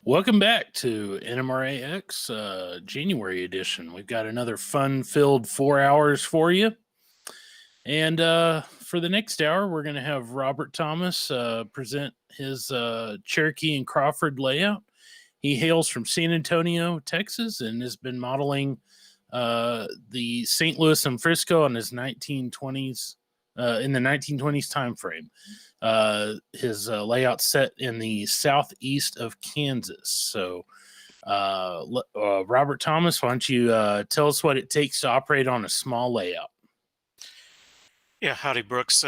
Welcome back to NMRAx January edition. We've got another fun-filled 4 hours for you. And for the next hour, we're going to have Robert Thomas present his Cherokee and Crawford layout. He hails from San Antonio, Texas, and has been modeling the St. Louis and Frisco in his 1920s, in the 1920s time frame. His layout set in the southeast of Kansas. So, Robert Thomas, why don't you tell us what it takes to operate on a small layout? Yeah, howdy, Brooks.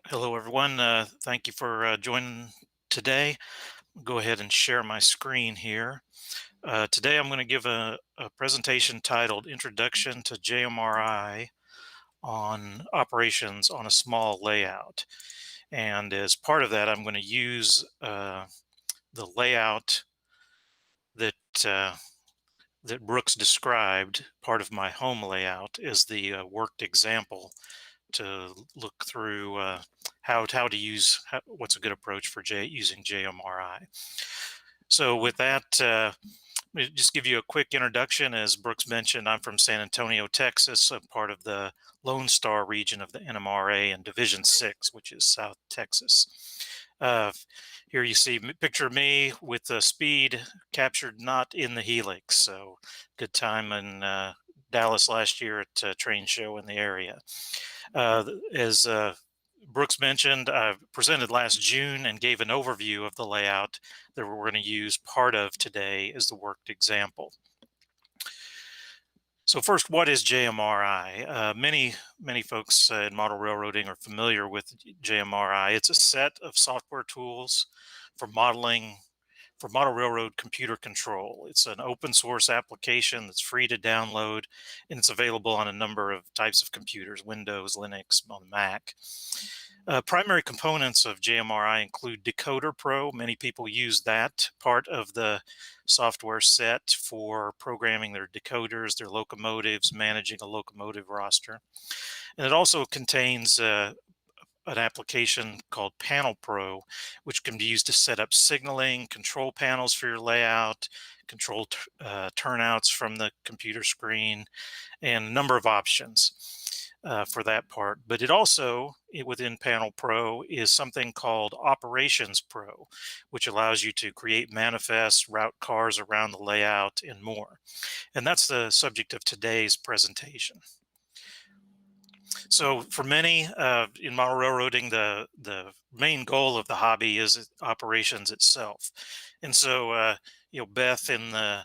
Hello, everyone. Thank you for joining today. Go ahead and share my screen here. Today, I'm going to give a presentation titled Introduction to JMRI on Operations on a Small Layout. And as part of that, I'm going to use the layout that that Brooks described, part of my home layout, is the worked example to look through how to use what's a good approach for using JMRI. So with that, let me just give you a quick introduction. As Brooks mentioned, I'm from San Antonio, Texas, a part of the Lone Star region of the NMRA and Division 6, which is South Texas. Uh, Here you see picture of me with the speed captured not in the helix. So good time in Dallas last year at a train show in the area. As Brooks mentioned, I presented last June and gave an overview of the layout that we're going to use part of today as the worked example. So first, what is JMRI? Many folks in model railroading are familiar with JMRI. It's a set of software tools for modeling for model railroad computer control. It's an open source application that's free to download, and it's available on a number of types of computers, Windows, Linux, on Mac. Primary components of JMRI include Decoder Pro. Many people use that part of the software set for programming their decoders, their locomotives, managing a locomotive roster. And it also contains an application called Panel Pro, which can be used to set up signaling, control panels for your layout, control turnouts from the computer screen, and a number of options for that part. But it also, within Panel Pro, is something called Operations Pro, which allows you to create manifests, route cars around the layout, and more. And that's the subject of today's presentation. So for many in model railroading, the main goal of the hobby is operations itself. And so, Beth in the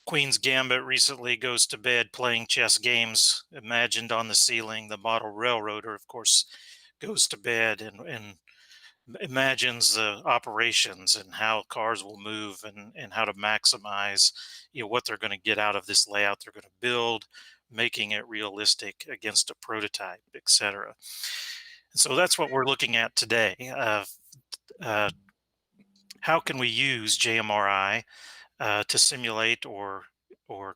Queen's Gambit recently goes to bed playing chess games imagined on the ceiling. The model railroader, of course, goes to bed and imagines the operations and how cars will move and how to maximize what they're going to get out of this layout they're going to build, making it realistic against a prototype, etc. And so that's what we're looking at today. Uh, how can we use JMRI to simulate or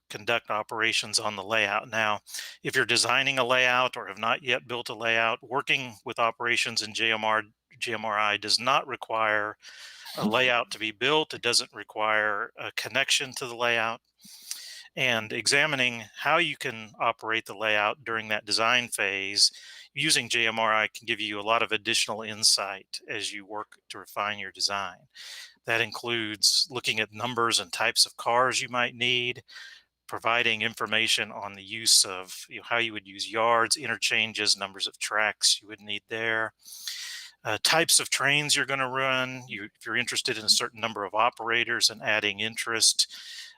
conduct operations on the layout? Now, if you're designing a layout or have not yet built a layout, working with operations in JMRI does not require a layout to be built. It doesn't require a connection to the layout. And examining how you can operate the layout during that design phase using JMRI can give you a lot of additional insight as you work to refine your design. That includes looking at numbers and types of cars you might need, providing information on the use of how you would use yards, interchanges, numbers of tracks you would need there, types of trains you're going to run. If you're interested in a certain number of operators and adding interest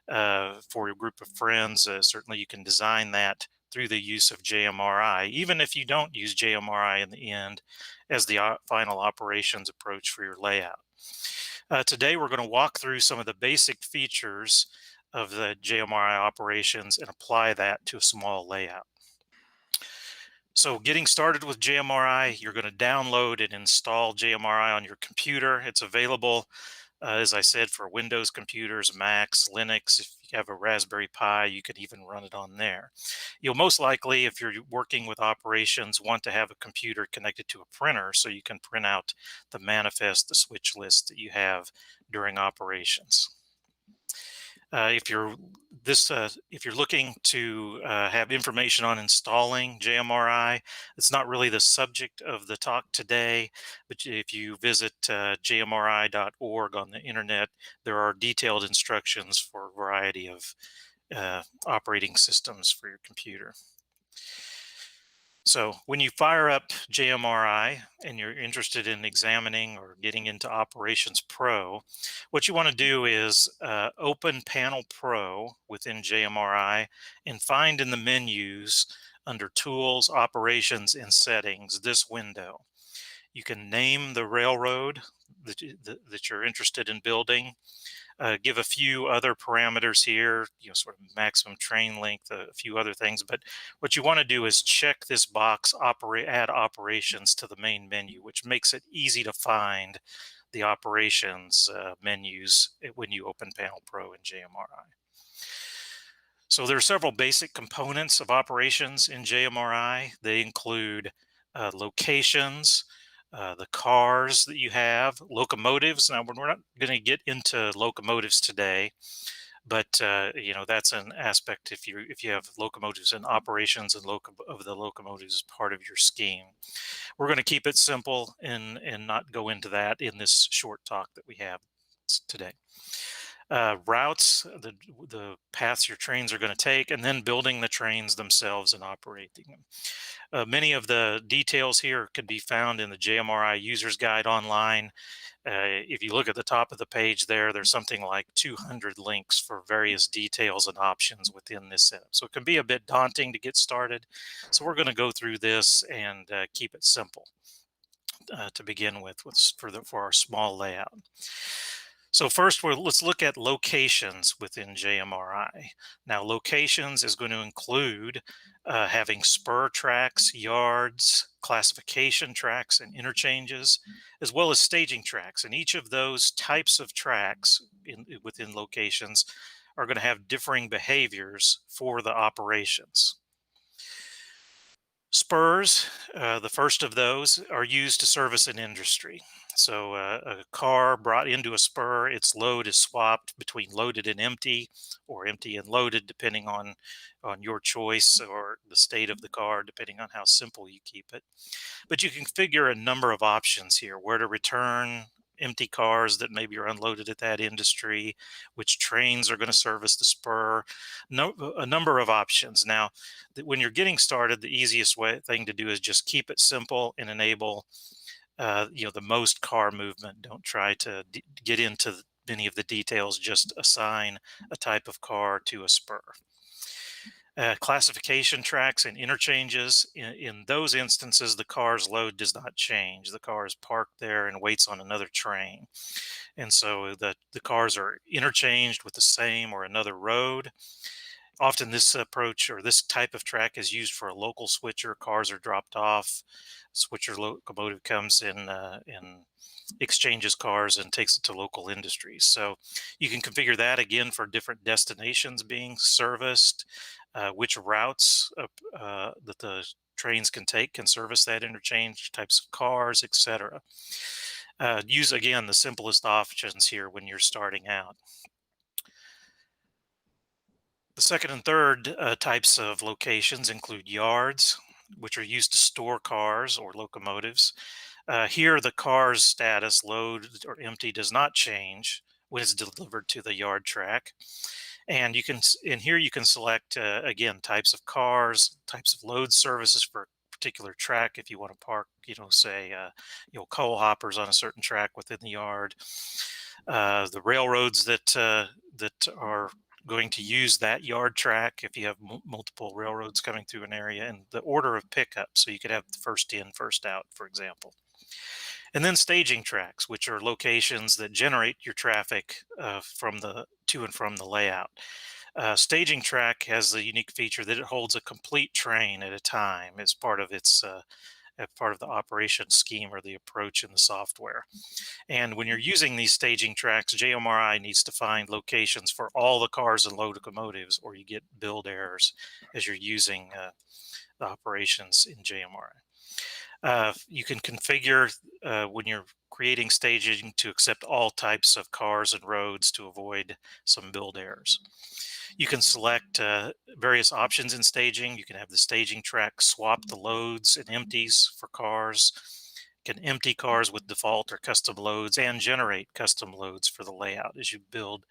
for your group of friends, certainly you can design that through the use of JMRI, even if you don't use JMRI in the end as the final operations approach for your layout. Today, we're going to walk through some of the basic features of the JMRI operations and apply that to a small layout. So getting started with JMRI, you're going to download and install JMRI on your computer. It's available, as I said, for Windows computers, Macs, Linux. If you have a Raspberry Pi, you can even run it on there. You'll most likely, if you're working with operations, want to have a computer connected to a printer so you can print out the manifest, the switch list that you have during operations. If you're looking to have information on installing JMRI, it's not really the subject of the talk today. But if you visit jmri.org on the internet, there are detailed instructions for a variety of operating systems for your computer. So when you fire up JMRI and you're interested in examining or getting into Operations Pro, what you want to do is open Panel Pro within JMRI and find in the menus under Tools, Operations, and Settings this window. You can name the railroad that you're interested in building. Give a few other parameters here, sort of maximum train length, a few other things. But what you want to do is check this box, add operations to the main menu, which makes it easy to find the operations menus when you open Panel Pro in JMRI. So there are several basic components of operations in JMRI. They include locations, the cars that you have, locomotives. Now we're not going to get into locomotives today, but that's an aspect if you have locomotives and operations and of the locomotives as part of your scheme. We're going to keep it simple and not go into that in this short talk that we have today. Routes, the paths your trains are going to take, and then building the trains themselves and operating them. Many of the details here can be found in the JMRI User's Guide online. If you look at the top of the page there's something like 200 links for various details and options within this setup. So it can be a bit daunting to get started. So we're going to go through this and keep it simple to begin with for our small layout. So first, let's look at locations within JMRI. Now, locations is going to include having spur tracks, yards, classification tracks, and interchanges, as well as staging tracks. And each of those types of tracks within locations are going to have differing behaviors for the operations. Spurs, the first of those, are used to service an industry. So a car brought into a spur, its load is swapped between loaded and empty, or empty and loaded, depending on your choice or the state of the car, depending on how simple you keep it. But you can configure a number of options here: where to return empty cars that maybe are unloaded at that industry, which trains are going to service the spur, a number of options. Now, when you're getting started, the easiest thing to do is just keep it simple and enable the most car movement. Don't try to get into many of the details, just assign a type of car to a spur. Classification tracks and interchanges. In those instances, the car's load does not change. The car is parked there and waits on another train. And so the cars are interchanged with the same or another road. Often this approach or this type of track is used for a local switcher. Cars are dropped off. Switcher locomotive comes in and exchanges cars and takes it to local industries. So you can configure that again for different destinations being serviced, which routes that the trains can take can service that interchange, types of cars, etc. Use again the simplest options here when you're starting out. The second and third types of locations include yards, which are used to store cars or locomotives. Here, the car's status, loaded or empty, does not change when it's delivered to the yard track. And here you can select again types of cars, types of load services for a particular track. If you want to park, say coal hoppers on a certain track within the yard, the railroads that are going to use that yard track if you have multiple railroads coming through an area, and the order of pickup. So you could have first in, first out, for example. And then staging tracks, which are locations that generate your traffic to and from the layout. Staging track has the unique feature that it holds a complete train at a time as part of its part of the operation scheme or the approach in the software. And when you're using these staging tracks, JMRI needs to find locations for all the cars and locomotives, or you get build errors as you're using the operations in JMRI. You can configure when you're creating staging to accept all types of cars and roads to avoid some build errors. You can select various options in staging. You can have the staging track swap the loads and empties for cars. You can empty cars with default or custom loads and generate custom loads for the layout as you build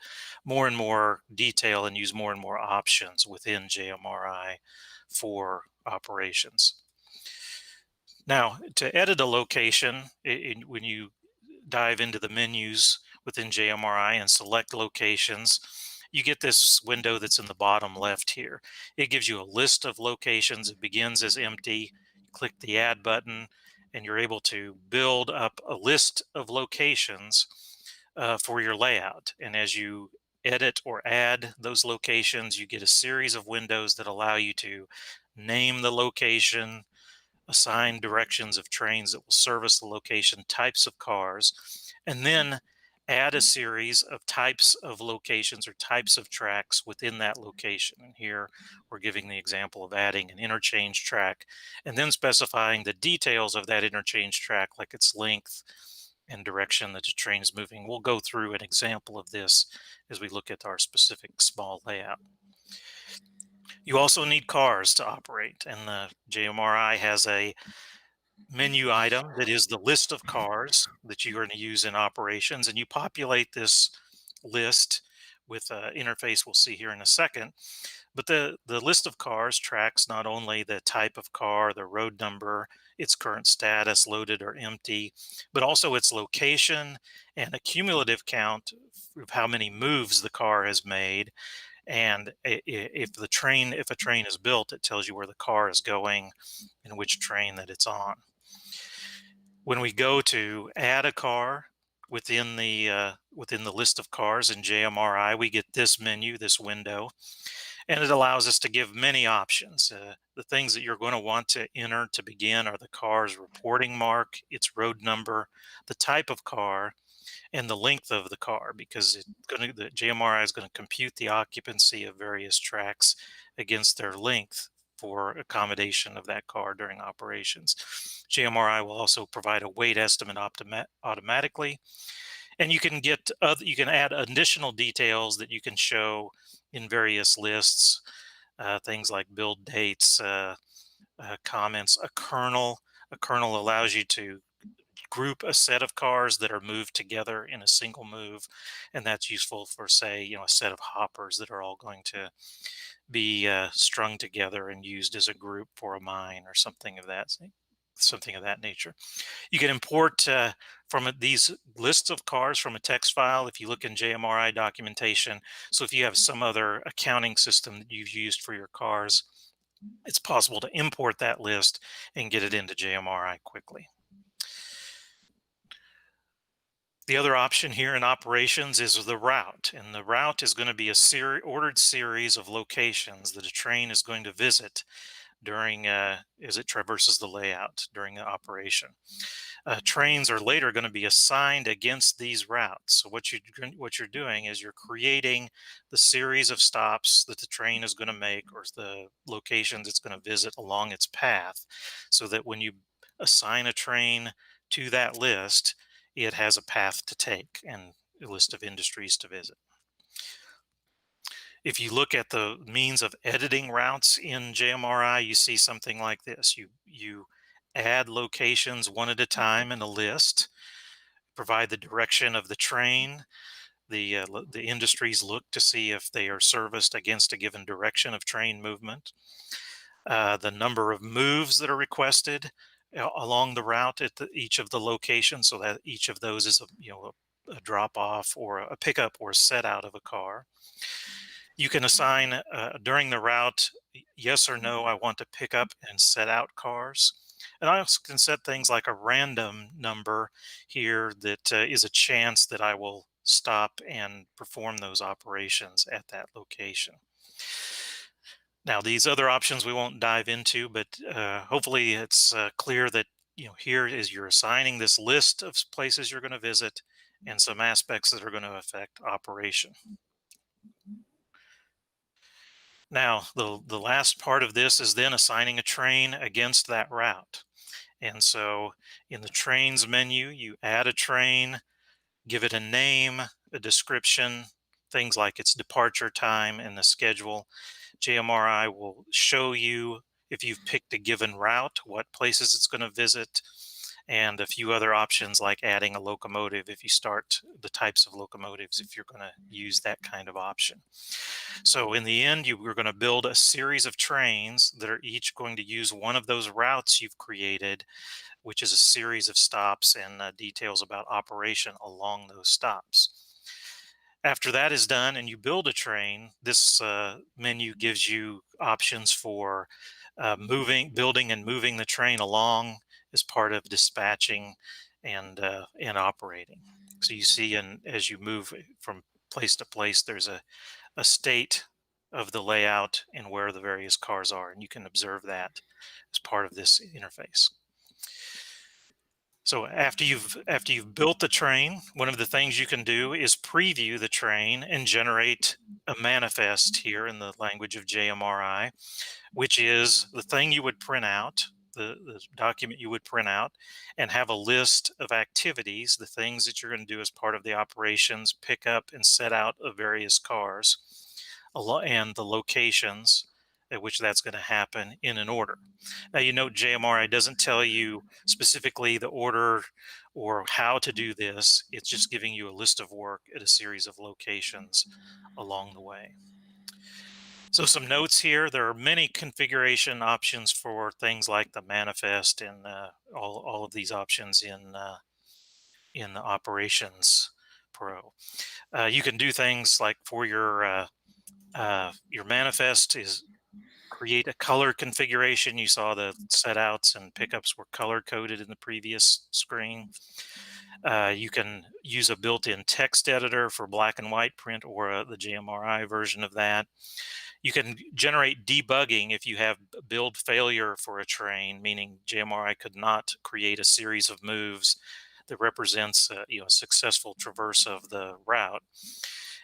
more and more detail and use more and more options within JMRI for operations. Now, to edit a location, when you dive into the menus within JMRI and select locations, you get this window that's in the bottom left here. It gives you a list of locations. It begins as empty. Click the add button, and you're able to build up a list of locations for your layout. And as you edit or add those locations, you get a series of windows that allow you to name the location, assign directions of trains that will service the location, types of cars, and then add a series of types of locations or types of tracks within that location. And here we're giving the example of adding an interchange track and then specifying the details of that interchange track, like its length and direction that the train is moving. We'll go through an example of this as we look at our specific small layout. You also need cars to operate, and the JMRI has a menu item that is the list of cars that you're going to use in operations, and you populate this list with an interface we'll see here in a second. But the list of cars tracks not only the type of car, the road number, its current status, loaded or empty, but also its location and a cumulative count of how many moves the car has made. And if a train is built, it tells you where the car is going and which train that it's on. When we go to add a car within the list of cars in JMRI, we get this menu, this window, and it allows us to give many options. The things that you're going to want to enter to begin are the car's reporting mark, its road number, the type of car, and the length of the car, because the JMRI is going to compute the occupancy of various tracks against their length for accommodation of that car during operations. JMRI will also provide a weight estimate automatically, and you can add additional details that you can show in various lists, things like build dates, comments, a kernel. A kernel allows you to group a set of cars that are moved together in a single move, and that's useful for, say, a set of hoppers that are all going to be strung together and used as a group for a mine or something of that nature. You can import from these lists of cars from a text file if you look in JMRI documentation. So if you have some other accounting system that you've used for your cars, it's possible to import that list and get it into JMRI quickly. The other option here in operations is the route, and the route is going to be a ordered series of locations that a train is going to visit during as it traverses the layout during the operation. Trains are later going to be assigned against these routes. So what you're doing is you're creating the series of stops that the train is going to make, or the locations it's going to visit along its path, so that when you assign a train to that list, it has a path to take and a list of industries to visit. If you look at the means of editing routes in JMRI, you see something like this. You add locations one at a time in a list, provide the direction of the train. The industries look to see if they are serviced against a given direction of train movement. The number of moves that are requested along the route at each of the locations, so that each of those is a drop off or a pickup or set out of a car. You can assign during the route, yes or no, I want to pick up and set out cars. And I also can set things like a random number here that is a chance that I will stop and perform those operations at that location. Now, these other options we won't dive into, but hopefully it's clear that here is you're assigning this list of places you're going to visit and some aspects that are going to affect operation. Now, the last part of this is then assigning a train against that route. And so in the trains menu, you add a train, give it a name, a description, things like its departure time and the schedule. JMRI will show you, if you've picked a given route, what places it's going to visit, and a few other options like adding a locomotive if you start the types of locomotives if you're going to use that kind of option. So in the end, we're going to build a series of trains that are each going to use one of those routes you've created, which is a series of stops and details about operation along those stops. After that is done and you build a train, this menu gives you options for building and moving the train along as part of dispatching and operating. So you see, and as you move from place to place, there's a state of the layout and where the various cars are, and you can observe that as part of this interface. So after you've built the train, one of the things you can do is preview the train and generate a manifest here in the language of JMRI, which is the thing you would print out, the document you would print out, and have a list of activities, the things that you're going to do as part of the operations, pick up and set out of various cars, and the locations at which that's going to happen in an order. Now, you know, JMRI doesn't tell you specifically the order or how to do this. It's just giving you a list of work at a series of locations along the way. So some notes here, there are many configuration options for things like the manifest and all of these options in the Operations Pro. You can do things like for your manifest is create a color configuration. You saw the setouts and pickups were color coded in the previous screen. You can use a built-in text editor for black and white print or the JMRI version of that. You can generate debugging if you have build failure for a train, meaning JMRI could not create a series of moves that represents a successful traverse of the route.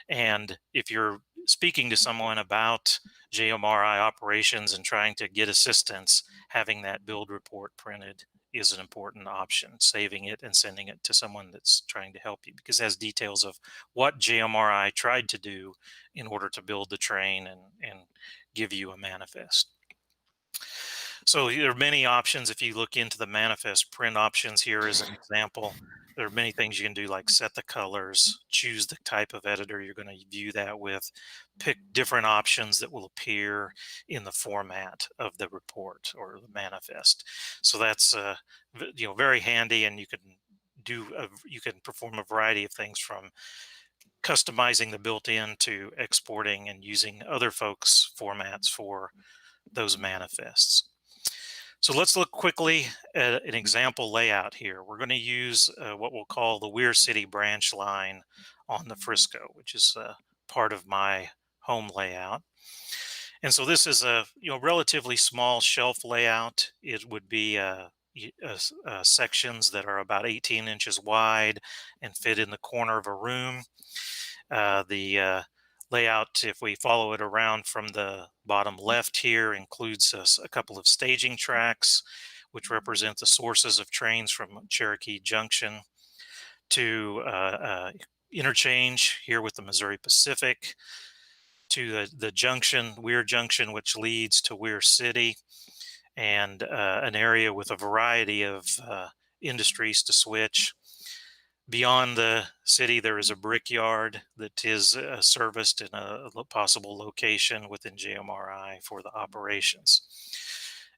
And if you're speaking to someone about JMRI operations and trying to get assistance, having that build report printed is an important option, saving it and sending it to someone that's trying to help you because it has details of what JMRI tried to do in order to build the train and give you a manifest. So there are many options. If you look into the manifest print options, here is an example. There are many things you can do, like set the colors, choose the type of editor you're going to view that with, pick different options that will appear in the format of the report or the manifest. So that's very handy, and you can you can perform a variety of things from customizing the built-in to exporting and using other folks' formats for those manifests. So let's look quickly at an example layout here. We're going to use what we'll call the Weir City branch line on the Frisco, which is part of my home layout. And so this is a relatively small shelf layout. It would be sections that are about 18 inches wide and fit in the corner of a room. The layout, if we follow it around from the bottom left here, includes a couple of staging tracks, which represent the sources of trains from Cherokee Junction to interchange here with the Missouri Pacific, to the junction, Weir Junction, which leads to Weir City, and an area with a variety of industries to switch. Beyond the city, there is a brickyard that is serviced in a possible location within JMRI for the operations.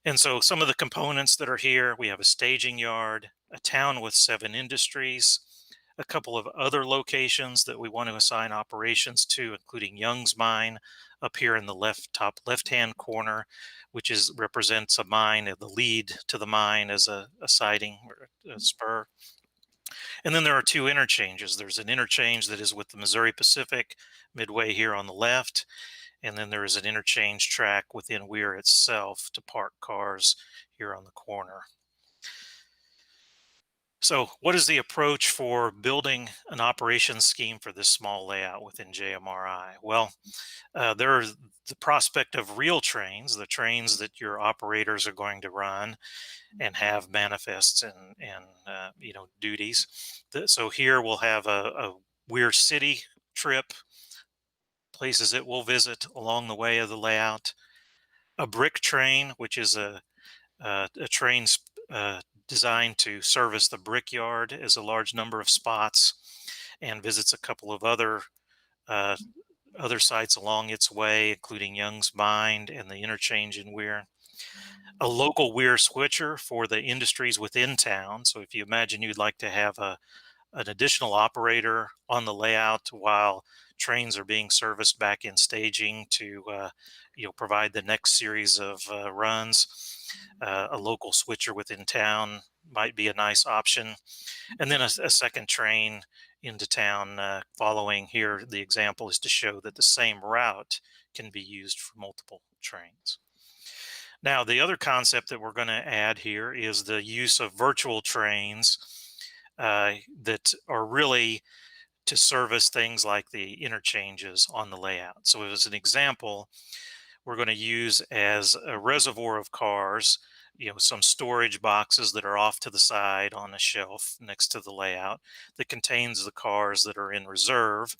And so some of the components that are here, we have a staging yard, a town with 7 industries, a couple of other locations that we want to assign operations to, including Young's Mine up here in the top left-hand corner, which represents a mine, the lead to the mine as a siding or a spur. And then there are 2 interchanges. There's an interchange that is with the Missouri Pacific midway here on the left. And then there is an interchange track within Weir itself to park cars here on the corner. So, what is the approach for building an operations scheme for this small layout within JMRI? Well, there's the prospect of real trains, the trains that your operators are going to run and have manifests and duties. So here we'll have a Weir City trip, places that we'll visit along the way of the layout. A brick train, which is a train designed to service the brickyard, as a large number of spots, and visits a couple of uh, other sites along its way, including Young's Bind and the interchange in Weir. A local Weir switcher for the industries within town. So if you imagine you'd like to have an additional operator on the layout while trains are being serviced back in staging to provide the next series of runs, a local switcher within town might be a nice option. And then a second train into town following. Here the example is to show that the same route can be used for multiple trains. Now, the other concept that we're going to add here is the use of virtual trains that are really to service things like the interchanges on the layout. So, as an example, we're going to use as a reservoir of cars, some storage boxes that are off to the side on a shelf next to the layout that contains the cars that are in reserve.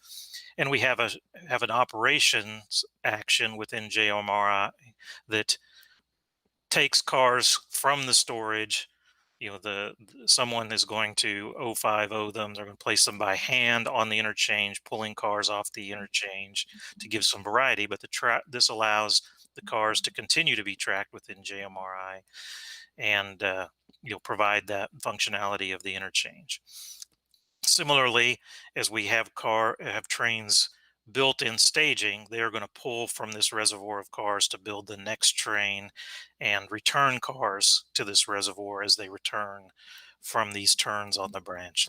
And we have an operations action within JMRI that takes cars from the storage. Someone is going to 050 them. They're going to place them by hand on the interchange, pulling cars off the interchange to give some variety. But this allows the cars to continue to be tracked within JMRI and provide that functionality of the interchange. Similarly, as we have trains built in staging, they are going to pull from this reservoir of cars to build the next train and return cars to this reservoir as they return from these turns on the branch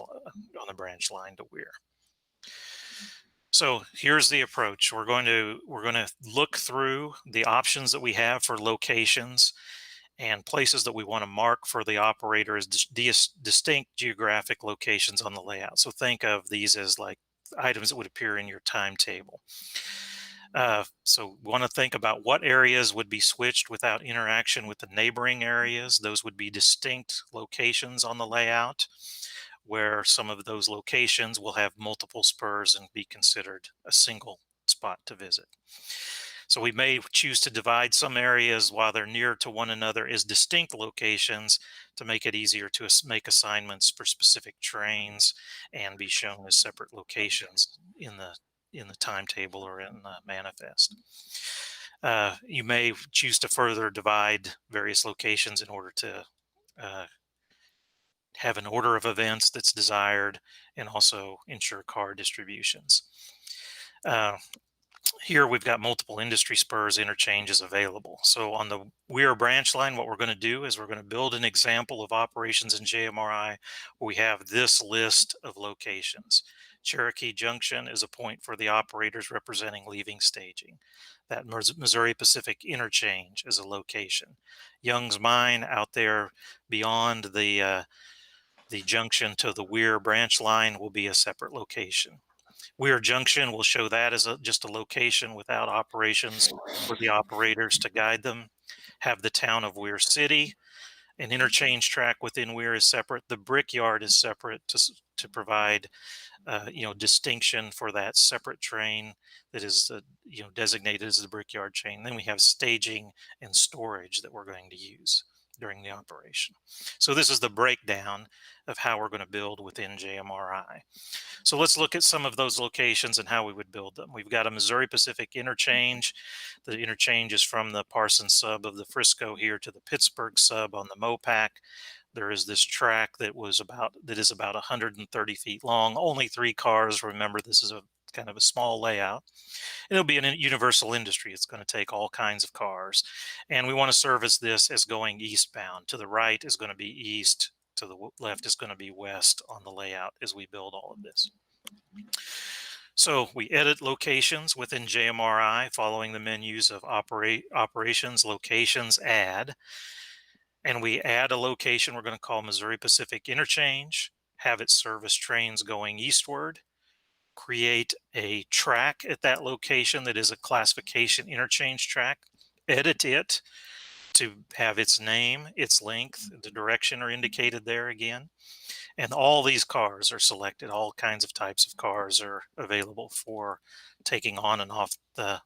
line to Weir. So here's the approach. We're going to look through the options that we have for locations and places that we want to mark for the operator as distinct geographic locations on the layout. So think of these as like items that would appear in your timetable. So we want to think about what areas would be switched without interaction with the neighboring areas. Those would be distinct locations on the layout, where some of those locations will have multiple spurs and be considered a single spot to visit. So we may choose to divide some areas while they're near to one another as distinct locations to make it easier to make assignments for specific trains and be shown as separate locations in the timetable or in the manifest. You may choose to further divide various locations in order to have an order of events that's desired and also ensure car distributions. Here we've got multiple industry spurs interchanges available. So on the Weir branch line, what we're going to do is we're going to build an example of operations in JMRI where we have this list of locations. Cherokee Junction is a point for the operators representing leaving staging. That Missouri Pacific interchange is a location. Young's Mine out there beyond the junction to the Weir branch line will be a separate location. Weir Junction will show that as just a location without operations for the operators to guide them. Have the town of Weir City. An interchange track within Weir is separate. The brickyard is separate to provide distinction for that separate train that is designated as the brickyard train. Then we have staging and storage that we're going to use during the operation. So this is the breakdown of how we're going to build within JMRI. So let's look at some of those locations and how we would build them. We've got a Missouri Pacific interchange. The interchange is from the Parsons sub of the Frisco here to the Pittsburgh sub on the Mopac. There is this track that is about 130 feet long. Only 3 cars. Remember, this is a kind of a small layout. It'll be an universal industry. It's going to take all kinds of cars. And we want to service this as going eastbound. To the right is going to be east. To the left is going to be west on the layout as we build all of this. So we edit locations within JMRI following the menus of operations, locations, add. and we add a location we're going to call Missouri Pacific Interchange, have it service trains going eastward, create a track at that location that is a classification interchange track, edit it to have its name, its length, the direction are indicated there again. And all these cars are selected. All kinds of types of cars are available for taking on and off the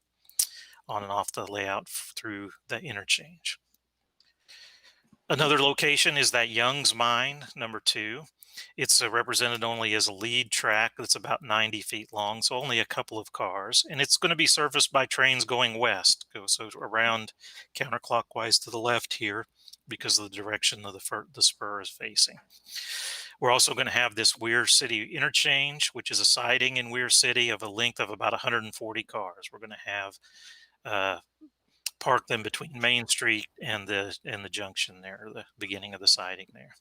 layout through the interchange. Another location is that Young's Mine, number 2. It's represented only as a lead track that's about 90 feet long, so only a couple of cars. And it's going to be serviced by trains going west, so around counterclockwise to the left here because of the direction of the spur is facing. We're also going to have this Weir City interchange, which is a siding in Weir City of a length of about 140 cars. We're going to have uh, park them between Main Street and the junction there, the beginning of the siding there.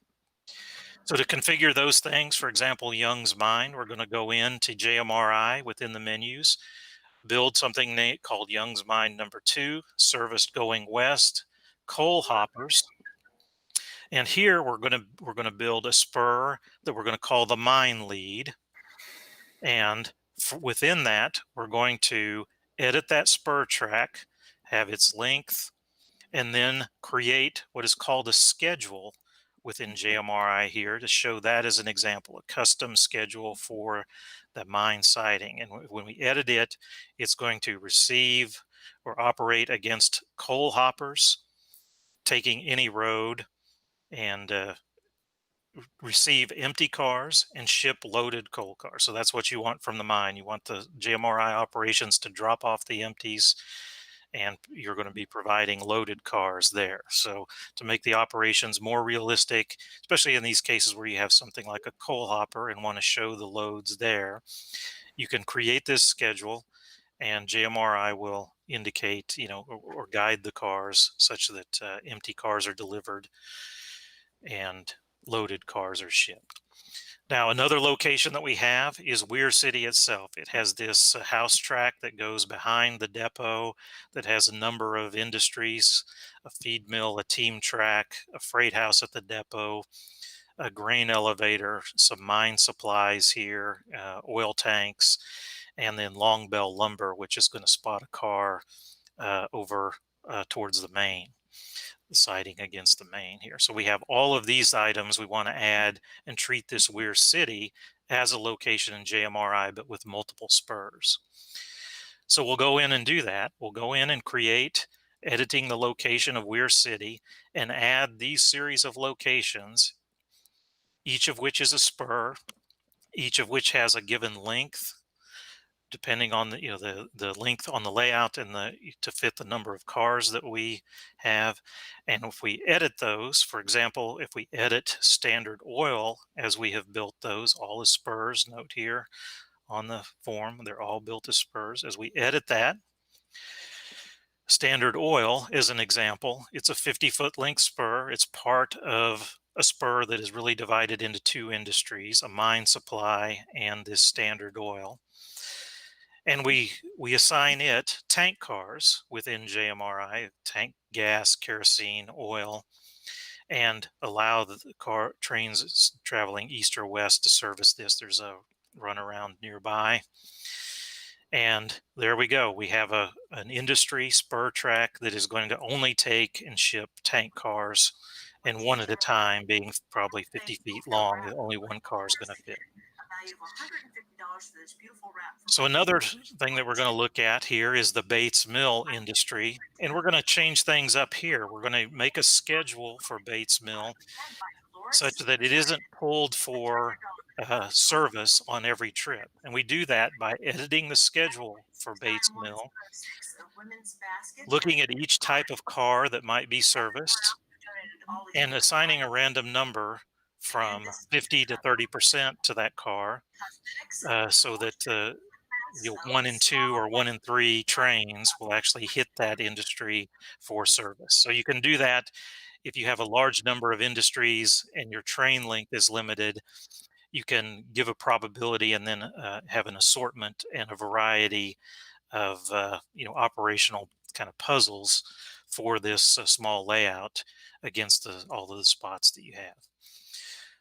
So to configure those things, for example, Young's Mine, we're going to go into JMRI within the menus, build something called Young's Mine number 2, serviced going west, coal hoppers. And here we're going to build a spur that we're going to call the mine lead. And within that, we're going to edit that spur track, have its length, and then create what is called a schedule within JMRI here to show that as an example, a custom schedule for the mine siting. And when we edit it, it's going to receive or operate against coal hoppers, taking any road, and receive empty cars and ship loaded coal cars. So that's what you want from the mine. You want the JMRI operations to drop off the empties, and you're going to be providing loaded cars there. So to make the operations more realistic, especially in these cases where you have something like a coal hopper and want to show the loads there, you can create this schedule and JMRI will indicate, or guide the cars such that empty cars are delivered and loaded cars are shipped. Now, another location that we have is Weir City itself. It has this house track that goes behind the depot that has a number of industries, a feed mill, a team track, a freight house at the depot, a grain elevator, some mine supplies here, oil tanks, and then Long Bell Lumber, which is going to spot a car over towards the main, the siding against the main here. So we have all of these items we want to add and treat this Weir City as a location in JMRI, but with multiple spurs. So we'll go in and do that. We'll go in and create, editing the location of Weir City, and add these series of locations, each of which is a spur, each of which has a given length, depending on the length on the layout and to fit the number of cars that we have. And if we edit those, for example, if we edit Standard Oil as we have built those all as spurs, note here on the form they're all built as spurs. As we edit that, Standard Oil is an example. It's a 50-foot length spur. It's part of a spur that is really divided into 2 industries, a mine supply and this Standard Oil. And we assign it tank cars within JMRI, tank gas, kerosene, oil, and allow the trains traveling east or west to service this. There's a runaround nearby. And there we go. We have an industry spur track that is going to only take and ship tank cars, and one at a time, being probably 50 feet long. Only one car is going to fit. So another thing that we're going to look at here is the Bates Mill industry, and we're going to change things up here. We're going to make a schedule for Bates Mill such that it isn't pulled for service on every trip. And we do that by editing the schedule for Bates Mill, looking at each type of car that might be serviced, and assigning a random number from 50 to 30% to that car, so that 1 in 2 or 1 in 3 trains will actually hit that industry for service. So you can do that if you have a large number of industries and your train length is limited. You can give a probability and then have an assortment and a variety of operational kind of puzzles for this small layout against all of the spots that you have.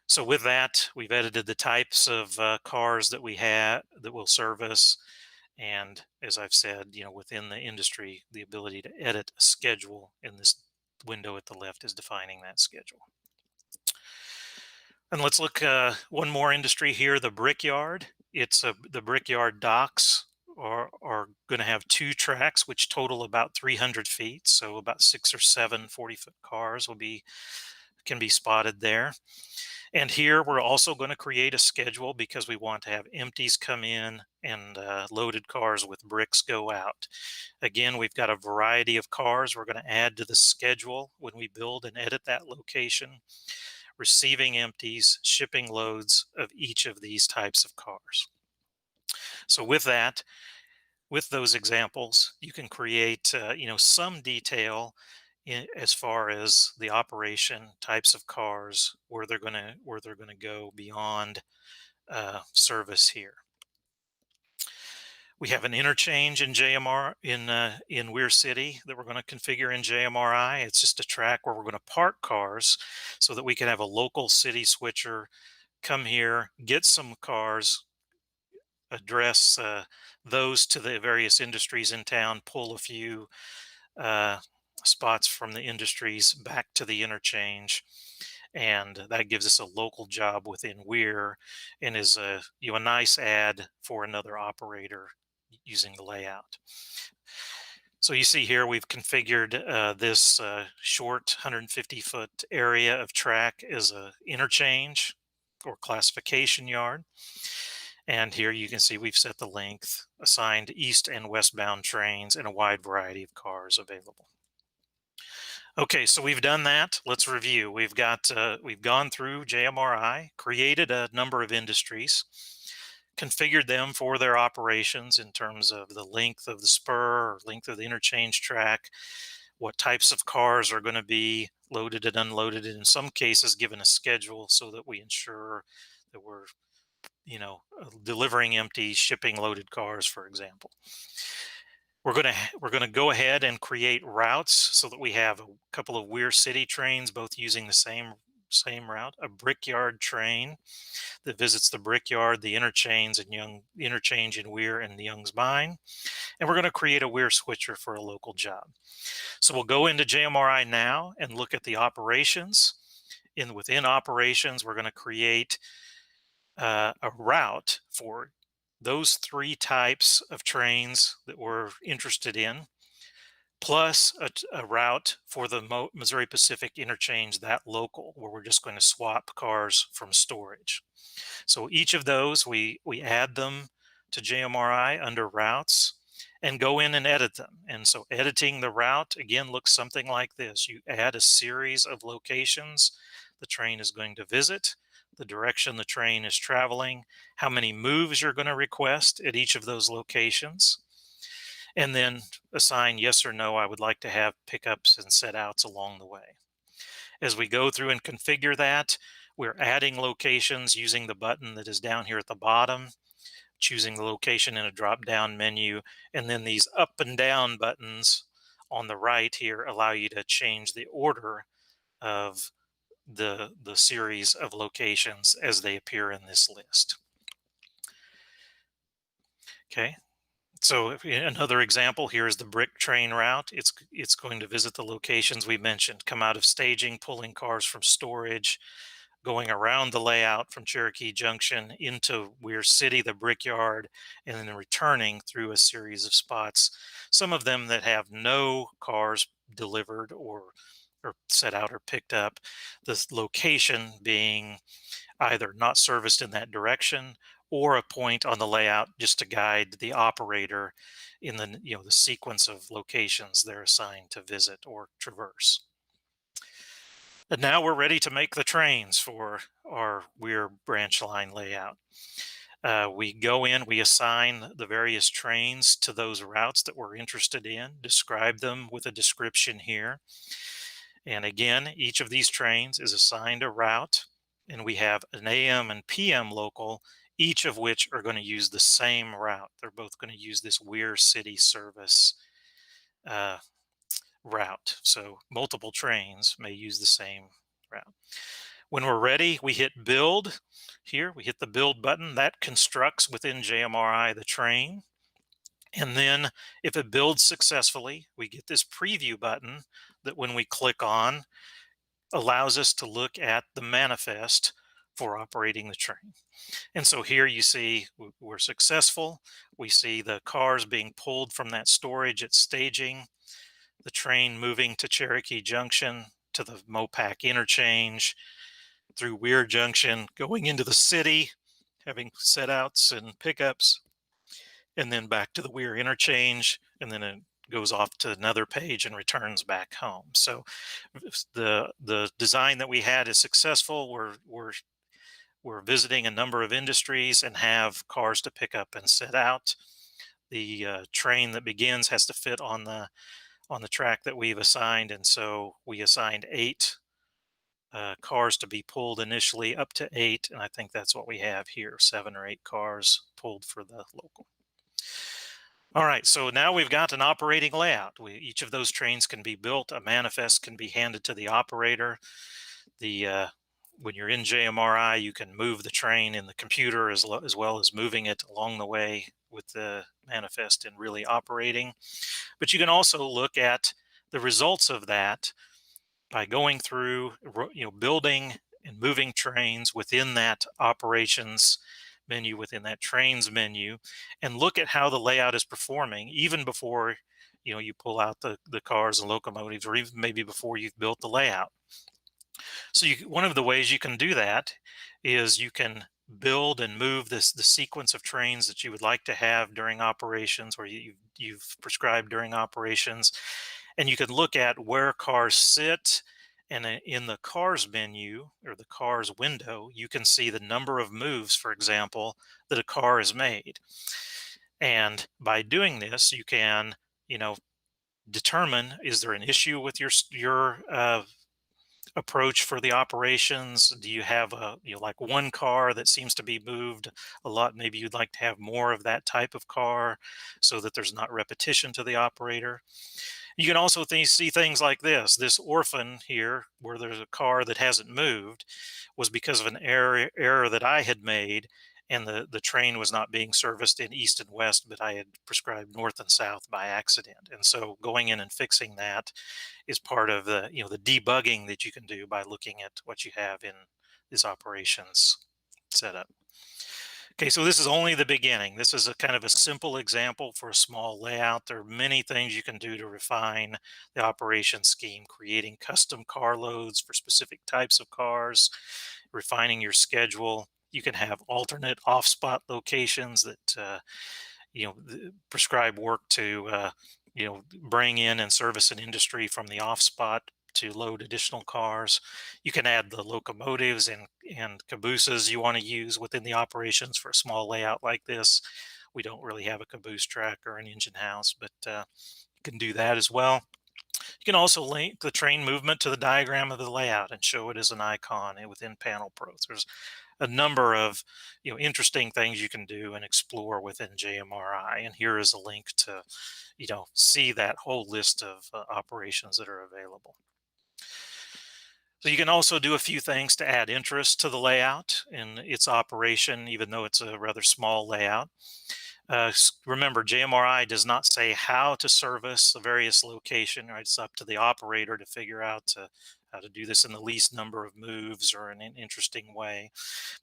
So with that, we've edited the types of cars that we have that will service. And as I've said, within the industry, the ability to edit a schedule in this window at the left is defining that schedule. And let's look one more industry here, the brickyard. The brickyard docks are going to have 2 tracks, which total about 300 feet. So about 6 or 7 40-foot cars can be spotted there. And here we're also going to create a schedule because we want to have empties come in and loaded cars with bricks go out. Again, we've got a variety of cars we're going to add to the schedule when we build and edit that location, receiving empties, shipping loads of each of these types of cars. So with that, with those examples, you can create some detail as far as the operation, types of cars, where they're going to go beyond service here. We have an interchange in JMR in Weir City that we're going to configure in JMRI. It's just a track where we're going to park cars so that we can have a local city switcher come here, get some cars, address those to the various industries in town, pull a few spots from the industries back to the interchange, and that gives us a local job within Weir and is a nice add for another operator using the layout. So you see here we've configured this short 150-foot area of track as a interchange or classification yard. And here you can see we've set the length, assigned east and westbound trains, and a wide variety of cars available. Okay, so we've done that. Let's review. We've gone through JMRI, created a number of industries, configured them for their operations in terms of the length of the spur or length of the interchange track, what types of cars are going to be loaded and unloaded, and in some cases given a schedule so that we ensure that we're delivering empty, shipping loaded cars, for example. We're going to go ahead and create routes so that we have a couple of Weir City trains, both using the same route, a brickyard train that visits the brickyard, the interchange in Weir and the Young's Mine, and we're going to create a Weir switcher for a local job. So we'll go into JMRI now and look at the operations. Within operations, we're going to create a route for those 3 types of trains that we're interested in, plus a route for the Missouri Pacific interchange, that local, where we're just going to swap cars from storage. So each of those, we add them to JMRI under routes and go in and edit them. And so editing the route, again, looks something like this. You add a series of locations the train is going to visit, the direction the train is traveling, how many moves you're going to request at each of those locations, and then assign yes or no, I would like to have pickups and set outs along the way. As we go through and configure that, we're adding locations using the button that is down here at the bottom, choosing the location in a drop-down menu, and then these up and down buttons on the right here allow you to change the order of the series of locations as they appear in this list. Okay, so another example here is the brick train route. It's going to visit the locations we mentioned, come out of staging, pulling cars from storage, going around the layout from Cherokee Junction into Weir City, the brickyard, and then returning through a series of spots, some of them that have no cars delivered or set out or picked up, the location being either not serviced in that direction or a point on the layout just to guide the operator in the sequence of locations they're assigned to visit or traverse. And now we're ready to make the trains for our Weir branch line layout. We go in, we assign the various trains to those routes that we're interested in, describe them with a description here. And again, each of these trains is assigned a route, and we have an AM and PM local, each of which are going to use the same route. They're both going to use this Weir City service route. So multiple trains may use the same route. When we're ready, we hit build. Here, we hit the build button. That constructs within JMRI the train. And then if it builds successfully, we get this preview button that when we click on, allows us to look at the manifest for operating the train. And so here you see we're successful. We see the cars being pulled from that storage at staging, the train moving to Cherokee Junction, to the Mopac interchange, through Weir Junction, going into the city, having setouts and pickups, and then back to the Weir interchange, and then it goes off to another page and returns back home. So the design that we had is successful. We're visiting a number of industries and have cars to pick up and set out. The train that begins has to fit on the track that we've assigned, and so we assigned 8 cars to be pulled initially, up to 8, and I think that's what we have here, 7 or 8 cars pulled for the local. All right, so now we've got an operating layout. Each of those trains can be built. A manifest can be handed to the operator. When you're in JMRI, you can move the train in the computer as well as moving it along the way with the manifest and really operating. But you can also look at the results of that by going through, building and moving trains within that operations menu, within that trains menu, and look at how the layout is performing even before you pull out the cars and locomotives, or even maybe before you've built the layout. So one of the ways you can do that is you can build and move the sequence of trains that you would like to have during operations, or you've prescribed during operations, and you can look at where cars sit. And in the cars menu, or the cars window, you can see the number of moves, for example, that a car has made. And by doing this, you can, determine, is there an issue with your approach for the operations? Do you have like one car that seems to be moved a lot? Maybe you'd like to have more of that type of car so that there's not repetition to the operator. You can also see things like this orphan here, where there's a car that hasn't moved, was because of an error that I had made, and the train was not being serviced in east and west, but I had prescribed north and south by accident. And so going in and fixing that is part of the debugging that you can do by looking at what you have in this operations setup. Okay, so this is only the beginning. This is a kind of a simple example for a small layout. There are many things you can do to refine the operation scheme, creating custom car loads for specific types of cars, refining your schedule. You can have alternate off-spot locations that prescribe work to bring in and service an industry from the off spot to load additional cars. You can add the locomotives and cabooses you want to use within the operations for a small layout like this. We don't really have a caboose track or an engine house, but you can do that as well. You can also link the train movement to the diagram of the layout and show it as an icon within Panel Pro. So there's a number of interesting things you can do and explore within JMRI. And here is a link to see that whole list of operations that are available. So you can also do a few things to add interest to the layout and its operation, even though it's a rather small layout. Remember, JMRI does not say how to service a various location, right? It's up to the operator to figure out how to do this in the least number of moves or in an interesting way.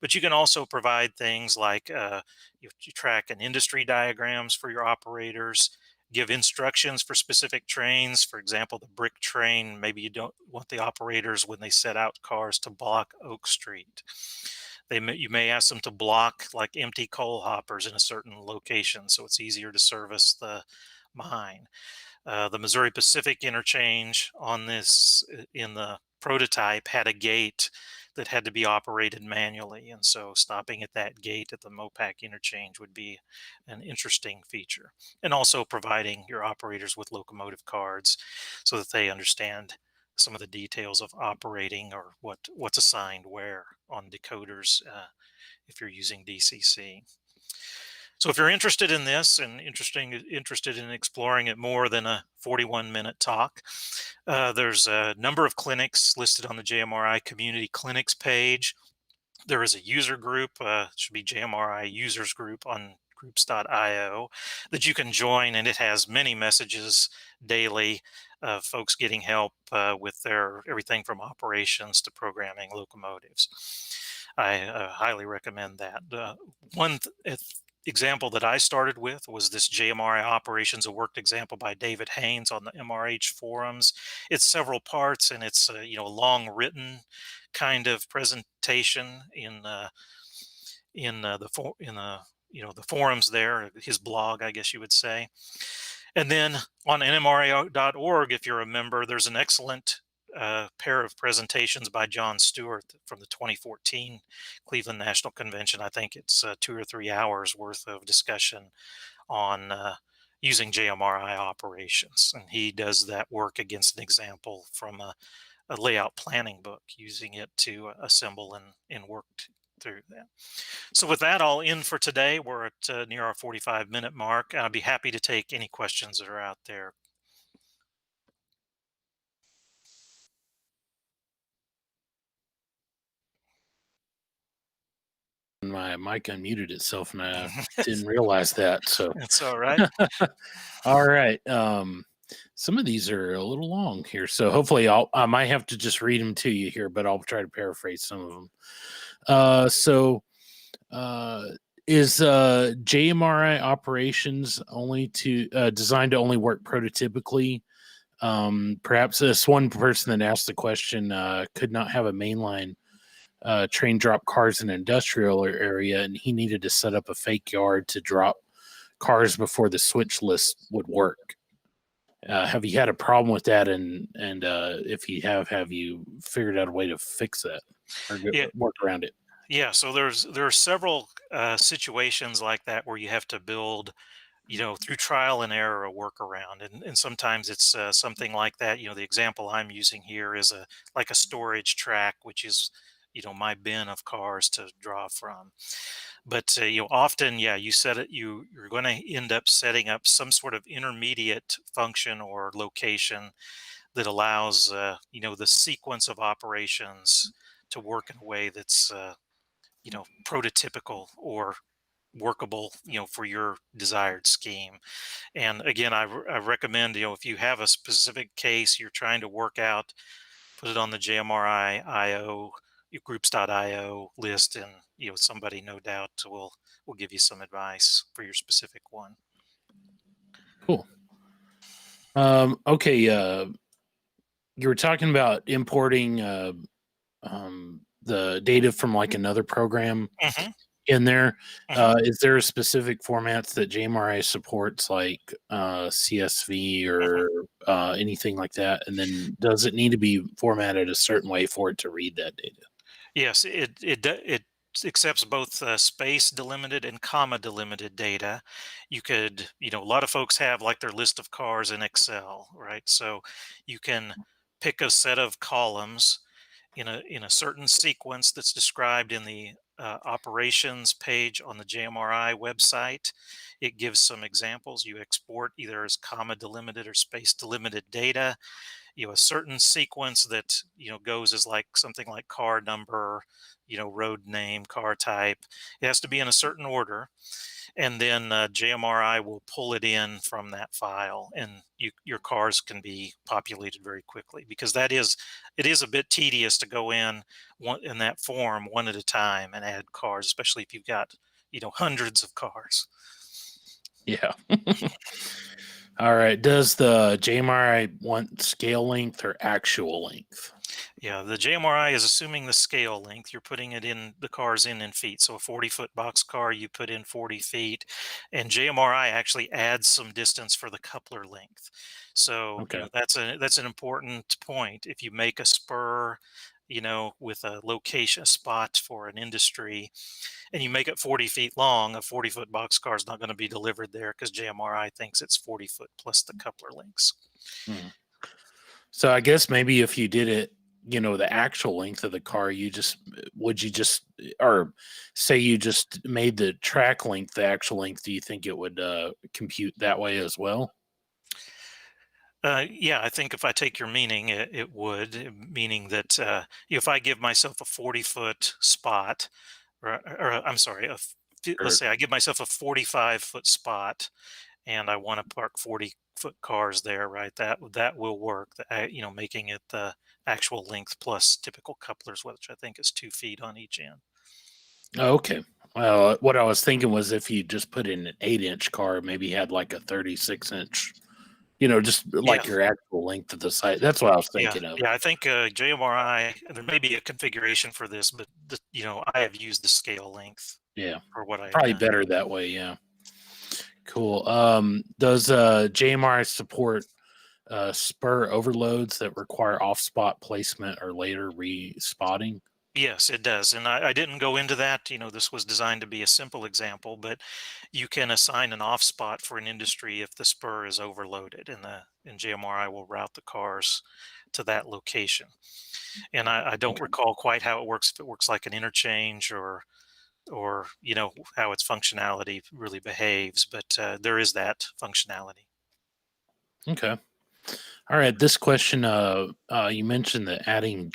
But you can also provide things like you track an industry diagrams for your operators, give instructions for specific trains. For example, the brick train, maybe you don't want the operators when they set out cars to block Oak Street. You may ask them to block like empty coal hoppers in a certain location so it's easier to service the mine. The Missouri Pacific interchange on this in the prototype had a gate that had to be operated manually, and so stopping at that gate at the Mopac interchange would be an interesting feature. And also providing your operators with locomotive cards so that they understand some of the details of operating, or what's assigned where on decoders if you're using DCC. So if you're interested in this and interested in exploring it more than a 41-minute talk, there's a number of clinics listed on the JMRI community clinics page. There is a user group, should be JMRI users group on groups.io that you can join, and it has many messages daily of folks getting help with their everything from operations to programming locomotives. I highly recommend that. Example that I started with was this JMRI operations, a worked example by David Haynes on the MRH forums. It's several parts, and it's a long written kind of presentation in the forums there, his blog, I guess you would say. And then on NMRA.org, if you're a member, there's an excellent pair of presentations by John Stewart from the 2014 Cleveland National Convention. I think it's 2 or 3 hours worth of discussion on using JMRI operations. And he does that work against an example from a layout planning book, using it to assemble and work through that. So with that, I'll end for today. We're at near our 45-minute mark. I'd be happy to take any questions that are out there. My mic unmuted itself, and I didn't realize that. So That's all right. all right. Some of these are a little long here, so hopefully I might have to just read them to you here, but I'll try to paraphrase some of them. Is JMRI operations only designed to only work prototypically? Perhaps this one person that asked the question could not have a mainline train drop cars in an industrial area, and he needed to set up a fake yard to drop cars before the switch list would work. Have you had a problem with that? And if you have you figured out a way to fix that or work around it? Yeah, so there are several situations like that where you have to build, through trial and error, a workaround, and sometimes it's something like that. The example I'm using here is like a storage track, which is my bin of cars to draw from. But often, yeah, you're going to end up setting up some sort of intermediate function or location that allows the sequence of operations to work in a way that's prototypical or workable, for your desired scheme. And again, I recommend, if you have a specific case you're trying to work out, put it on the JMRI IO groups.io list, and somebody no doubt will give you some advice for your specific one. Cool. Okay. You were talking about importing the data from like another program in there. Is there a specific formats that JMRI supports, like CSV or anything like that? And then does it need to be formatted a certain way for it to read that data? Yes, it accepts both space delimited and comma delimited data. You could, a lot of folks have like their list of cars in Excel, right? So you can pick a set of columns in a certain sequence that's described in the operations page on the JMRI website. It gives some examples. You export either as comma delimited or space delimited data. A certain sequence that goes as like something like car number, road name, car type. It has to be in a certain order, and then JMRI will pull it in from that file, and your cars can be populated very quickly, because it is a bit tedious to go in that form one at a time and add cars, especially if you've got hundreds of cars. Yeah. All right. Does the JMRI want scale length or actual length? Yeah, the JMRI is assuming the scale length. You're putting it in the cars in feet. So a 40-foot box car, you put in 40 feet, and JMRI actually adds some distance for the coupler length. So Okay. that's an important point. If you make a spur, with a location, a spot for an industry, and you make it 40 feet long, a 40-foot box car is not going to be delivered there, because JMRI thinks it's 40 foot plus the coupler links. So I guess maybe if you did it the actual length of the car, would you just or say you just made the track length the actual length, do you think it would compute that way as well? Yeah, I think if I take your meaning, it would, meaning that if I give myself a 40-foot spot, or I'm sorry, let's Or say I give myself a 45-foot spot, and I want to park 40-foot cars there, right? That will work. Making it the actual length plus typical couplers, which I think is 2 feet on each end. oh, okay. Well, what I was thinking was if you just put in an 8-inch car, maybe had like a 36-inch, just Yeah, like your actual length of the site. That's what I was yeah, thinking of. yeah. I think JMRI. There may be a configuration for this, but I have used the scale length Yeah. for what I have Probably done. better that way. Yeah. Cool. Does JMRI support spur overloads that require off spot placement or later respotting? Yes, it does. And I didn't go into that. This was designed to be a simple example, but you can assign an off spot for an industry if the spur is overloaded, and JMRI will route the cars to that location. And I don't Okay. recall quite how it works, if it works like an interchange, or how its functionality really behaves, but there is that functionality. Okay. All right. This question, you mentioned that adding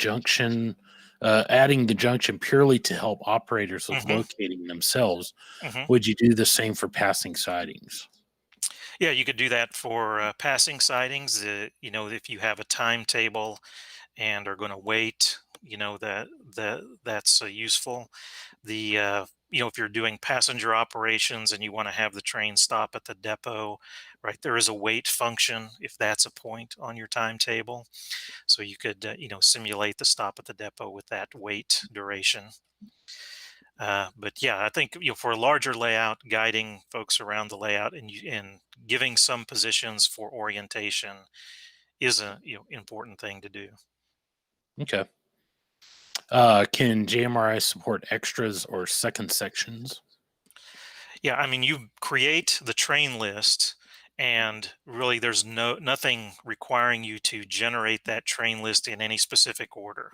the junction purely to help operators with Hmm. locating themselves. Hmm. Would you do the same for passing sightings? Yeah, you could do that for passing sightings. If you have a timetable and are going to wait, that's useful. If you're doing passenger operations and you want to have the train stop at the depot, right, there is a wait function if that's a point on your timetable. So you could simulate the stop at the depot with that wait duration. But yeah, I think for a larger layout, guiding folks around the layout, and giving some positions for orientation is a important thing to do. Okay. Can JMRI support extras or second sections? Yeah, I mean, you create the train list, and really there's nothing requiring you to generate that train list in any specific order,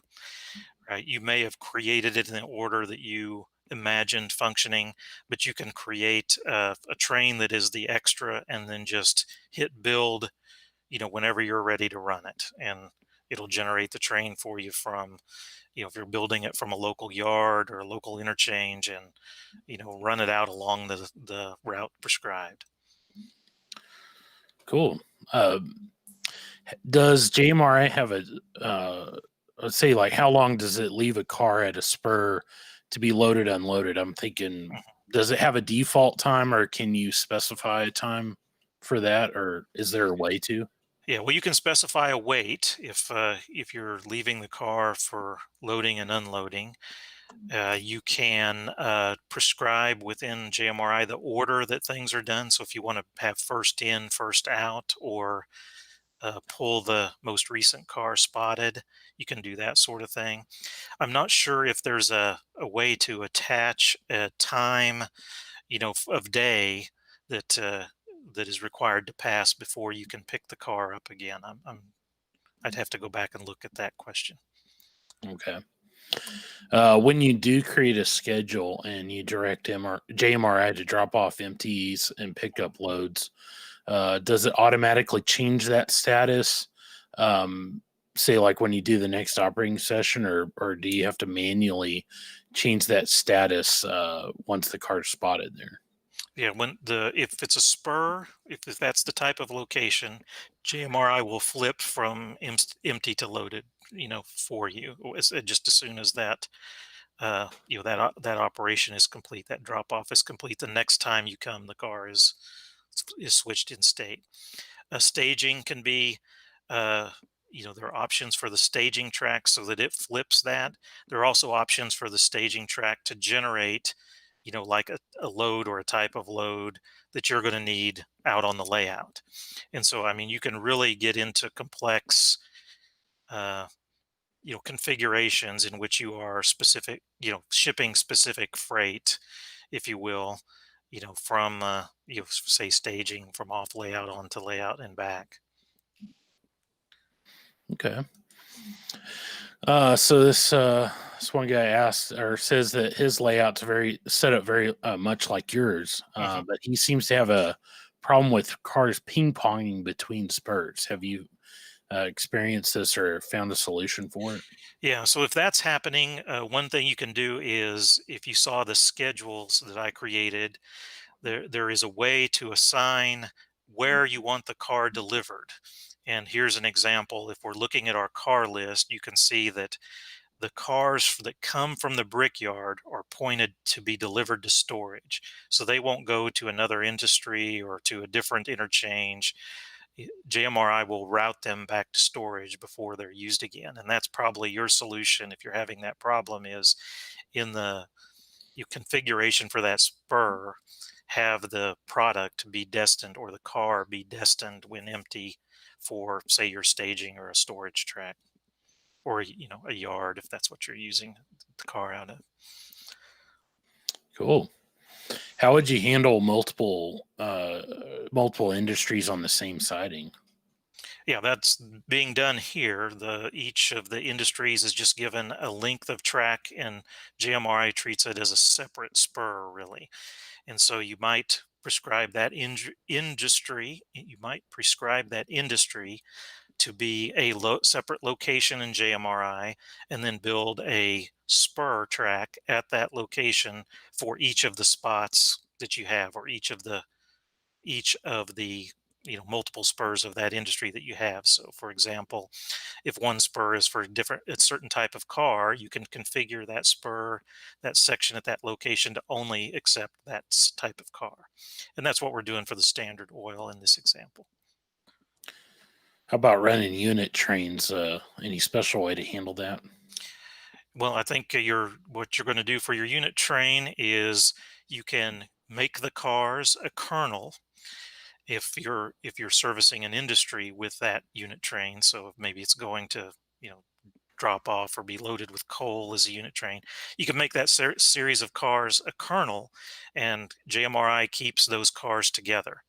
right? You may have created it in the order that you imagined functioning, but you can create a train that is the extra and then just hit build, whenever you're ready to run it. And it'll generate the train for you from, if you're building it from a local yard or a local interchange, and, run it out along the route prescribed. Cool. Uh, does JMRI have let's say, like, how long does it leave a car at a spur to be loaded, unloaded? I'm thinking, does it have a default time or can you specify a time for that, or is there a way to? Yeah, well, you can specify a wait if you're leaving the car for loading and unloading. You can prescribe within JMRI the order that things are done. So if you want to have first in, first out, or pull the most recent car spotted, you can do that sort of thing. I'm not sure if there's a way to attach a time, of day that that is required to pass before you can pick the car up again. I'd have to go back and look at that question. Okay. When you do create a schedule and you direct JMRI to drop off empties and pick up loads, does it automatically change that status? Um, Say, like, when you do the next operating session, or do you have to manually change that status once the car's spotted there? Yeah, if it's a spur, if that's the type of location, JMRI will flip from empty to loaded, for you, just as soon as that operation is complete, that drop off is complete. The next time you come, the car is switched in state. Staging can be, uh, there are options for the staging track so that it flips that. There are also options for the staging track to generate, like a load or a type of load that you're going to need out on the layout. And so, I mean, you can really get into complex, uh, configurations in which you are specific, shipping specific freight, if you will, from, say staging from off layout onto layout and back. Okay. So this one guy asked or says that his layout's very set up very much like yours, Mhm. but he seems to have a problem with cars ping ponging between spurts. Have you experienced this or found a solution for it? Yeah, so if that's happening, one thing you can do is if you saw the schedules that I created, there is a way to assign where you want the car delivered. And here's an example. If we're looking at our car list, you can see that the cars that come from the brickyard are pointed to be delivered to storage. So they won't go to another industry or to a different interchange. JMRI will route them back to storage before they're used again. And that's probably your solution if you're having that problem is in the your configuration for that spur, have the product be destined or the car be destined when empty for, say, your staging or a storage track or a yard if that's what you're using the car out of. Cool. How would you handle multiple industries on the same siding? Yeah, that's being done here. The each of the industries is just given a length of track, and JMRI treats it as a separate spur, really. And so you might prescribe that industry. You might prescribe that industry to be a separate location in JMRI, and then build a spur track at that location for each of the spots that you have, or each of the multiple spurs of that industry that you have. So for example, if one spur is for a certain type of car, you can configure that spur, that section at that location to only accept that type of car. And that's what we're doing for the Standard Oil in this example. How about running unit trains? Any special way to handle that? Well, I think what you're going to do for your unit train is you can make the cars a kernel if you're servicing an industry with that unit train. So if maybe it's going to drop off or be loaded with coal as a unit train, you can make that series of cars a kernel, and JMRI keeps those cars together.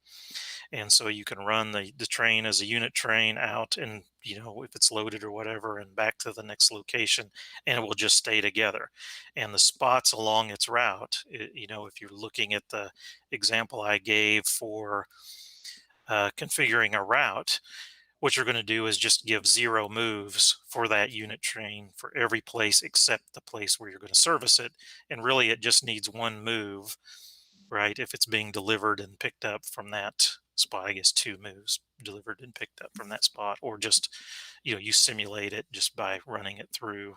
And so you can run the train as a unit train out, and if it's loaded or whatever, and back to the next location, and it will just stay together. And the spots along its route, if you're looking at the example I gave for configuring a route, what you're going to do is just give 0 moves for that unit train for every place except the place where you're going to service it. And really, it just needs one move, right? If it's being delivered and picked up from that spot, I guess 2 moves delivered and picked up from that spot, or just, you simulate it just by running it through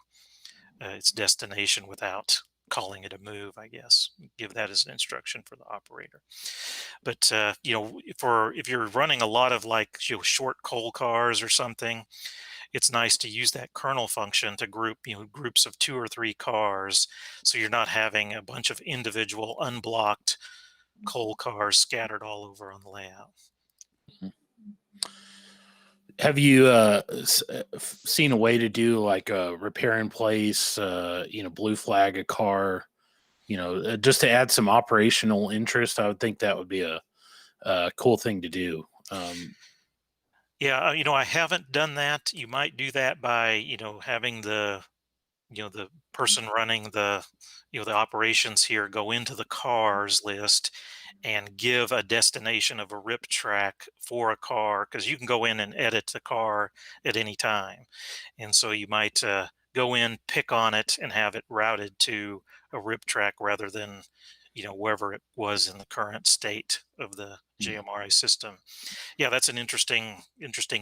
its destination without calling it a move, I guess. Give that as an instruction for the operator. But for if you're running a lot of like short coal cars or something, it's nice to use that kernel function to group groups of 2 or 3 cars, so you're not having a bunch of individual unblocked coal cars scattered all over on the layout. Have you seen a way to do like a repair in place, blue flag a car, just to add some operational interest? I would think that would be a cool thing to do. Yeah, I haven't done that. You might do that by having the person running the operations here go into the cars list and give a destination of a rip track for a car, because you can go in and edit the car at any time. And so you might go in, pick on it, and have it routed to a rip track rather than wherever it was in the current state of the JMRI system. Yeah, that's an interesting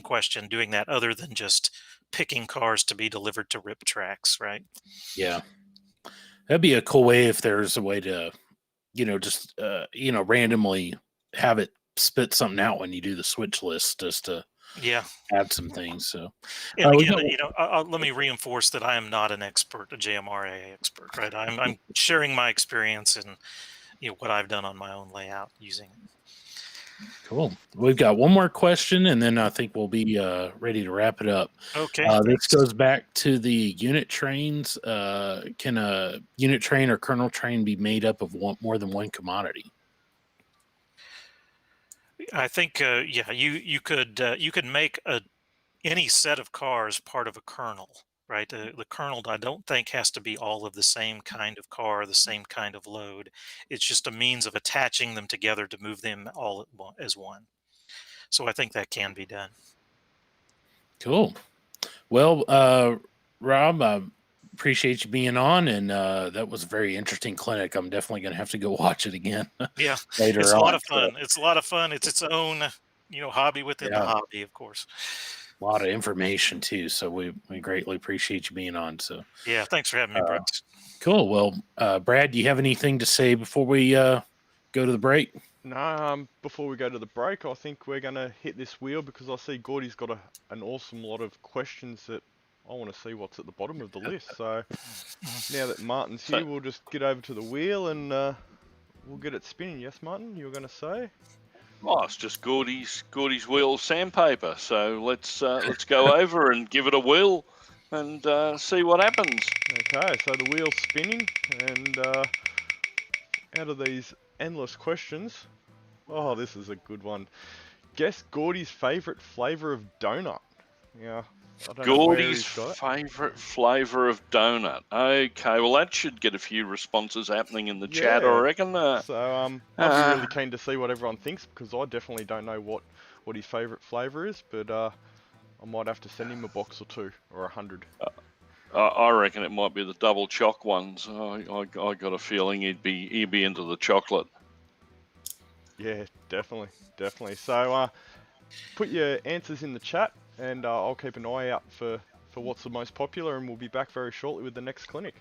question, doing that other than just picking cars to be delivered to rip tracks, right? Yeah, that'd be a cool way if there's a way to, just randomly have it spit something out when you do the switch list, just to Yeah. add some things. So And we again, got let me reinforce that I am not an expert, a JMRA expert, right? I'm sharing my experience and what I've done on my own layout using it. cool. We've got one more question, and then I think we'll be ready to wrap it up. Okay, This thanks. goes back to the unit trains. Can a unit train or kernel train be made up of more than one commodity? I think yeah, you could make any set of cars part of a kernel, right? The kernel, I don't think, has to be all of the same kind of car, the same kind of load. It's just a means of attaching them together to move them all as one. So I think that can be done. Cool. Well, Rob, I appreciate you being on, and that was a very interesting clinic. I'm definitely going to have to go watch it again Yeah, it's later a lot on. of fun. It's a lot of fun. It's its own, hobby within the Yeah, hobby, of course. a lot of information too. So we greatly appreciate you being on. So Yeah, thanks for having me, uh, Brooks. cool. Well, Brad, do you have anything to say before we go to the break? No, before we go to the break, I think we're going to hit this wheel because I see Gordy's got an awesome lot of questions that I want to see what's at the bottom of the list. So now that Martin's here, we'll just get over to the wheel and we'll get it spinning. Yes, Martin, you were going to say? Oh, it's just Gordy's wheel sandpaper. So let's go over and give it a whirl and see what happens. Okay, so the wheel's spinning, and out of these endless questions, oh, this is a good one. Guess Gordy's favourite flavour of donut. Yeah, I don't know where Gordy's he's got it. favourite flavour of donut. Okay, well that should get a few responses happening in the chat, I Yeah. reckon. So I'd be really keen to see what everyone thinks because I definitely don't know what his favourite flavour is, but I might have to send him a box or two or 100. I reckon it might be the double choc ones. I got a feeling he'd be into the chocolate. Yeah, definitely. So put your answers in the chat, and I'll keep an eye out for what's the most popular, and we'll be back very shortly with the next clinic.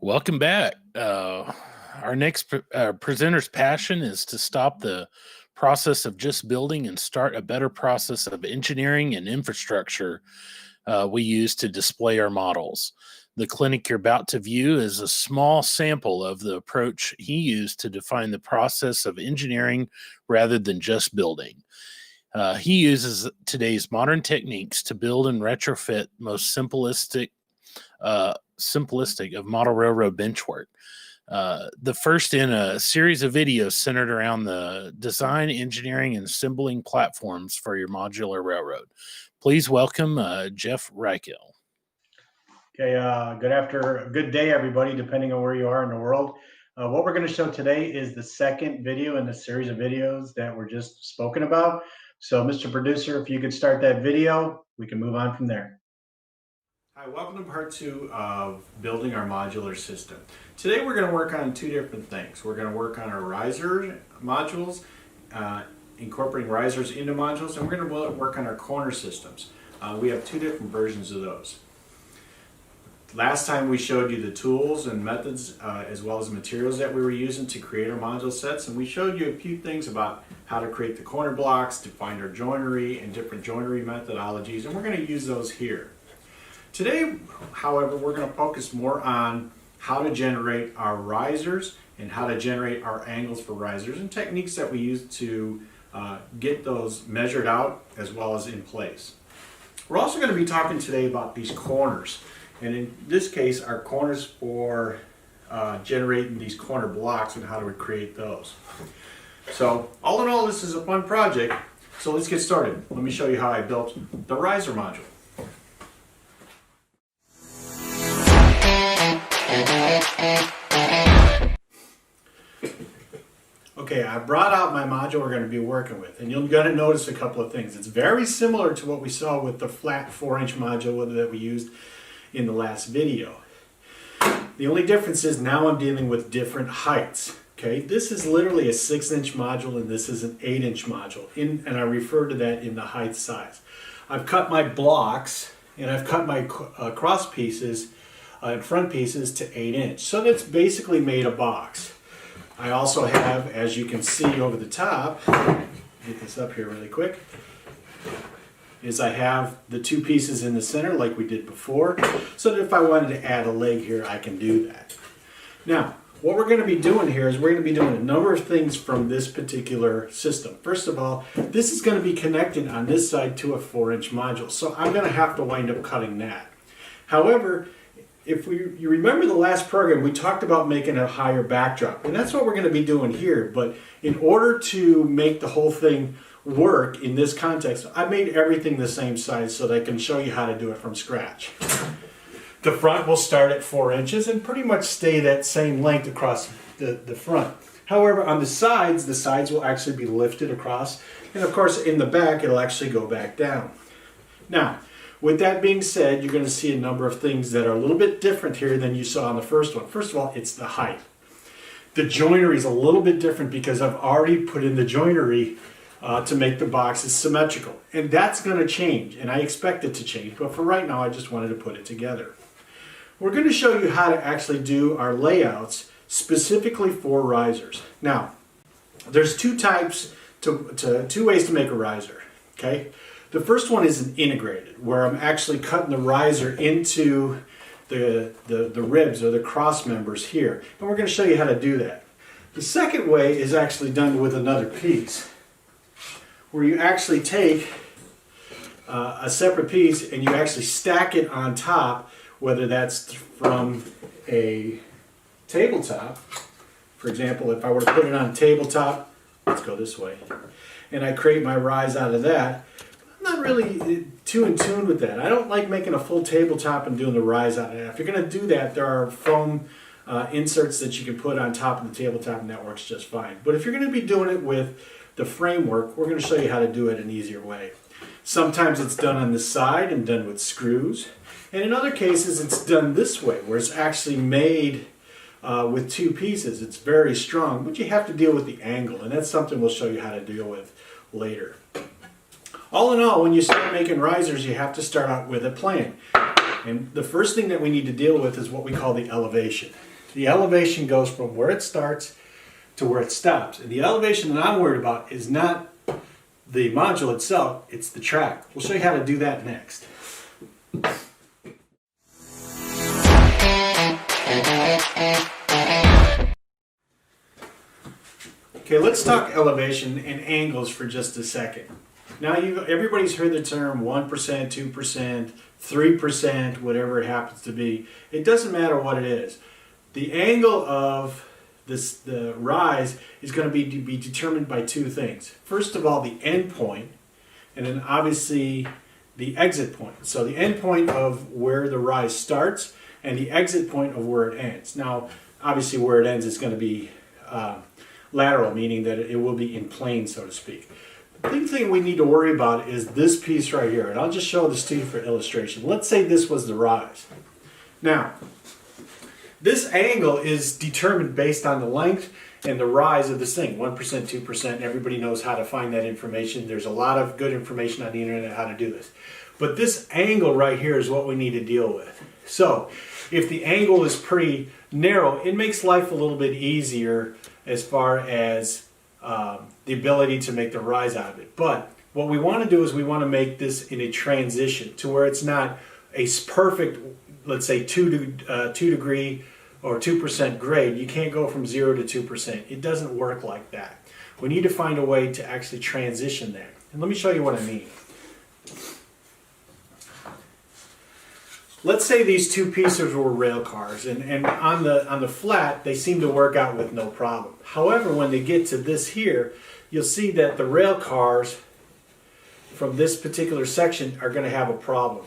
Welcome back. Our next presenter's passion is to stop the process of just building and start a better process of engineering and infrastructure we use to display our models. The clinic you're about to view is a small sample of the approach he used to define the process of engineering rather than just building. He uses today's modern techniques to build and retrofit most simplistic of model railroad benchwork. The first in a series of videos centered around the design, engineering, and assembling platforms for your modular railroad. Please welcome Jeff Reichel. Okay, good day, everybody, depending on where you are in the world. What we're going to show today is the second video in the series of videos that were just spoken about. So, Mr. Producer, if you could start that video, we can move on from there. Hi, welcome to part 2 of building our modular system. Today we're going to work on 2 different things. We're going to work on our riser modules, incorporating risers into modules, and we're going to work on our corner systems. We have 2 different versions of those. Last time we showed you the tools and methods as well as materials that we were using to create our module sets, and we showed you a few things about how to create the corner blocks, to find our joinery and different joinery methodologies, and we're going to use those here. Today, however, we're going to focus more on how to generate our risers and how to generate our angles for risers and techniques that we use to get those measured out as well as in place. We're also going to be talking today about these corners, and in this case our corners for generating these corner blocks and how to create those. So all in all, this is a fun project, so let's get started. Let me show you how I built the riser module. Okay, I brought out my module we're going to be working with, and you're going to notice a couple of things. It's very similar to what we saw with the flat 4-inch module that we used in the last video. The only difference is now I'm dealing with different heights. Okay, this is literally a 6-inch module and this is an 8-inch module, and I refer to that in the height size. I've cut my blocks and I've cut my cross pieces and front pieces to 8-inch, so that's basically made a box. I also have, as you can see over the top, get this up here really quick, is I have the 2 pieces in the center like we did before, so that if I wanted to add a leg here, I can do that. Now, what we're going to be doing here is we're going to be doing a number of things from this particular system. First of all, this is going to be connected on this side to a 4-inch module, so I'm going to have to wind up cutting that. However, if you remember the last program, we talked about making a higher backdrop, and that's what we're going to be doing here. But in order to make the whole thing work in this context, I made everything the same size so that I can show you how to do it from scratch. The front will start at 4 inches and pretty much stay that same length across the front. However, on the sides will actually be lifted across, and of course in the back it'll actually go back down. Now, with that being said, you're going to see a number of things that are a little bit different here than you saw on the first one. First of all, it's the height. The joinery is a little bit different because I've already put in the joinery to make the boxes symmetrical. And that's going to change, and I expect it to change. But for right now, I just wanted to put it together. We're going to show you how to actually do our layouts specifically for risers. Now, there's 2 ways to make a riser. Okay. The first one is an integrated, where I'm actually cutting the riser into the ribs or the cross members here. And we're going to show you how to do that. The second way is actually done with another piece, where you actually take a separate piece and you actually stack it on top, whether that's from a tabletop. For example, if I were to put it on a tabletop, let's go this way, and I create my rise out of that, I'm not really too in tune with that. I don't like making a full tabletop and doing the rise out of that. If you're going to do that, there are foam inserts that you can put on top of the tabletop, and that works just fine. But if you're going to be doing it with the framework, we're going to show you how to do it an easier way. Sometimes it's done on the side and done with screws, and in other cases it's done this way, where it's actually made with 2 pieces. It's very strong, but you have to deal with the angle, and that's something we'll show you how to deal with later. All in all, when you start making risers, you have to start out with a plan. And the first thing that we need to deal with is what we call the elevation. The elevation goes from where it starts to where it stops. And the elevation that I'm worried about is not the module itself, it's the track. We'll show you how to do that next. Okay, let's talk elevation and angles for just a second. Now, everybody's heard the term 1%, 2%, 3%, whatever it happens to be. It doesn't matter what it is. The angle of the rise is going to be determined by two things. First of all, the end point, and then obviously the exit point. So the end point of where the rise starts and the exit point of where it ends. Now, obviously where it ends is going to be lateral, meaning that it will be in plane, so to speak. The big thing we need to worry about is this piece right here, and I'll just show this to you for illustration. Let's say this was the rise. Now, this angle is determined based on the length and the rise of this thing, 1%, 2%. Everybody knows how to find that information. There's a lot of good information on the internet how to do this. But this angle right here is what we need to deal with. So, if the angle is pretty narrow, it makes life a little bit easier as far as the ability to make the rise out of it. But what we want to do is we want to make this in a transition to where it's not a perfect, let's say 2 degree or 2% grade. You can't go from 0 to 2%. It doesn't work like that. We need to find a way to actually transition there. And let me show you what I mean. Let's say these two pieces were rail cars, and on the flat they seem to work out with no problem. However, when they get to this here, you'll see that the rail cars from this particular section are going to have a problem.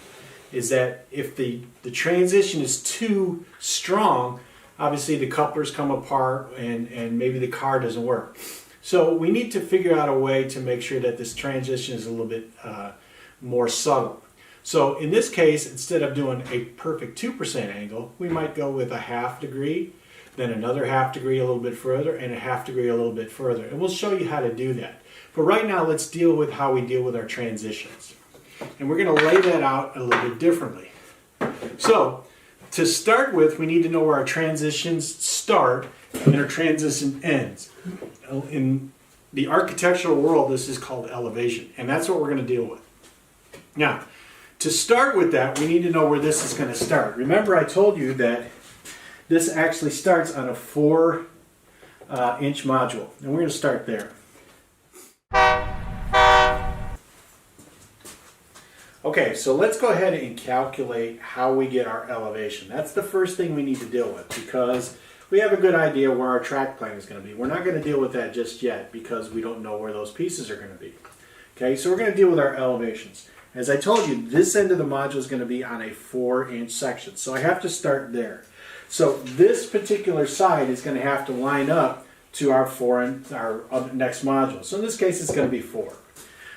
Is that if the transition is too strong, obviously the couplers come apart and maybe the car doesn't work. So we need to figure out a way to make sure that this transition is a little bit more subtle. So in this case, instead of doing a perfect 2% angle, we might go with a ½ degree, then another ½ degree a little bit further, and a ½ degree a little bit further. And we'll show you how to do that. But right now, let's deal with how we deal with our transitions. And we're going to lay that out a little bit differently. So to start with, we need to know where our transitions start and our transition ends. In the architectural world, this is called elevation, and that's what we're going to deal with. Now, to start with that, we need to know where this is going to start. Remember, I told you that this actually starts on a 4-inch module, and we're going to start there. Okay, so let's go ahead and calculate how we get our elevation. That's the first thing we need to deal with because we have a good idea where our track plane is going to be. We're not going to deal with that just yet because we don't know where those pieces are going to be. Okay, so we're going to deal with our elevations. As I told you, this end of the module is going to be on a 4-inch section. So I have to start there. So this particular side is going to have to line up to our next module. So in this case, it's going to be 4.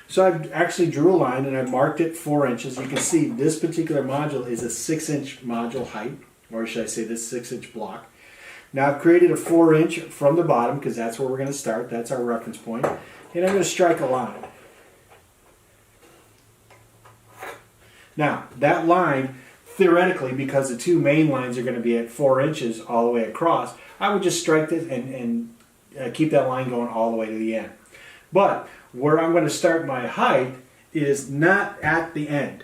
So I've actually drew a line and I marked it 4 inches. You can see this particular module is a 6-inch module height, or should I say this 6-inch block. Now I've created a 4-inch from the bottom because that's where we're going to start. That's our reference point. And I'm going to strike a line. Now, that line, theoretically, because the two main lines are going to be at 4 inches all the way across, I would just strike this and keep that line going all the way to the end. But where I'm going to start my height is not at the end.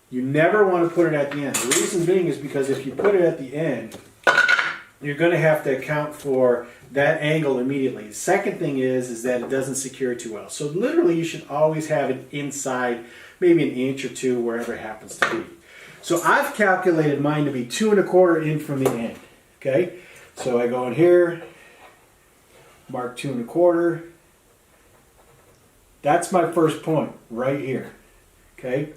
You never want to put it at the end. The reason being is because if you put it at the end, you're going to have to account for that angle immediately. The second thing is that it doesn't secure too well. So literally you should always have it inside maybe 1 inch or 2 wherever it happens to be. So I've calculated mine to be 2 1/4 in from the end. Okay, so I go in here, mark 2 1/4. That's my first point right here. Okay,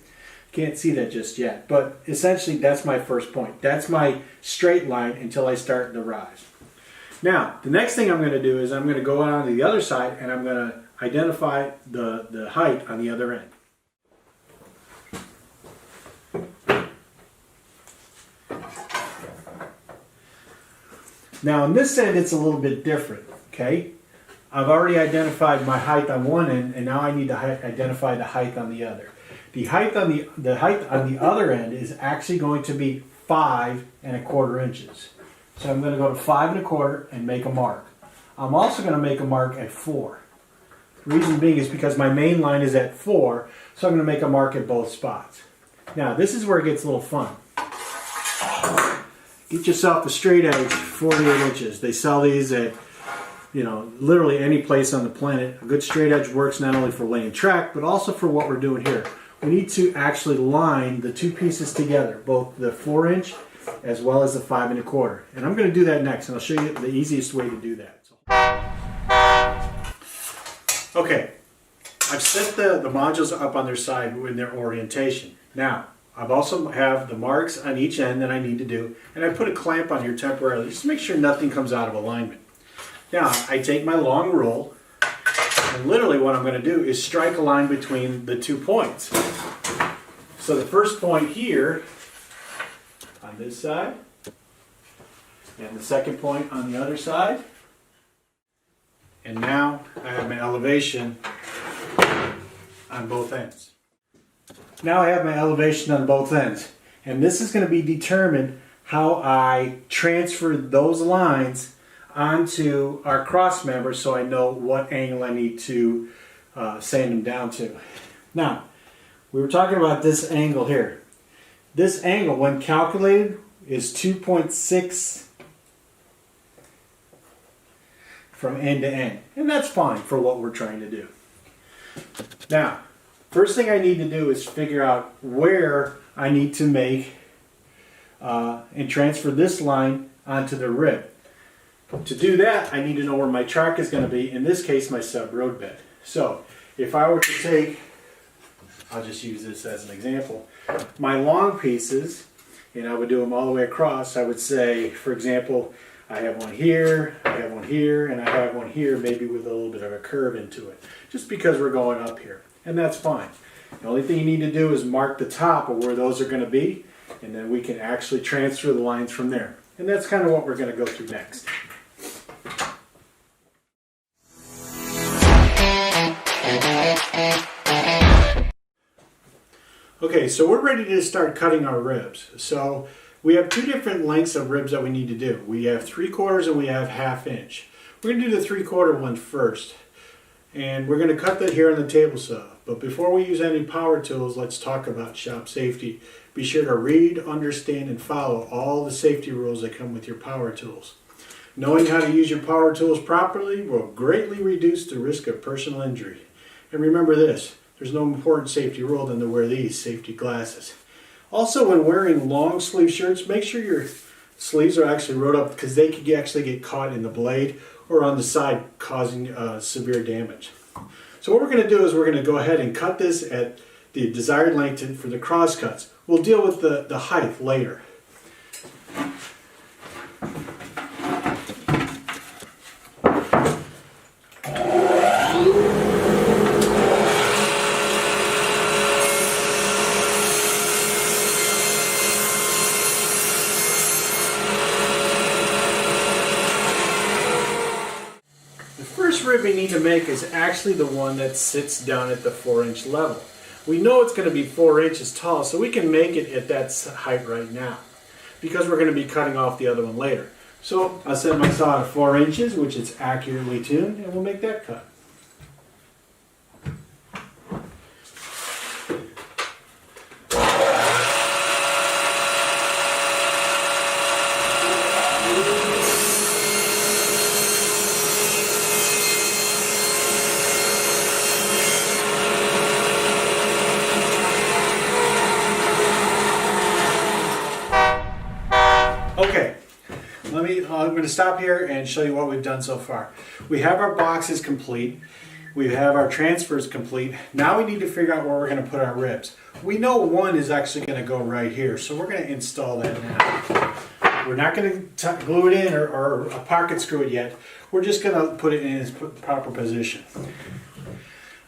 can't see that just yet, but essentially that's my first point. That's my straight line until I start the rise. Now the next thing I'm going to do is I'm going to go on to the other side and I'm going to identify the height on the other end. Now on this end it's a little bit different, okay? I've already identified my height on one end and now I need to identify the height on the other. The height on the other end is actually going to be 5 1/4 inches. So I'm going to go to 5 1/4 and make a mark. I'm also going to make a mark at 4. Reason being is because my main line is at 4, so I'm going to make a mark at both spots. Now this is where it gets a little fun. Get yourself a straight edge 48 inches. They sell these at, you know, literally any place on the planet. A good straight edge works not only for laying track, but also for what we're doing here. We need to actually line the two pieces together, both the 4-inch as well as the 5 1/4. And I'm going to do that next, and I'll show you the easiest way to do that. Okay, I've set the modules up on their side in their orientation. Now, I've also have the marks on each end that I need to do, and I put a clamp on here temporarily just to make sure nothing comes out of alignment. Now, I take my long rule, and literally what I'm going to do is strike a line between the 2 points. So the first point here on this side, and the second point on the other side. And now I have my elevation on both ends. Now I have my elevation on both ends. And this is going to be determined how I transfer those lines onto our cross members so I know what angle I need to sand them down to. Now, we were talking about this angle here. This angle, when calculated, is 2.6 from end to end. And that's fine for what we're trying to do. Now, first thing I need to do is figure out where I need to make and transfer this line onto the rib. To do that, I need to know where my track is going to be, in this case my sub-road bed. So, if I were to take, I'll just use this as an example, my long pieces, and I would do them all the way across, I would say, for example, I have one here, I have one here, and I have one here, maybe with a little bit of a curve into it, just because we're going up here, and that's fine. The only thing you need to do is mark the top of where those are going to be, and then we can actually transfer the lines from there. And that's kind of what we're going to go through next. Okay, so we're ready to start cutting our ribs. So we have 2 different lengths of ribs that we need to do. We have 3/4 and we have 1/2 inch. We're going to do the 3/4 one first. And we're going to cut that here on the table saw. But before we use any power tools, let's talk about shop safety. Be sure to read, understand, and follow all the safety rules that come with your power tools. Knowing how to use your power tools properly will greatly reduce the risk of personal injury. And remember this, there's no important safety rule than to wear these safety glasses. Also, when wearing long sleeve shirts, make sure your sleeves are actually rolled up because they could actually get caught in the blade or on the side, causing severe damage. So what we're going to do is we're going to go ahead and cut this at the desired length for the cross cuts. We'll deal with the height later. Rib we need to make is actually the one that sits down at the 4-inch level. We know it's going to be 4 inches tall, so we can make it at that height right now because we're going to be cutting off the other one later. So I'll set my saw at 4 inches, which is accurately tuned, and we'll make that cut. Okay, I'm going to stop here and show you what we've done so far. We have our boxes complete. We have our transfers complete. Now we need to figure out where we're going to put our ribs. We know one is actually going to go right here, so we're going to install that now. We're not going to glue it in or a pocket screw it yet. We're just going to put it in its proper position.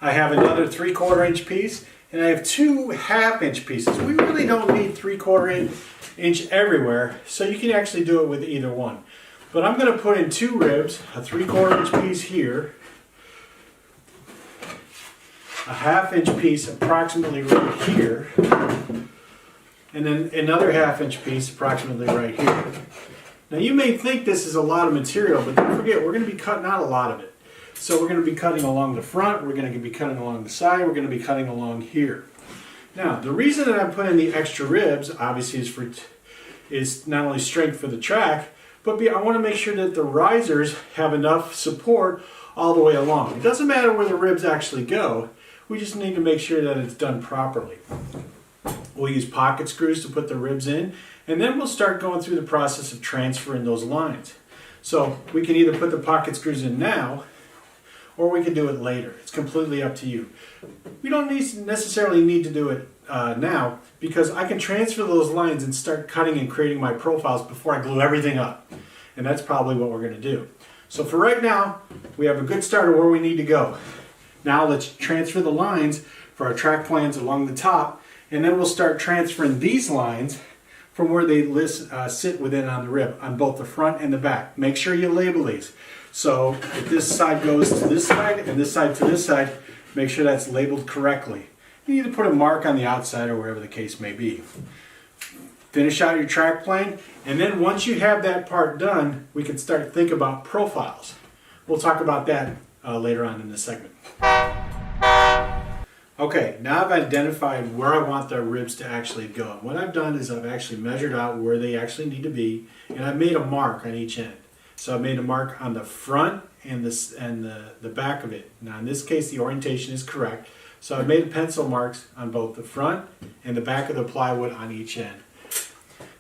I have another 3/4 inch piece, and I have 2 1/2 inch pieces. We really don't need 3/4 inch everywhere, so you can actually do it with either one. But I'm going to put in 2 ribs, a 3/4 inch piece here, a 1/2 inch piece approximately right here, and then another 1/2 inch piece approximately right here. Now you may think this is a lot of material, but don't forget we're going to be cutting out a lot of it. So we're going to be cutting along the front, we're going to be cutting along the side, we're going to be cutting along here. Now the reason that I'm putting the extra ribs obviously is not only strength for the track, but I want to make sure that the risers have enough support all the way along. It doesn't matter where the ribs actually go, we just need to make sure that it's done properly. We'll use pocket screws to put the ribs in, and then we'll start going through the process of transferring those lines. So we can either put the pocket screws in now, or we can do it later. It's completely up to you. We don't necessarily need to do it now, because I can transfer those lines and start cutting and creating my profiles before I glue everything up. And that's probably what we're going to do. So for right now, we have a good start of where we need to go. Now let's transfer the lines for our track plans along the top, and then we'll start transferring these lines from where they sit within on the rib, on both the front and the back. Make sure you label these. So if this side goes to this side and this side to this side, make sure that's labeled correctly. You need to put a mark on the outside or wherever the case may be. Finish out your track plane, and then once you have that part done, we can start to think about profiles. We'll talk about that later on in this segment. Okay, now I've identified where I want the ribs to actually go. And what I've done is I've actually measured out where they actually need to be, and I've made a mark on each end. So I've made a mark on the front and the back of it. Now in this case the orientation is correct. So I've made pencil marks on both the front and the back of the plywood on each end.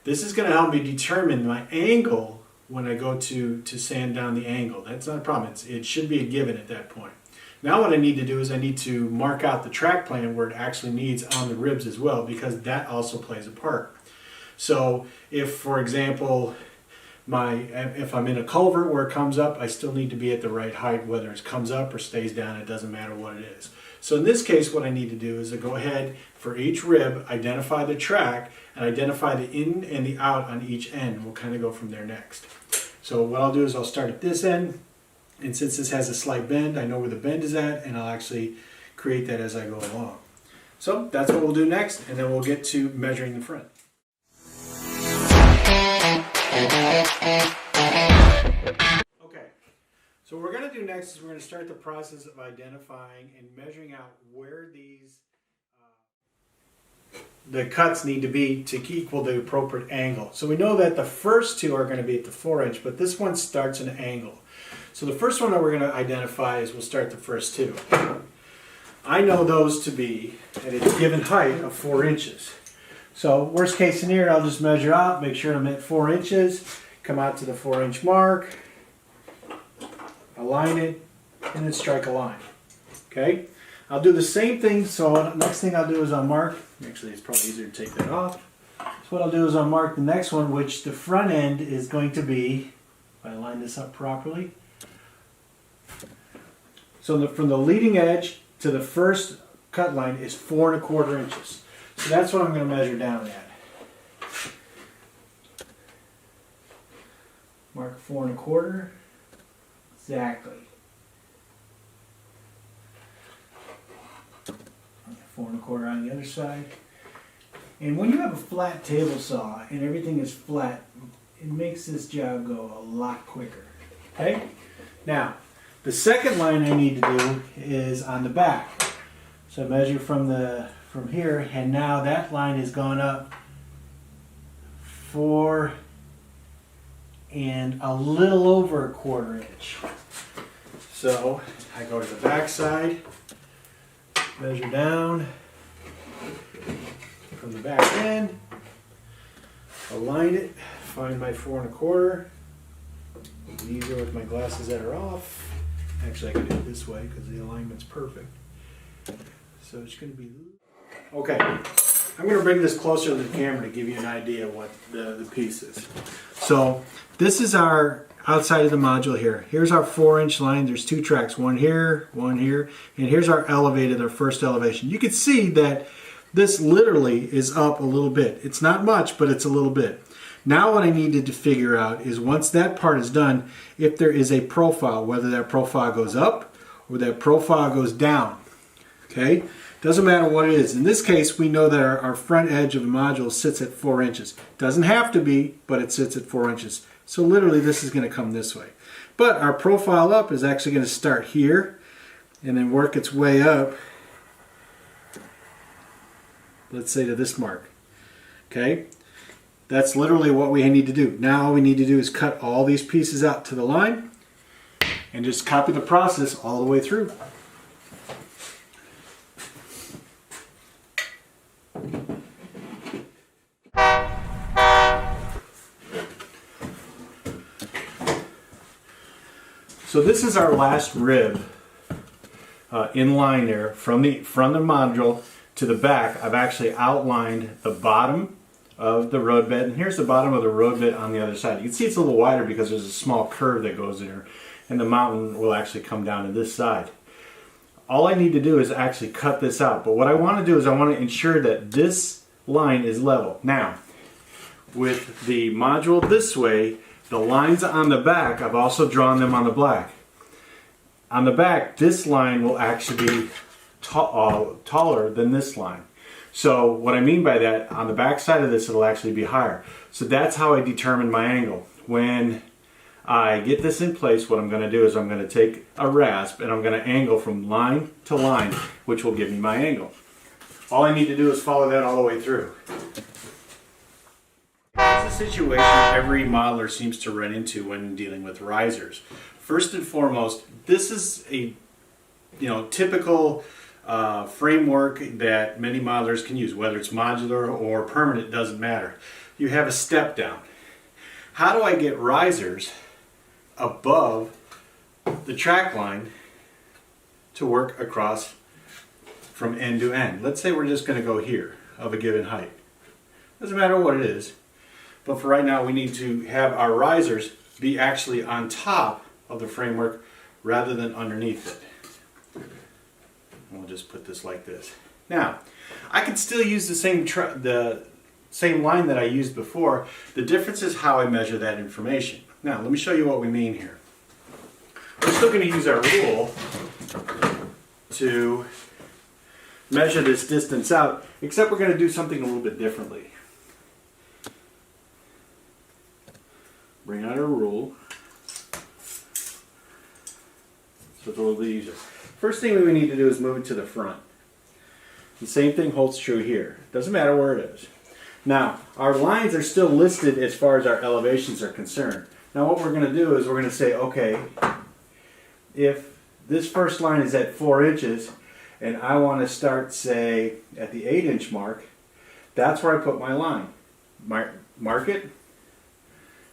This is going to help me determine my angle when I go to sand down the angle. That's not a problem. It should be a given at that point. Now what I need to do is I need to mark out the track plan where it actually needs on the ribs as well, because that also plays a part. So if, for example, if I'm in a culvert where it comes up, I still need to be at the right height, whether it comes up or stays down, it doesn't matter what it is. So in this case, what I need to do is to go ahead for each rib, identify the track, and identify the in and the out on each end. We'll kind of go from there next. So what I'll do is I'll start at this end, and since this has a slight bend, I know where the bend is at, and I'll actually create that as I go along. So that's what we'll do next, and then we'll get to measuring the front. Okay, so what we're going to do next is we're going to start the process of identifying and measuring out where the cuts need to be to equal the appropriate angle. So we know that the first two are going to be at the 4-inch, but this one starts an angle. So the first one that we're going to identify is we'll start the first two. I know those to be at a given height of 4 inches. So worst case scenario, I'll just measure out, make sure I'm at 4 inches, come out to the 4-inch mark, align it, and then strike a line. Okay? I'll do the same thing, so next thing I'll do is I'll mark, actually it's probably easier to take that off. So what I'll do is I'll mark the next one, which the front end is going to be, if I line this up properly, so from the leading edge to the first cut line is 4 1/4 inches. So that's what I'm going to measure down at. Mark 4 1/4. Exactly. 4 1/4 on the other side. And when you have a flat table saw and everything is flat, it makes this job go a lot quicker. Okay? Now, the second line I need to do is on the back. So I measure from here, and now that line has gone up 4 and a little over 1/4 inch. So I go to the back side, measure down from the back end, align it, find my 4 1/4. It's easier with my glasses that are off. Actually, I can do it this way because the alignment's perfect. So it's going to be... Okay, I'm going to bring this closer to the camera to give you an idea of what the piece is. So this is our outside of the module here. Here's our 4-inch line. There's 2 tracks, one here, and here's our elevated, our first elevation. You can see that this literally is up a little bit. It's not much, but it's a little bit. Now what I needed to figure out is once that part is done, if there is a profile, whether that profile goes up or that profile goes down. Okay? Doesn't matter what it is. In this case, we know that our front edge of the module sits at 4 inches. Doesn't have to be, but it sits at 4 inches. So literally this is going to come this way. But our profile up is actually going to start here and then work its way up, let's say to this mark. Okay? That's literally what we need to do. Now all we need to do is cut all these pieces out to the line and just copy the process all the way through. So this is our last rib in line there from the module to the back. I've actually outlined the bottom of the road bed, and here's the bottom of the road bed on the other side. You can see it's a little wider because there's a small curve that goes in there, and the mountain will actually come down to this side. All I need to do is actually cut this out, but what I want to do is I want to ensure that this line is level. Now, with the module this way, the lines on the back, I've also drawn them on the black. On the back, this line will actually be taller than this line. So what I mean by that, on the back side of this, it'll actually be higher. So that's how I determine my angle. When I get this in place, what I'm going to do is I'm going to take a rasp and I'm going to angle from line to line, which will give me my angle. All I need to do is follow that all the way through. It's a situation every modeler seems to run into when dealing with risers. First and foremost, this is a typical framework that many modelers can use, whether it's modular or permanent, doesn't matter. You have a step down. How do I get risers above the track line to work across from end to end? Let's say we're just going to go here of a given height. Doesn't matter what it is, but for right now we need to have our risers be actually on top of the framework rather than underneath it. We'll just put this like this. Now, I can still use the same line that I used before. The difference is how I measure that information. Now, let me show you what we mean here. We're still going to use our rule to measure this distance out, except we're going to do something a little bit differently. Bring out our rule. So it's a little bit easier. First thing we need to do is move it to the front. The same thing holds true here. Doesn't matter where it is. Now, our lines are still listed as far as our elevations are concerned. Now what we're going to do is we're going to say, okay, if this first line is at 4 inches and I want to start, say, at the 8-inch mark, that's where I put my line. Mark it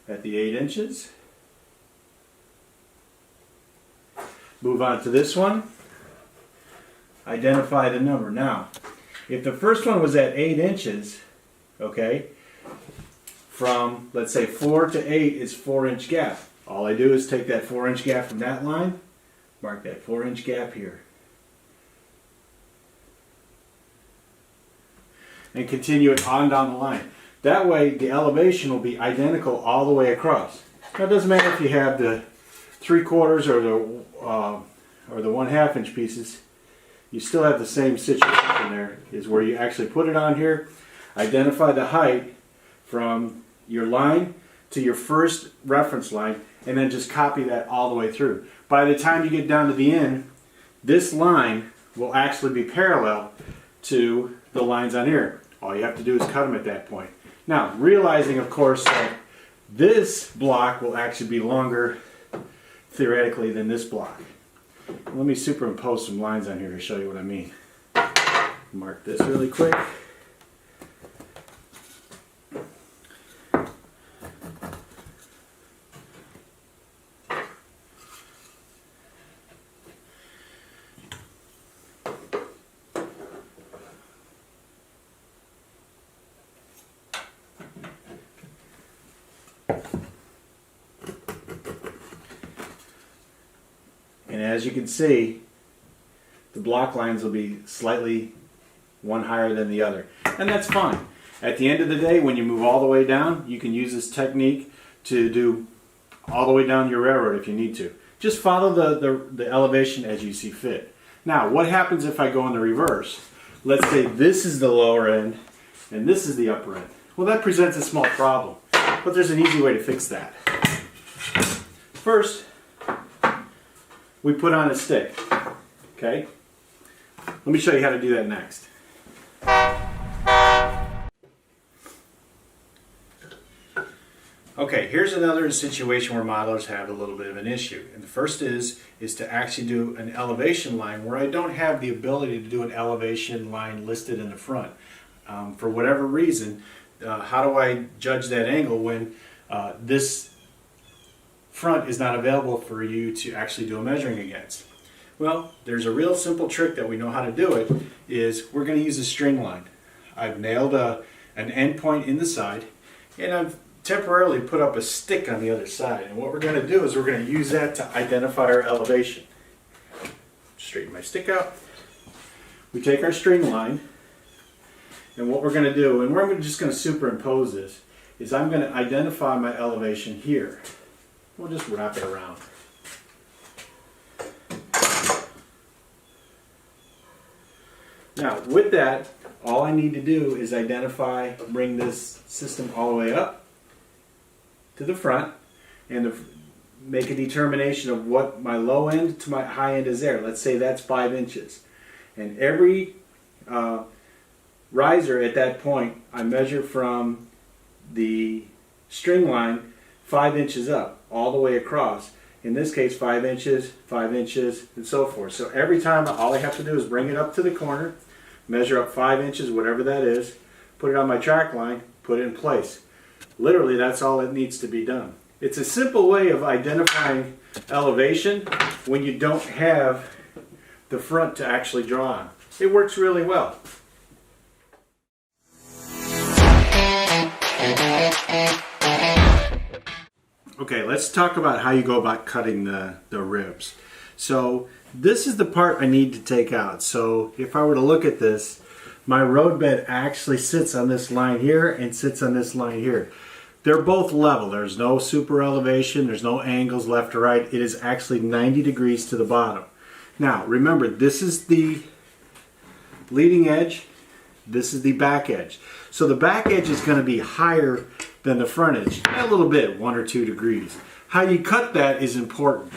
at the 8 inches. Move on to this one. Identify the number. Now, if the first one was at 8 inches, okay, from, let's say, 4 to 8 is 4-inch gap. All I do is take that 4-inch gap from that line, mark that 4-inch gap here, and continue it on down the line. That way, the elevation will be identical all the way across. Now, it doesn't matter if you have the 3/4 or the 1/2 inch pieces. You still have the same situation there, is where you actually put it on here, identify the height from your line to your first reference line, and then just copy that all the way through. By the time you get down to the end, this line will actually be parallel to the lines on here. All you have to do is cut them at that point. Now, realizing, of course, that this block will actually be longer, theoretically, than this block. Let me superimpose some lines on here to show you what I mean. Mark this really quick. And as you can see, the block lines will be slightly one higher than the other. And that's fine. At the end of the day, when you move all the way down, you can use this technique to do all the way down your railroad if you need to. Just follow the elevation as you see fit. Now, what happens if I go in the reverse? Let's say this is the lower end and this is the upper end. Well, that presents a small problem, but there's an easy way to fix that. First, we put on a stick, okay? Let me show you how to do that next. Okay, here's another situation where modelers have a little bit of an issue. And the first is to actually do an elevation line where I don't have the ability to do an elevation line listed in the front. For whatever reason, how do I judge that angle when this front is not available for you to actually do a measuring against? Well, there's a real simple trick that we know how to do it, is we're going to use a string line. I've nailed an end point in the side, and I've temporarily put up a stick on the other side. And what we're going to do is we're going to use that to identify our elevation. Straighten my stick out. We take our string line, and what we're going to do, and we're just going to superimpose this, is I'm going to identify my elevation here. We'll just wrap it around. Now, with that, all I need to do is bring this system all the way up to the front, and make a determination of what my low end to my high end is there. Let's say that's 5 inches. And every riser at that point, I measure from the string line 5 inches up, all the way across. In this case, 5 inches, 5 inches, and so forth. So every time, all I have to do is bring it up to the corner, measure up 5 inches, whatever that is, put it on my track line, put it in place. Literally, that's all that needs to be done. It's a simple way of identifying elevation when you don't have the front to actually draw on. It works really well. Okay, let's talk about how you go about cutting the ribs. So this is the part I need to take out. So if I were to look at this, my road bed actually sits on this line here and sits on this line here. They're both level. There's no super elevation. There's no angles left or right. It is actually 90 degrees to the bottom. Now, remember, this is the leading edge. This is the back edge. So the back edge is going to be higher than the front edge, a little bit, 1 or 2 degrees. How you cut that is important.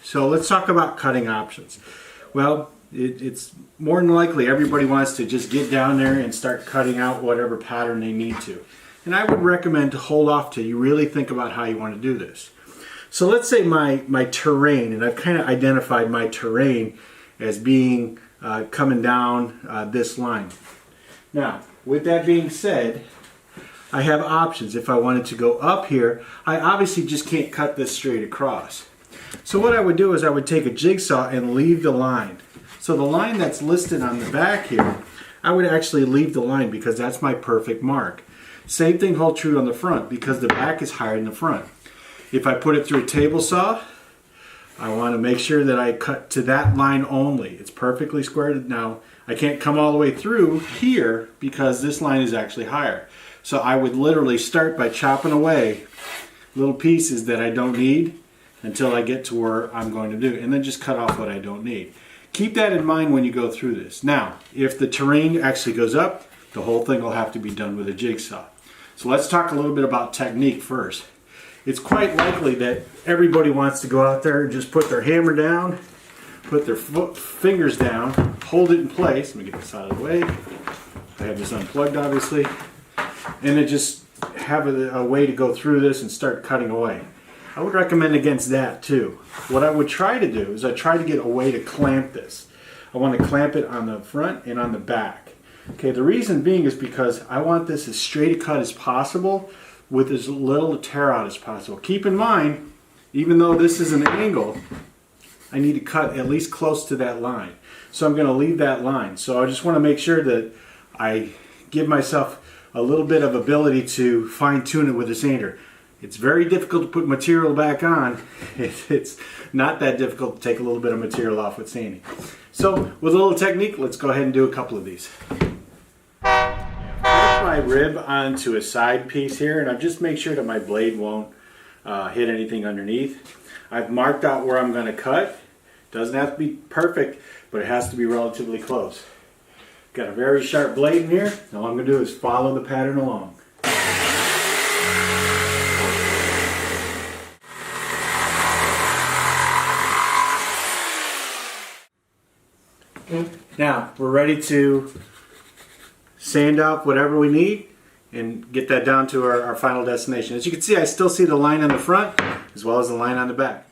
So let's talk about cutting options. Well, it's more than likely everybody wants to just get down there and start cutting out whatever pattern they need to. And I would recommend to hold off till you really think about how you want to do this. So let's say my terrain, and I've kind of identified my terrain as being coming down this line. Now, with that being said, I have options. If I wanted to go up here, I obviously just can't cut this straight across. So what I would do is I would take a jigsaw and leave the line. So the line that's listed on the back here, I would actually leave the line because that's my perfect mark. Same thing holds true on the front because the back is higher than the front. If I put it through a table saw, I want to make sure that I cut to that line only. It's perfectly squared. Now, I can't come all the way through here because this line is actually higher. So I would literally start by chopping away little pieces that I don't need until I get to where I'm going to do, and then just cut off what I don't need. Keep that in mind when you go through this. Now, if the terrain actually goes up, the whole thing will have to be done with a jigsaw. So let's talk a little bit about technique first. It's quite likely that everybody wants to go out there and just put their hammer down, put their fingers down, hold it in place. Let me get this out of the way. I have this unplugged, obviously. And then just have a way to go through this and start cutting away. I would recommend against that too. What I would try to do is I try to get a way to clamp this. I want to clamp it on the front and on the back. Okay, the reason being is because I want this as straight a cut as possible with as little tear out as possible. Keep in mind, even though this is an angle, I need to cut at least close to that line. So I'm going to leave that line. So I just want to make sure that I give myself a little bit of ability to fine tune it with a sander. It's very difficult to put material back on. It's not that difficult to take a little bit of material off with sanding. So with a little technique, let's go ahead and do a couple of these. I've put my rib onto a side piece here, and I've just made sure that my blade won't hit anything underneath. I've marked out where I'm going to cut. Doesn't have to be perfect, but it has to be relatively close. Got a very sharp blade in here. All I'm going to do is follow the pattern along. Now we're ready to sand up whatever we need and get that down to our final destination. As you can see, I still see the line on the front as well as the line on the back.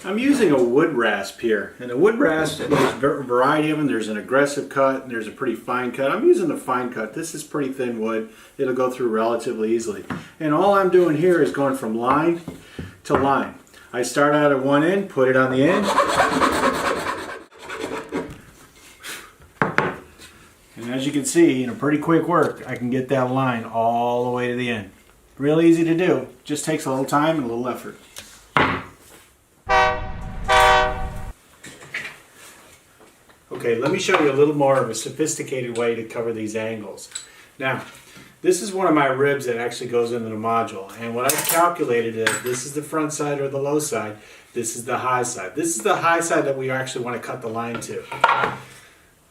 I'm using a wood rasp here, and the wood rasp, there's a variety of them. There's an aggressive cut and there's a pretty fine cut. I'm using the fine cut. This is pretty thin wood. It'll go through relatively easily. And all I'm doing here is going from line to line. I start out at one end, put it on the end, and as you can see, in a pretty quick work, I can get that line all the way to the end. Real easy to do, just takes a little time and a little effort. Okay, let me show you a little more of a sophisticated way to cover these angles. Now, this is one of my ribs that actually goes into the module, and what I've calculated is this is the front side or the low side, this is the high side. This is the high side that we actually want to cut the line to.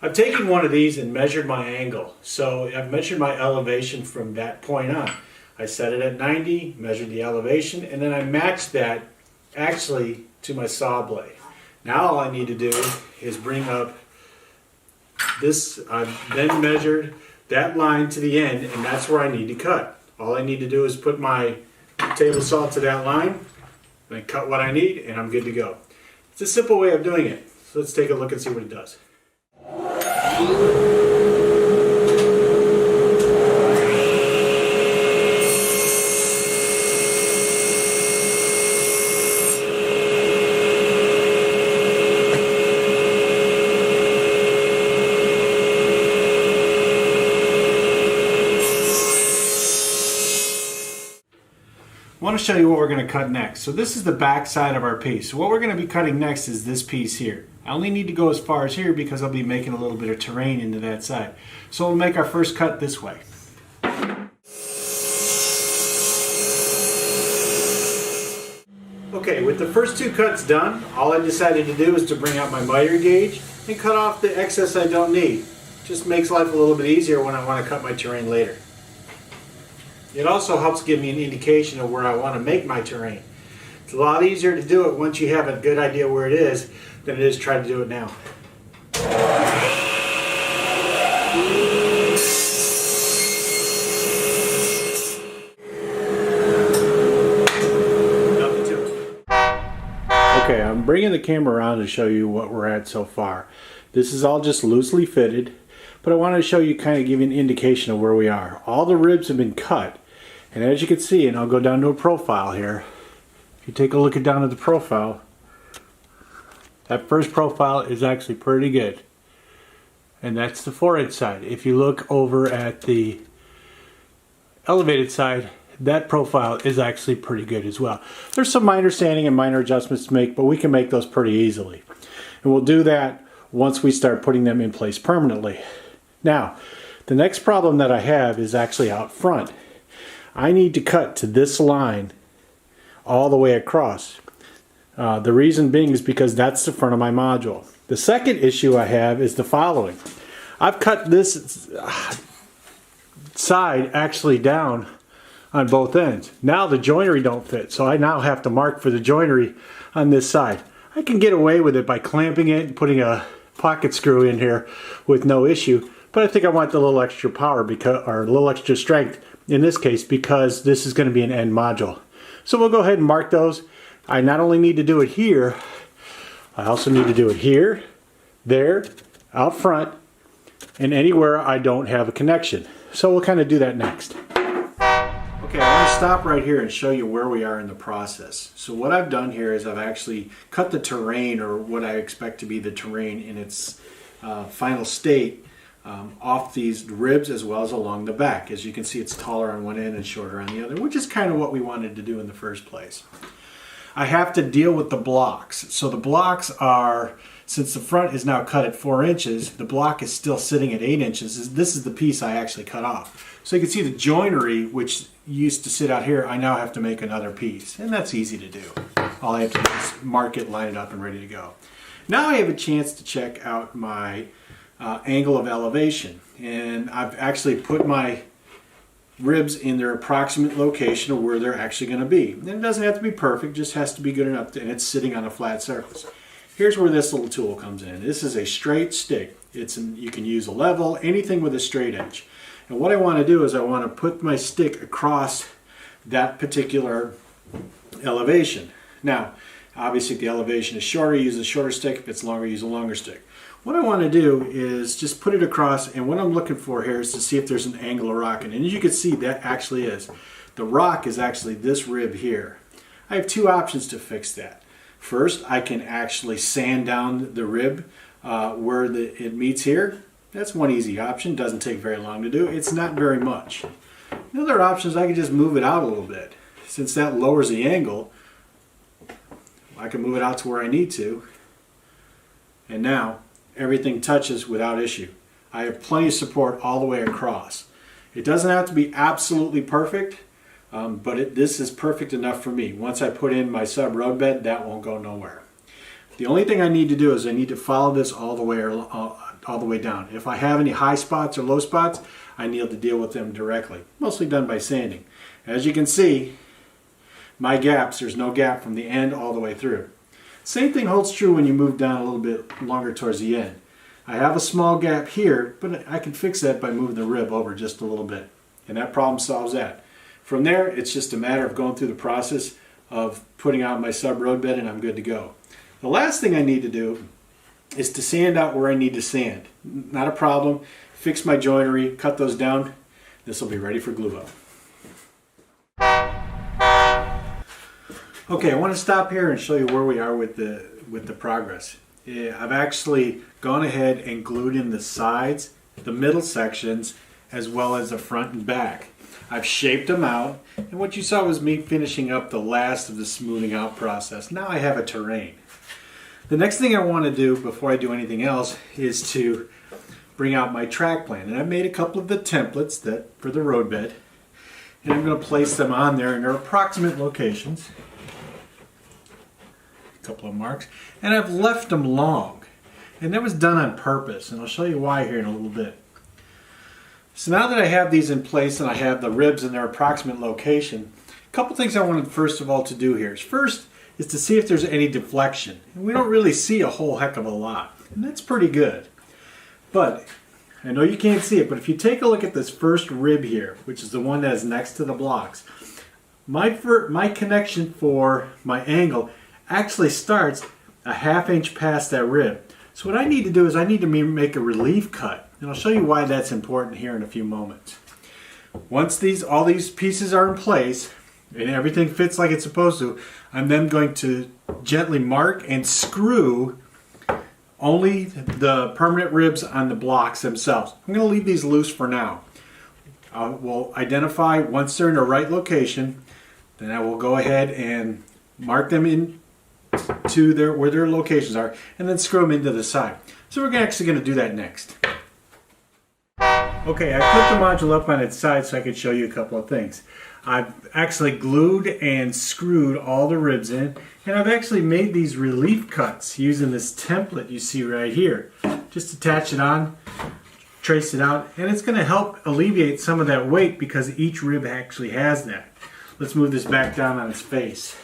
I've taken one of these and measured my angle. So I've measured my elevation from that point on. I set it at 90, measured the elevation, and then I matched that actually to my saw blade. Now all I need to do is bring up this. I've then measured that line to the end, and that's where I need to cut. All I need to do is put my table saw to that line, and cut what I need, and I'm good to go. It's a simple way of doing it. So let's take a look and see what it does. I want to show you what we're going to cut next. So this is the back side of our piece. So what we're going to be cutting next is this piece here. I only need to go as far as here because I'll be making a little bit of terrain into that side. So we'll make our first cut this way. Okay, with the first two cuts done, all I decided to do is to bring out my miter gauge and cut off the excess I don't need. Just makes life a little bit easier when I want to cut my terrain later. It also helps give me an indication of where I want to make my terrain. It's a lot easier to do it once you have a good idea where it is than it is to try to do it now. Nothing to it. Okay, I'm bringing the camera around to show you what we're at so far. This is all just loosely fitted, but I wanted to show you, kind of give you an indication of where we are. All the ribs have been cut, and as you can see, and I'll go down to a profile here. If you take a look down at the profile, that first profile is actually pretty good, and that's the 4-inch side. If you look over at the elevated side, that profile is actually pretty good as well. There's some minor sanding and minor adjustments to make, but we can make those pretty easily, and we'll do that once we start putting them in place permanently. Now, the next problem that I have is actually out front. I need to cut to this line all the way across. The reason being is because that's the front of my module. The second issue I have is the following. I've cut this side actually down on both ends. Now the joinery don't fit, so I now have to mark for the joinery on this side. I can get away with it by clamping it and putting a pocket screw in here with no issue, but I think I want a little extra power or a little extra strength in this case because this is going to be an end module. So we'll go ahead and mark those. I not only need to do it here, I also need to do it here, there, out front, and anywhere I don't have a connection. So we'll kind of do that next. Okay, I want to stop right here and show you where we are in the process. So what I've done here is I've actually cut the terrain, or what I expect to be the terrain in its final state, off these ribs as well as along the back. As you can see, it's taller on one end and shorter on the other, which is kind of what we wanted to do in the first place. I have to deal with the blocks. So the blocks are, since the front is now cut at 4 inches, the block is still sitting at 8 inches. This is the piece I actually cut off. So you can see the joinery, which used to sit out here, I now have to make another piece. And that's easy to do. All I have to do is mark it, line it up, and ready to go. Now I have a chance to check out my angle of elevation. And I've actually put my ribs in their approximate location of where they're actually going to be. And it doesn't have to be perfect, just has to be good enough, and it's sitting on a flat surface. If here's where this little tool comes in. This is a straight stick. You can use a level, anything with a straight edge. And what I want to do is I want to put my stick across that particular elevation. Now, obviously if the elevation is shorter, use a shorter stick. If it's longer, use a longer stick. What I want to do is just put it across, and what I'm looking for here is to see if there's an angle of rocking. And as you can see, that actually is. The rock is actually this rib here. I have two options to fix that. First, I can actually sand down the rib where it meets here. That's one easy option. Doesn't take very long to do. It's not very much. The other option is I can just move it out a little bit. Since that lowers the angle, I can move it out to where I need to. And now, everything touches without issue. I have plenty of support all the way across. It doesn't have to be absolutely perfect, but this is perfect enough for me. Once I put in my sub road bed, that won't go nowhere. The only thing I need to do is I need to follow this all the way down. If I have any high spots or low spots, I need to deal with them directly. Mostly done by sanding. As you can see, my gaps, there's no gap from the end all the way through. Same thing holds true when you move down a little bit longer towards the end. I have a small gap here, but I can fix that by moving the rib over just a little bit. And that problem solves that. From there, it's just a matter of going through the process of putting out my sub road bed and I'm good to go. The last thing I need to do is to sand out where I need to sand. Not a problem. Fix my joinery, cut those down. This will be ready for glue up. Okay, I want to stop here and show you where we are with the progress. I've actually gone ahead and glued in the sides, the middle sections, as well as the front and back. I've shaped them out, and what you saw was me finishing up the last of the smoothing out process. Now I have a terrain. The next thing I want to do before I do anything else is to bring out my track plan. And I've made a couple of the templates for the road bed, and I'm going to place them on there in their approximate locations. Couple of marks, and I've left them long, and that was done on purpose, and I'll show you why here in a little bit. So now that I have these in place and I have the ribs in their approximate location, a couple things I wanted first of all to do here is to see if there's any deflection, and we don't really see a whole heck of a lot, and that's pretty good. But I know you can't see it, but if you take a look at this first rib here, which is the one that is next to the blocks, my connection for my angle actually starts a ½ inch past that rib. So what I need to do is I need to make a relief cut, and I'll show you why that's important here in a few moments. Once all these pieces are in place and everything fits like it's supposed to, I'm then going to gently mark and screw only the permanent ribs on the blocks themselves. I'm going to leave these loose for now. We'll identify once they're in the right location, then I will go ahead and mark them in to where their locations are, and then screw them into the side. So we're actually going to do that next. Okay, I put the module up on its side so I could show you a couple of things. I've actually glued and screwed all the ribs in, and I've actually made these relief cuts using this template you see right here. Just attach it on, trace it out, and it's going to help alleviate some of that weight because each rib actually has that. Let's move this back down on its face.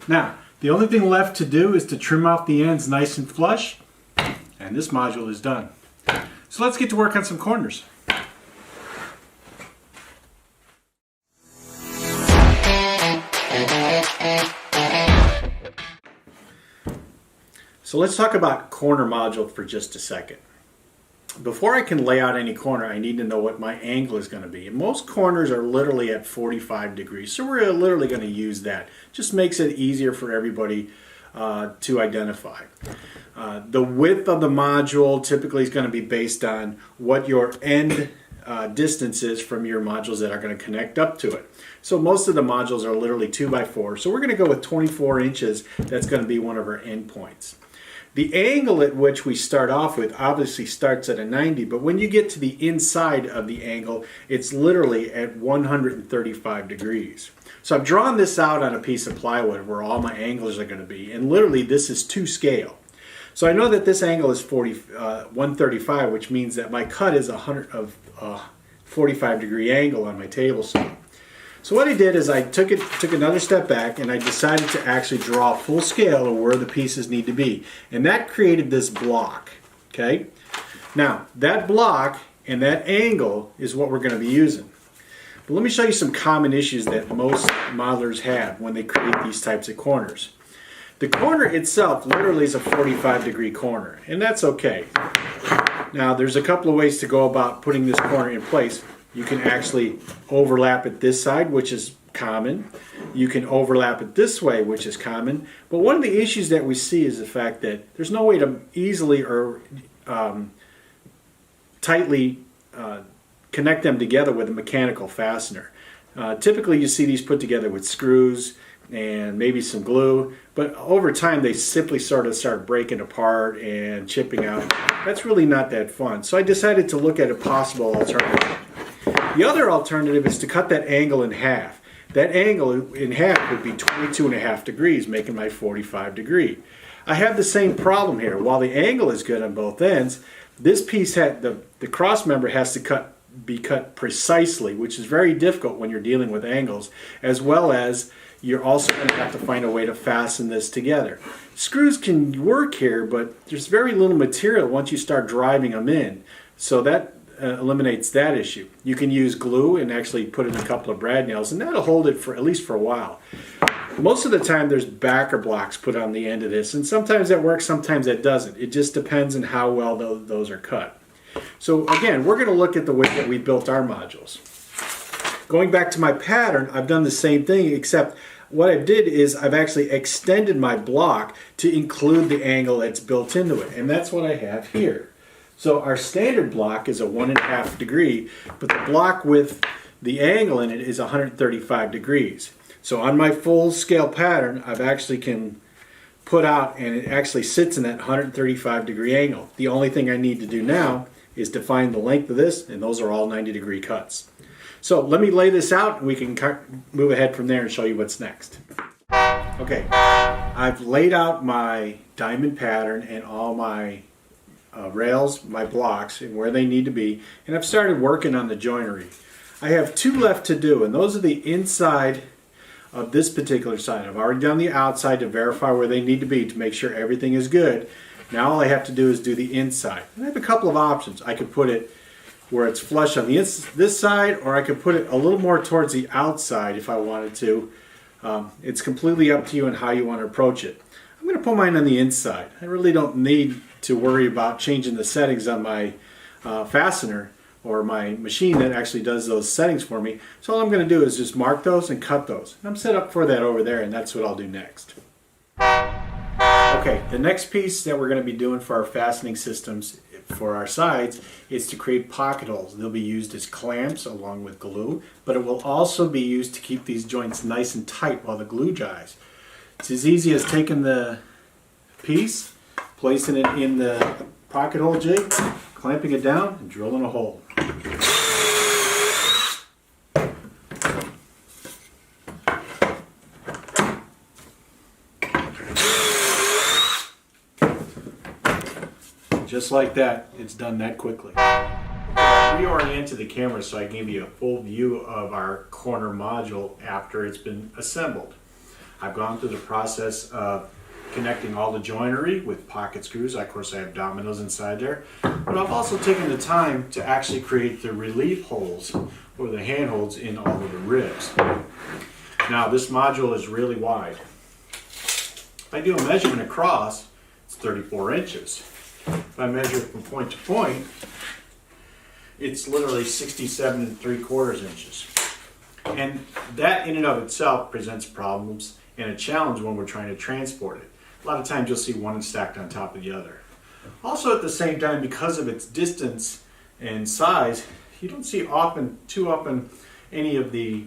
Now, the only thing left to do is to trim off the ends nice and flush, and this module is done. So let's get to work on some corners. So let's talk about corner module for just a second. Before I can lay out any corner, I need to know what my angle is going to be. And most corners are literally at 45 degrees, so we're literally going to use that. Just makes it easier for everybody to identify. The width of the module typically is going to be based on what your end distance is from your modules that are going to connect up to it. So most of the modules are literally 2x4, so we're going to go with 24 inches. That's going to be one of our end points. The angle at which we start off with obviously starts at a 90, but when you get to the inside of the angle, it's literally at 135 degrees. So I've drawn this out on a piece of plywood where all my angles are going to be, and literally this is to scale. So I know that this angle is 135, which means that my cut is a 45 degree angle on my table saw. So what I did is I took another step back and I decided to actually draw full scale of where the pieces need to be. And that created this block, okay? Now, that block and that angle is what we're going to be using. But let me show you some common issues that most modelers have when they create these types of corners. The corner itself literally is a 45-degree corner, and that's okay. Now, there's a couple of ways to go about putting this corner in place. You can actually overlap it this side, which is common. You can overlap it this way, which is common. But one of the issues that we see is the fact that there's no way to easily or tightly connect them together with a mechanical fastener. Typically you see these put together with screws and maybe some glue, but over time they simply sort of start breaking apart and chipping out. That's really not that fun. So I decided to look at a possible alternative. The other alternative is to cut that angle in half. That angle in half would be 22.5 degrees, making my 45 degree. I have the same problem here. While the angle is good on both ends, this piece had the cross member has to be cut precisely, which is very difficult when you're dealing with angles, as well as you're also going to have to find a way to fasten this together. Screws can work here, but there's very little material once you start driving them in, so that eliminates that issue. You can use glue and actually put in a couple of brad nails, and that'll hold it for at least for a while. Most of the time there's backer blocks put on the end of this, and sometimes that works, sometimes that doesn't. It just depends on how well those are cut. So again, we're going to look at the way that we built our modules. Going back to my pattern, I've done the same thing, except what I did is I've actually extended my block to include the angle that's built into it, and that's what I have here. So our standard block is a 1.5 degree, but the block with the angle in it is 135 degrees. So on my full scale pattern, I've actually can put out, and it actually sits in that 135 degree angle. The only thing I need to do now is to find the length of this, and those are all 90-degree cuts. So let me lay this out, and we can move ahead from there and show you what's next. Okay, I've laid out my diamond pattern and all my rails, my blocks, and where they need to be, and I've started working on the joinery. I have two left to do, and those are the inside of this particular side. I've already done the outside to verify where they need to be to make sure everything is good. Now all I have to do is do the inside. And I have a couple of options. I could put it where it's flush on this side, or I could put it a little more towards the outside if I wanted to. It's completely up to you and how you want to approach it. I'm going to put mine on the inside. I really don't need to worry about changing the settings on my fastener or my machine that actually does those settings for me. So all I'm going to do is just mark those and cut those. I'm set up for that over there, and that's what I'll do next. Okay, the next piece that we're going to be doing for our fastening systems for our sides is to create pocket holes. They'll be used as clamps along with glue, but it will also be used to keep these joints nice and tight while the glue dries. It's as easy as taking the piece, placing it in the pocket hole jig, clamping it down, and drilling a hole. Just like that, it's done that quickly. I reoriented the camera so I can give you a full view of our corner module after it's been assembled. I've gone through the process of connecting all the joinery with pocket screws. Of course, I have dominoes inside there, but I've also taken the time to actually create the relief holes or the handholds in all of the ribs. Now, this module is really wide. If I do a measurement across, it's 34 inches. If I measure it from point to point, it's literally 67 3/4 inches. And that in and of itself presents problems and a challenge when we're trying to transport it. A lot of times you'll see one stacked on top of the other. Also at the same time, because of its distance and size, you don't see too often any of the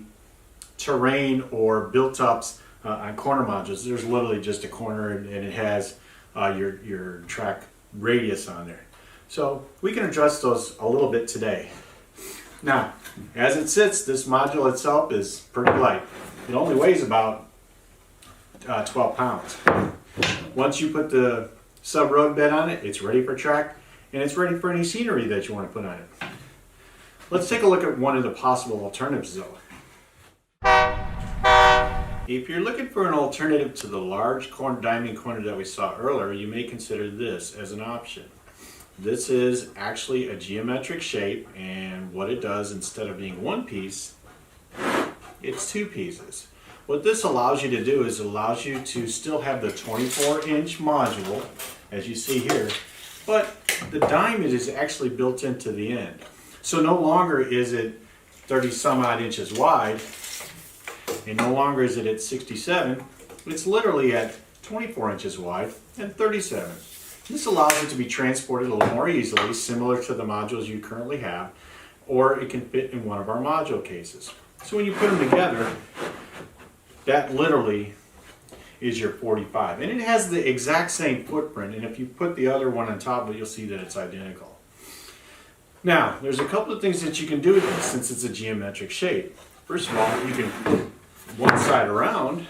terrain or built-ups on corner modules. There's literally just a corner and it has your track radius on there. So we can address those a little bit today. Now, as it sits, this module itself is pretty light. It only weighs about 12 pounds. Once you put the sub-road bed on it, it's ready for track, and it's ready for any scenery that you want to put on it. Let's take a look at one of the possible alternatives though. If you're looking for an alternative to the large diamond corner that we saw earlier, you may consider this as an option. This is actually a geometric shape, and what it does, instead of being one piece, it's two pieces. What this allows you to do is it allows you to still have the 24-inch module, as you see here, but the diamond is actually built into the end. So no longer is it 30 some odd inches wide, and no longer is it at 67, it's literally at 24 inches wide and 37. This allows it to be transported a little more easily, similar to the modules you currently have, or it can fit in one of our module cases. So when you put them together, that literally is your 45. And it has the exact same footprint, and if you put the other one on top of it, you'll see that it's identical. Now, there's a couple of things that you can do with this since it's a geometric shape. First of all, you can put one side around,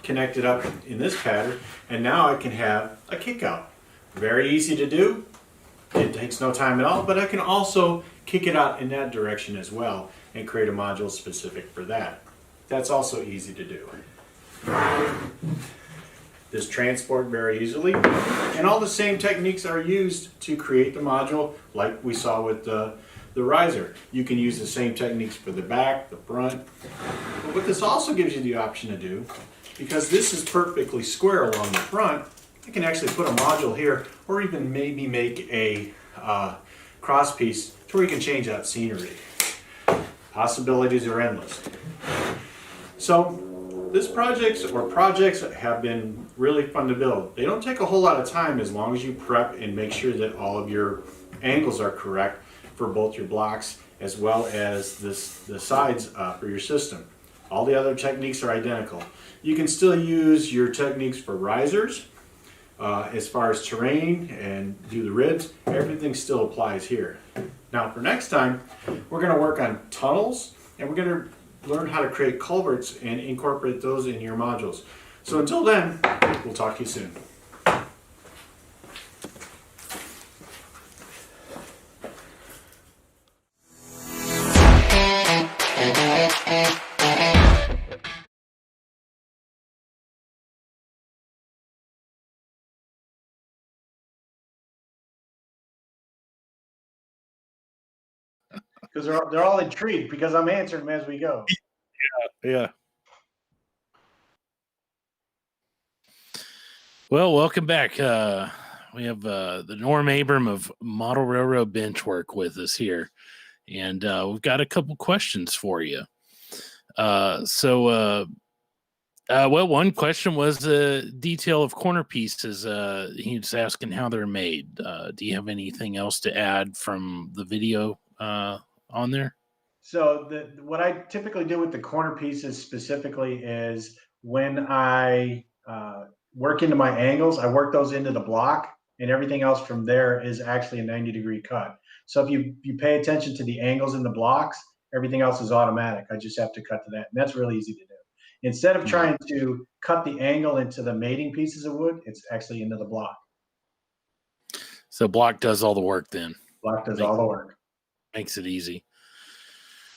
connect it up in this pattern, and now I can have a kick out. Very easy to do. It takes no time at all, but I can also kick it out in that direction as well and create a module specific for that. That's also easy to do. This transport very easily, and all the same techniques are used to create the module like we saw with the riser. You can use the same techniques for the back, the front. But what this also gives you the option to do, because this is perfectly square along the front, I can actually put a module here, or even maybe make a cross piece to where you can change out scenery. Possibilities are endless. So this projects have been really fun to build. They don't take a whole lot of time as long as you prep and make sure that all of your angles are correct for both your blocks as well as the sides for your system. All the other techniques are identical. You can still use your techniques for risers as far as terrain and do the ribs. Everything still applies here. Now for next time, we're going to work on tunnels, and we're going to learn how to create culverts and incorporate those in your modules. So until then, we'll talk to you soon. Because they're all intrigued because I'm answering them as we go. Yeah. Well, welcome back. We have the Norm Abram of Model Railroad Benchwork with us here, and we've got a couple questions for you. Well, one question was the detail of corner pieces. He was asking how they're made. Do you have anything else to add from the video on there? So what I typically do with the corner pieces specifically is when I work into my angles, I work those into the block, and everything else from there is actually a 90-degree cut. So if you pay attention to the angles in the blocks, everything else is automatic. I just have to cut to that, and that's really easy to do. Instead of trying to cut the angle into the mating pieces of wood, it's actually into the block. So block does all the work then. Block does all the work. Makes it easy.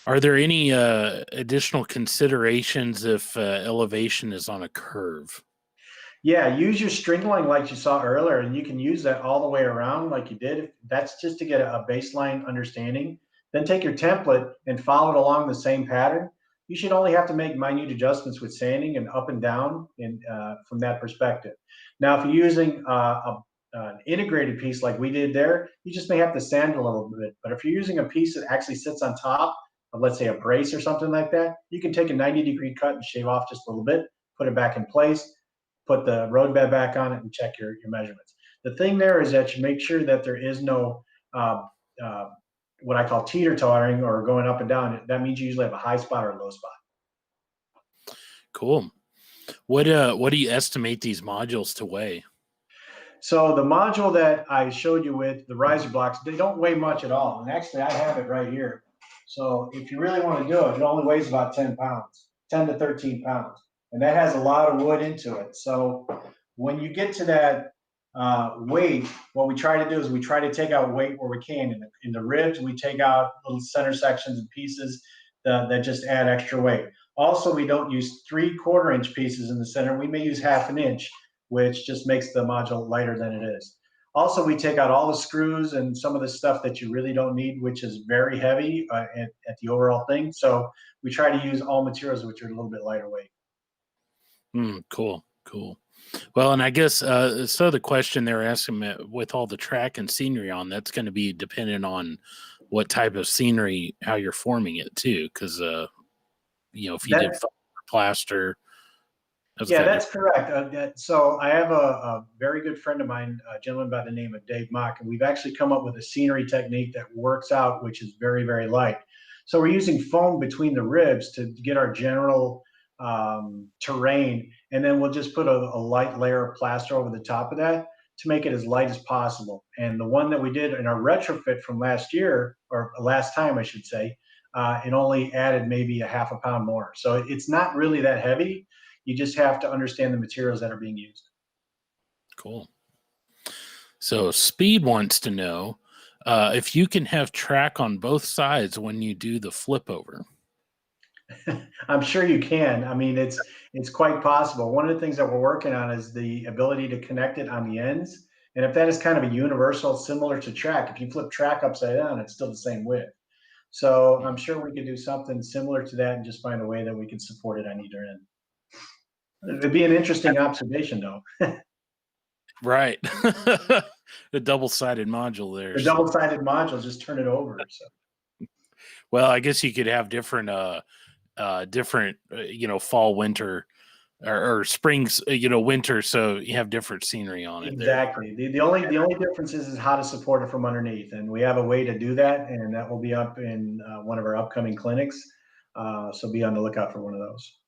Are there any additional considerations if elevation is on a curve? Yeah, use your string line like you saw earlier, and you can use that all the way around like you did. That's just to get a baseline understanding. Then take your template and follow it along the same pattern. You should only have to make minute adjustments with sanding and up and down from that perspective. Now, if you're using an integrated piece like we did there, you just may have to sand a little bit. But if you're using a piece that actually sits on top of, let's say, a brace or something like that, you can take a 90-degree cut and shave off just a little bit, put it back in place, put the road bed back on it, and check your measurements. The thing there is that you make sure that there is no what I call teeter-tottering or going up and down. That means you usually have a high spot or a low spot. Cool. What do you estimate these modules to weigh? So the module that I showed you with the riser blocks, they don't weigh much at all. And actually, I have it right here. So if you really want to do it, it only weighs about 10 pounds, 10 to 13 pounds. And that has a lot of wood into it. So when you get to that weight, what we try to do is we try to take out weight where we can. In the ribs, we take out little center sections and pieces. that just add extra weight. Also, we don't use 3/4 inch pieces in the center. We may use 1/2 inch, which just makes the module lighter than it is. Also, we take out all the screws and some of the stuff that you really don't need, which is very heavy at the overall thing. So we try to use all materials which are a little bit lighter weight. Cool. Well, and I guess so the question they're asking me, with all the track and scenery on, that's going to be dependent on what type of scenery, how you're forming it too, because if you did plaster. Yeah, that's correct. So I have a very good friend of mine, a gentleman by the name of Dave Mock, and we've actually come up with a scenery technique that works out, which is very, very light. So we're using foam between the ribs to get our general terrain, and then we'll just put a light layer of plaster over the top of that to make it as light as possible. And the one that we did in our retrofit from last year, or last time I should say, it only added maybe a 1/2 pound more. So it's not really that heavy. You just have to understand the materials that are being used. Cool. So Speed wants to know if you can have track on both sides when you do the flip over. I'm sure you can. I mean, it's quite possible. One of the things that we're working on is the ability to connect it on the ends. And if that is kind of a universal, similar to track, if you flip track upside down, it's still the same width. So I'm sure we could do something similar to that and just find a way that we can support it on either end. It'd be an interesting observation, though. Right. The double-sided module there. The double-sided module, just turn it over. So. Well, I guess you could have different, fall, winter, or springs, winter. So you have different scenery on it. Exactly. The only difference is how to support it from underneath, and we have a way to do that, and that will be up in one of our upcoming clinics. So be on the lookout for one of those.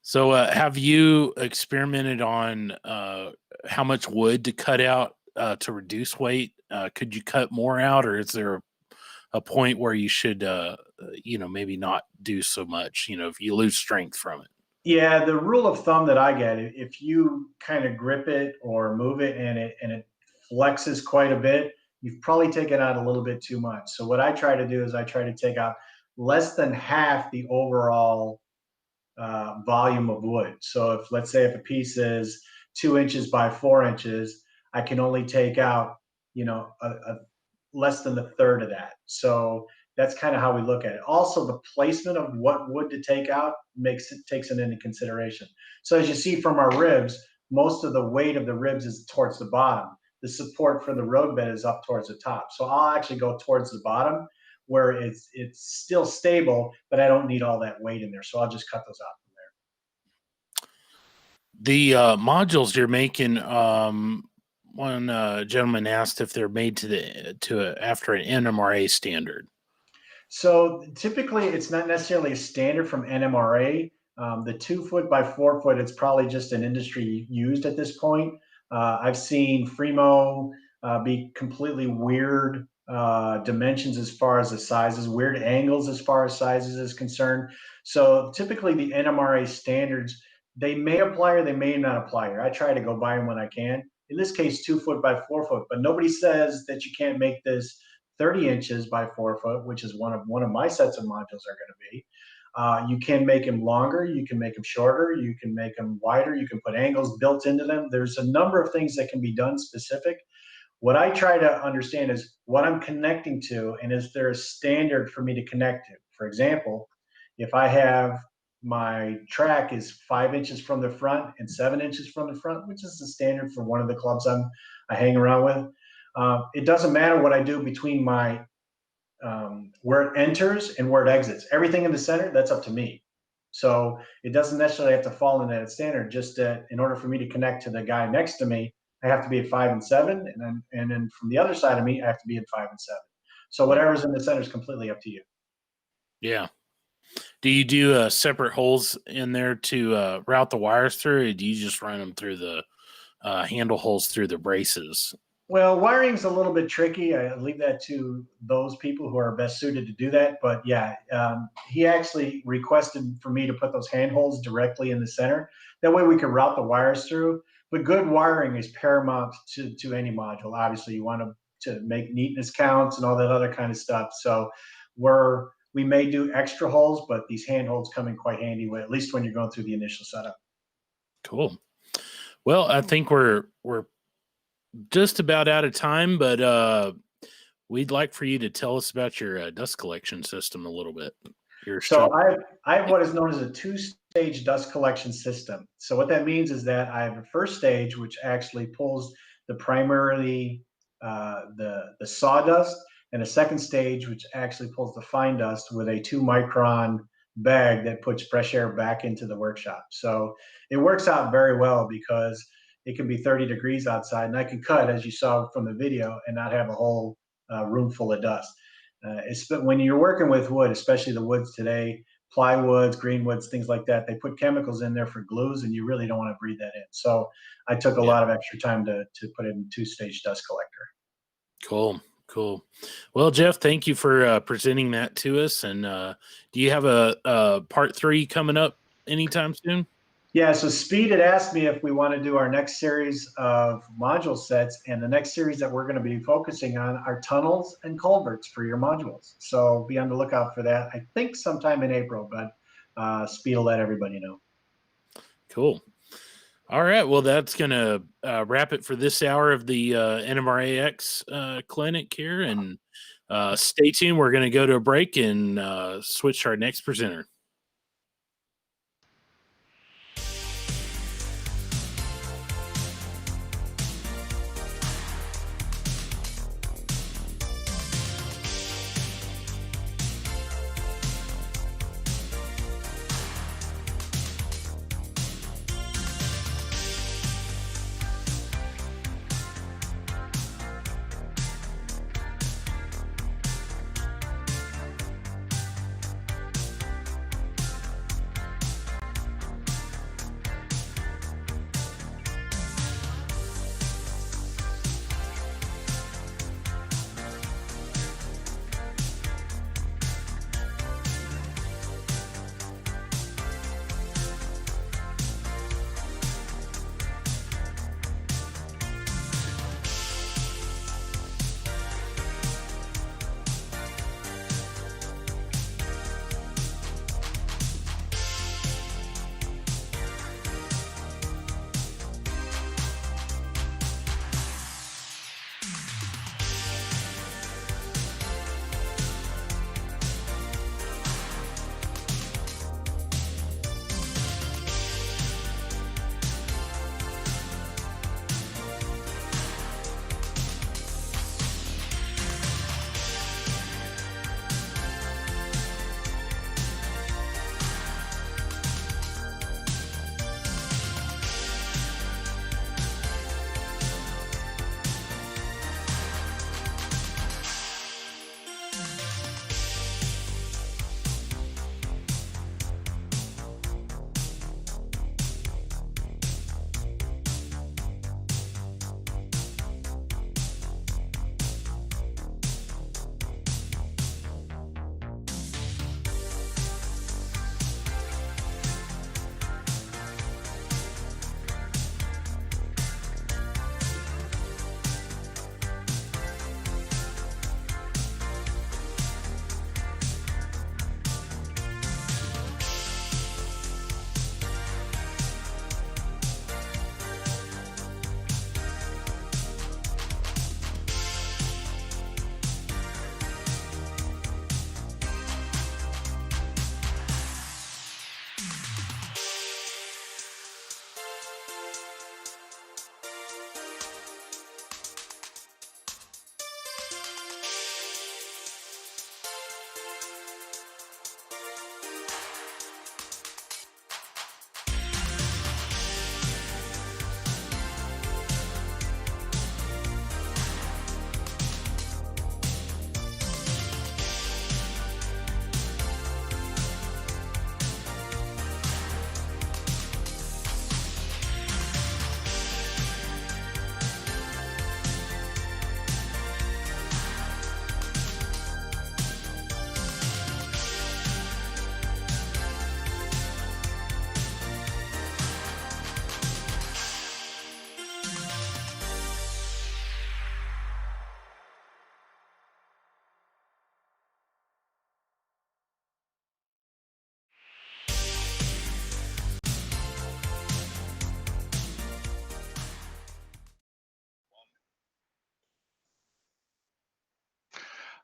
So have you experimented on how much wood to cut out to reduce weight? Could you cut more out, or is there a point where you should, maybe not do so much, if you lose strength from it? Yeah, the rule of thumb that I get, if you kind of grip it or move it and it flexes quite a bit, you've probably taken out a little bit too much. So what I try to do is I try to take out less than half the overall volume of wood. So let's say if a piece is 2 inches by 4 inches, I can only take out, a less than a third of that. So that's kind of how we look at it. Also, the placement of what wood to take out takes it into consideration. So as you see from our ribs, most of the weight of the ribs is towards the bottom. The support for the road bed is up towards the top. So I'll actually go towards the bottom where it's still stable, but I don't need all that weight in there. So I'll just cut those out from there. The modules you're making, one gentleman asked if they're made after an NMRA standard. So typically, it's not necessarily a standard from NMRA. The 2 foot by 4 foot, it's probably just an industry used at this point. I've seen Fremo be completely weird dimensions as far as the sizes, weird angles as far as sizes is concerned. So typically, the NMRA standards, they may apply or they may not apply here. I try to go by them when I can. In this case, 2 foot by 4 foot, but nobody says that you can't make this 30 inches by 4 foot, which is one of my sets of modules are going to be. You can make them longer, you can make them shorter, you can make them wider, you can put angles built into them. There's a number of things that can be done specific. What I try to understand is what I'm connecting to, and is there a standard for me to connect to? For example, if I have my track is 5 inches from the front and 7 inches from the front, which is the standard for one of the clubs I hang around with. It doesn't matter what I do between my where it enters and where it exits. Everything in the center, that's up to me. So it doesn't necessarily have to fall in that standard. Just that in order for me to connect to the guy next to me, I have to be at 5 and 7, and then from the other side of me, I have to be at 5 and 7. So whatever's in the center is completely up to you. Yeah. Do you do separate holes in there to route the wires through, or do you just run them through the handle holes through the braces? Well, wiring's a little bit tricky. I leave that to those people who are best suited to do that. But yeah, he actually requested for me to put those handholds directly in the center. That way we could route the wires through. But good wiring is paramount to any module. Obviously, you want to make neatness counts and all that other kind of stuff. So we're we may do extra holes, but these handholds come in quite handy, at least when you're going through the initial setup. Cool. Well, I think we're just about out of time, but we'd like for you to tell us about your dust collection system a little bit. So I have what is known as a two-stage dust collection system. So what that means is that I have a first stage, which actually pulls primarily the sawdust, and a second stage, which actually pulls the fine dust with a 2-micron bag that puts fresh air back into the workshop. So it works out very well because it can be 30 degrees outside, and I can cut, as you saw from the video, and not have a whole room full of dust. When you're working with wood, especially the woods today, plywoods, greenwoods, things like that, they put chemicals in there for glues, and you really don't want to breathe that in. So I took a lot of extra time to put in a 2-stage dust collector. Cool. Well, Jeff, thank you for presenting that to us. And do you have a part 3 coming up anytime soon? Yeah, so Speed had asked me if we want to do our next series of module sets, and the next series that we're going to be focusing on are tunnels and culverts for your modules. So be on the lookout for that. I think sometime in April, but Speed will let everybody know. Cool. All right. Well, that's going to wrap it for this hour of the NMRAx clinic here. And stay tuned. We're going to go to a break and switch to our next presenter.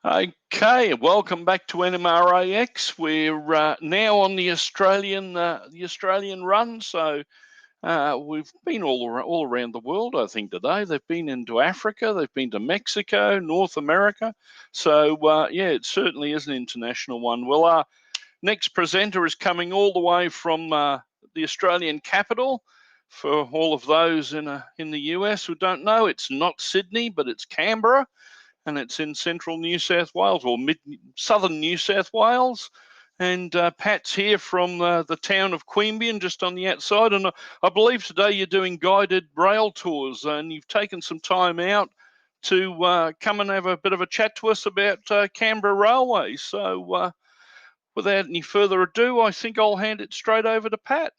Okay, welcome back to NMRAx. We're now on the Australian run, so we've been all around the world. I think today they've been into Africa, they've been to Mexico, North America. So yeah, it certainly is an international one. Well, our next presenter is coming all the way from the Australian capital. For all of those in the US who don't know, it's not Sydney, but it's Canberra. And it's in central New South Wales, or southern New South Wales. And Pat's here from the town of Queanbeyan, just on the outside. And I believe today you're doing guided rail tours, and you've taken some time out to come and have a bit of a chat to us about Canberra Railway. So without any further ado, I think I'll hand it straight over to Pat.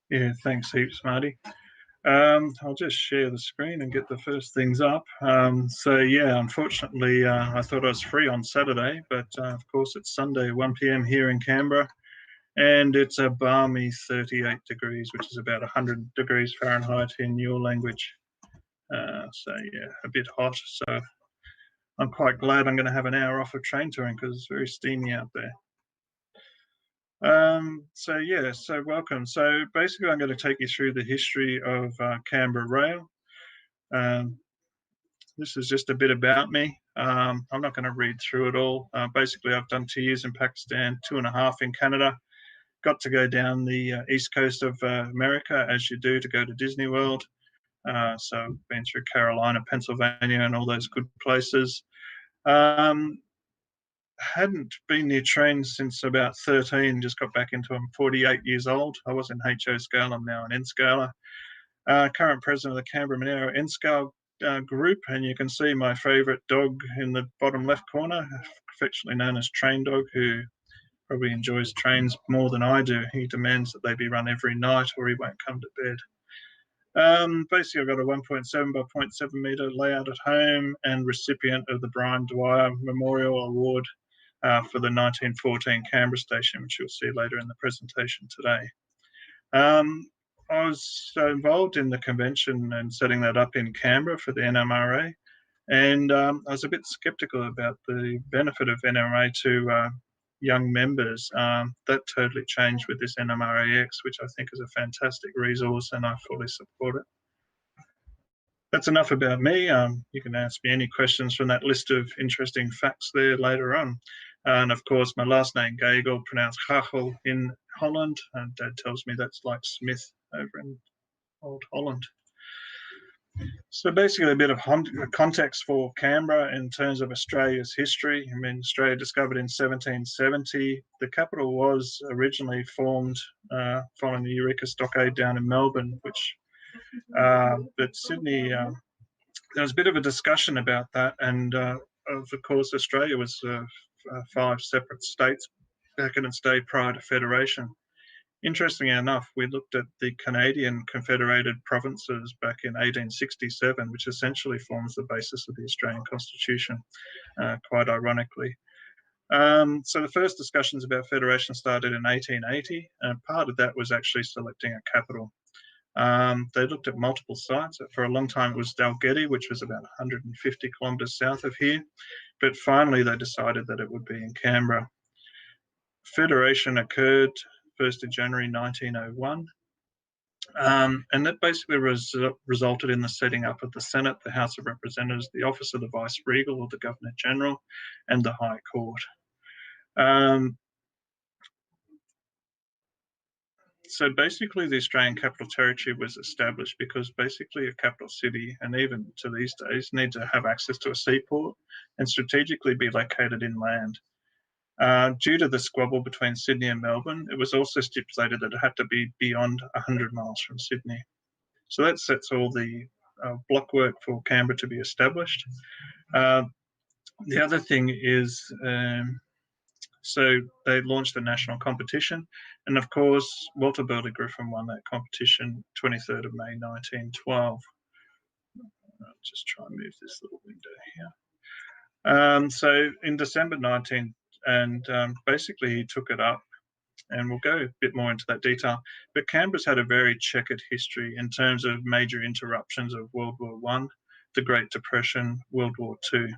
Yeah, thanks heaps, Marty. I'll just share the screen and get the first things up. So yeah, unfortunately, I thought I was free on Saturday, but of course it's Sunday, 1 p.m. here in Canberra, and it's a balmy 38 degrees, which is about 100 degrees Fahrenheit in your language. So yeah, a bit hot. So I'm quite glad I'm going to have an hour off of train touring because it's very steamy out there. So yeah, so welcome. So basically I'm going to take you through the history of Canberra Rail. This is just a bit about me. I'm not going to read through it all. Basically I've done 2 years in Pakistan, 2.5 in Canada. Got to go down the east coast of America, as you do, to go to Disney World. So I've been through Carolina, Pennsylvania, and all those good places. Hadn't been near trains since about 13, just got back into them. 48 years old. I was in HO scale, I'm now an N scaler. Current president of the Canberra Monero N scale group, and you can see my favourite dog in the bottom left corner, affectionately known as Train Dog, who probably enjoys trains more than I do. He demands that they be run every night or he won't come to bed. Basically, I've got a 1.7 by 0.7 metre layout at home and recipient of the Brian Dwyer Memorial Award for the 1914 Canberra station, which you'll see later in the presentation today. I was involved in the convention and setting that up in Canberra for the NMRA, and I was a bit sceptical about the benefit of NMRA to young members. That totally changed with this NMRAX, which I think is a fantastic resource, and I fully support it. That's enough about me. You can ask me any questions from that list of interesting facts there later on. And of course, my last name, Gagel, pronounced Gachel in Holland. And Dad tells me that's like Smith over in Old Holland. So basically a bit of context for Canberra in terms of Australia's history. I mean, Australia discovered in 1770. The capital was originally formed following the Eureka Stockade down in Melbourne, but Sydney, there was a bit of a discussion about that. And of course, Australia was 5 separate states back in its day prior to Federation. Interestingly enough, we looked at the Canadian Confederated Provinces back in 1867, which essentially forms the basis of the Australian Constitution, quite ironically. So the first discussions about Federation started in 1880, and part of that was actually selecting a capital. They looked at multiple sites. For a long time, it was Dalgety, which was about 150 kilometres south of here, but finally they decided that it would be in Canberra. Federation occurred 1st of January 1901, and that basically resulted in the setting up of the Senate, the House of Representatives, the Office of the Vice-Regal or the Governor-General, and the High Court. So basically the Australian Capital Territory was established because basically a capital city, and even to these days, need to have access to a seaport and strategically be located inland. Due to the squabble between Sydney and Melbourne, it was also stipulated that it had to be beyond 100 miles from Sydney. So that sets all the block work for Canberra to be established. The other thing is, so they launched a national competition, and of course, Walter Burley Griffin won that competition 23rd of May 1912. I'll just try and move this little window here. So in December 19, and basically he took it up, and we'll go a bit more into that detail. But Canberra's had a very checkered history in terms of major interruptions of World War I, the Great Depression, World War II.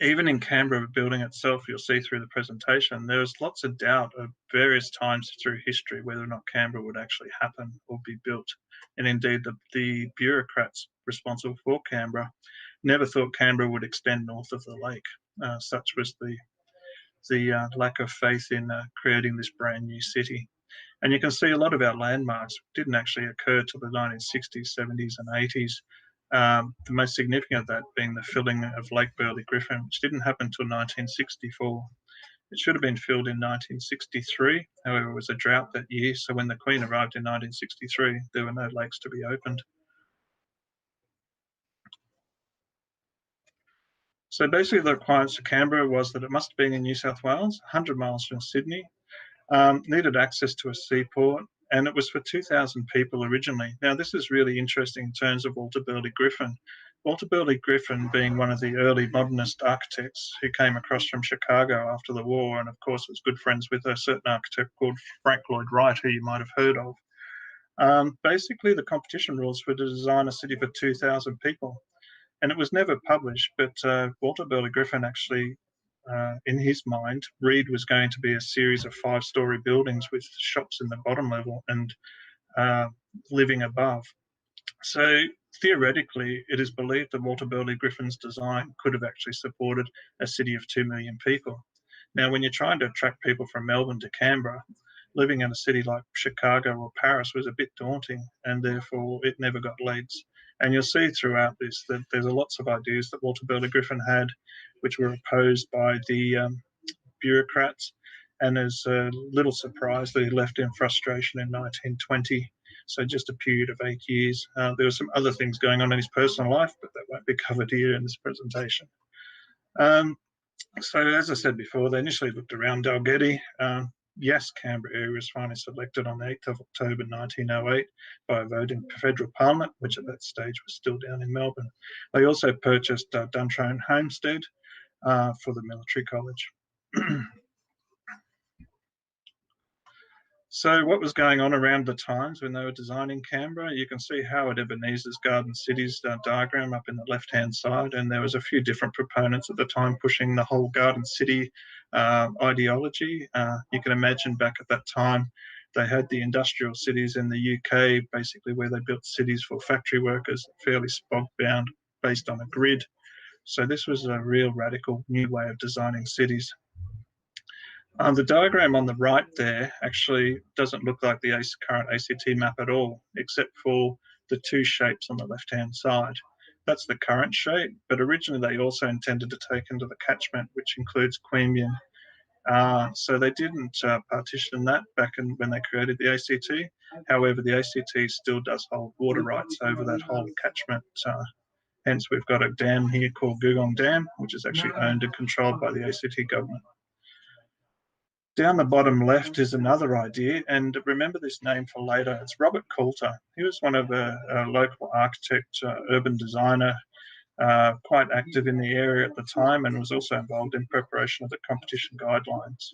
Even in Canberra building itself, you'll see through the presentation, there was lots of doubt at various times through history whether or not Canberra would actually happen or be built. And indeed, the bureaucrats responsible for Canberra never thought Canberra would extend north of the lake. Such was the lack of faith in creating this brand new city. And you can see a lot of our landmarks didn't actually occur till the 1960s, 70s, and 80s. The most significant of that being the filling of Lake Burley Griffin, which didn't happen until 1964. It should have been filled in 1963. However, it was a drought that year, so when the Queen arrived in 1963, there were no lakes to be opened. So basically the requirements for Canberra was that it must have been in New South Wales, 100 miles from Sydney, needed access to a seaport, and it was for 2,000 people originally. Now, this is really interesting in terms of Walter Burley Griffin. Walter Burley Griffin being one of the early modernist architects who came across from Chicago after the war, and of course was good friends with a certain architect called Frank Lloyd Wright, who you might have heard of. Basically, the competition rules were to design a city for 2,000 people. And it was never published, but Walter Burley Griffin actually, in his mind, Reed was going to be a series of 5-story buildings with shops in the bottom level and living above. So theoretically, it is believed that Walter Burley Griffin's design could have actually supported a city of 2 million people. Now, when you're trying to attract people from Melbourne to Canberra, living in a city like Chicago or Paris was a bit daunting, and therefore it never got legs. And you'll see throughout this that there's lots of ideas that Walter Burley Griffin had, which were opposed by the bureaucrats. And there's a little surprise that he left in frustration in 1920. So just a period of 8 years. There were some other things going on in his personal life, but that won't be covered here in this presentation. So as I said before, they initially looked around Dalgety. Yes, Canberra area was finally selected on the 8th of October 1908 by a vote in federal parliament, which at that stage was still down in Melbourne. They also purchased Duntrone Homestead for the military college. So what was going on around the times when they were designing Canberra? You can see Howard Ebenezer's Garden Cities diagram up in the left-hand side, and there was a few different proponents at the time pushing the whole Garden City ideology. You can imagine back at that time, they had the industrial cities in the UK, basically where they built cities for factory workers, fairly spog-bound, based on a grid. So this was a real radical new way of designing cities. The diagram on the right there actually doesn't look like the current ACT map at all, except for the two shapes on the left-hand side. That's the current shape, but originally they also intended to take into the catchment, which includes Queanbeyan. So they didn't partition that back when they created the ACT. However, the ACT still does hold water rights over that whole catchment. Hence, we've got a dam here called Googong Dam, which is actually owned and controlled by the ACT government. Down the bottom left is another idea, and remember this name for later. It's Robert Coulter. He was one of a local architect, urban designer, quite active in the area at the time, and was also involved in preparation of the competition guidelines.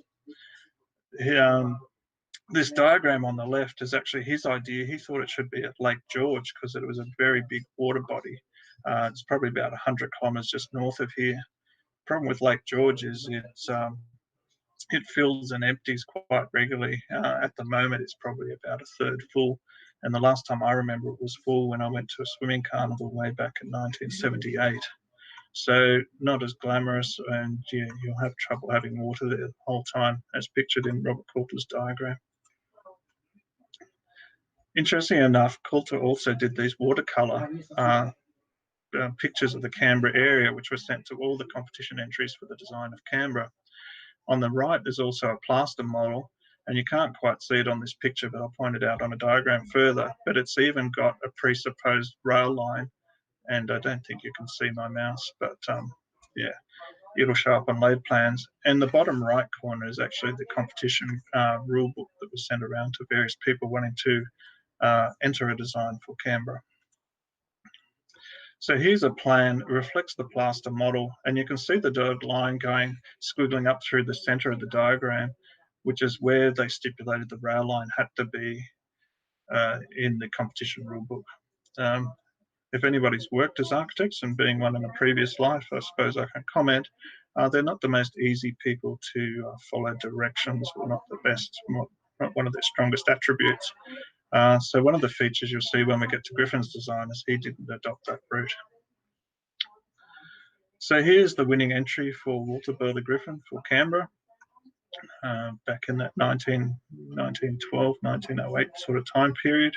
This diagram on the left is actually his idea. He thought it should be at Lake George because it was a very big water body. It's probably about 100 kilometres just north of here. The problem with Lake George is it fills and empties quite regularly. At the moment, it's probably about a third full. And the last time I remember it was full when I went to a swimming carnival way back in 1978. So not as glamorous, and yeah, you'll have trouble having water there the whole time, as pictured in Robert Coulter's diagram. Interesting enough, Coulter also did these watercolour pictures of the Canberra area, which were sent to all the competition entries for the design of Canberra. On the right, there's also a plaster model, and you can't quite see it on this picture, but I'll point it out on a diagram further. But it's even got a presupposed rail line, and I don't think you can see my mouse, but yeah, it'll show up on laid plans. And the bottom right corner is actually the competition rule book that was sent around to various people wanting to enter a design for Canberra. So here's a plan that reflects the plaster model, and you can see the dotted line going, squiggling up through the centre of the diagram, which is where they stipulated the rail line had to be in the competition rule book. if anybody's worked as architects, and being one in a previous life, I suppose I can comment, they're not the most easy people to follow directions, or not the best, not one of their strongest attributes. So one of the features you'll see when we get to Griffin's design is he didn't adopt that route. So here's the winning entry for Walter Burley Griffin for Canberra, back in that 1912, 1908 sort of time period.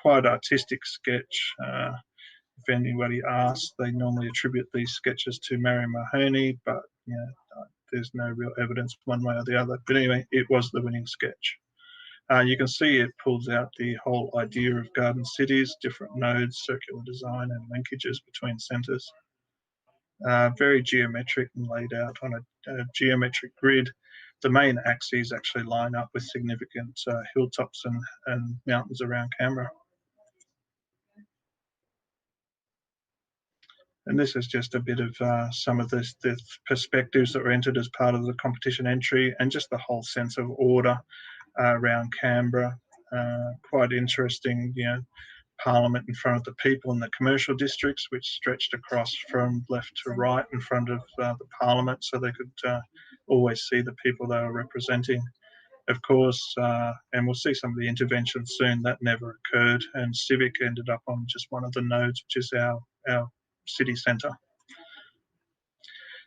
Quite artistic sketch. If anybody asks, they normally attribute these sketches to Marion Mahoney, but there's no real evidence one way or the other. But anyway, it was the winning sketch. You can see it pulls out the whole idea of garden cities, different nodes, circular design, and linkages between centres. Very geometric and laid out on a geometric grid. The main axes actually line up with significant hilltops and mountains around Canberra. And this is just a bit of some of the perspectives that were entered as part of the competition entry, and just the whole sense of order around Canberra. Quite interesting, Parliament in front of the people in the commercial districts, which stretched across from left to right in front of the Parliament, so they could always see the people they were representing. Of course, and we'll see some of the interventions soon, that never occurred, and Civic ended up on just one of the nodes, which is our city centre.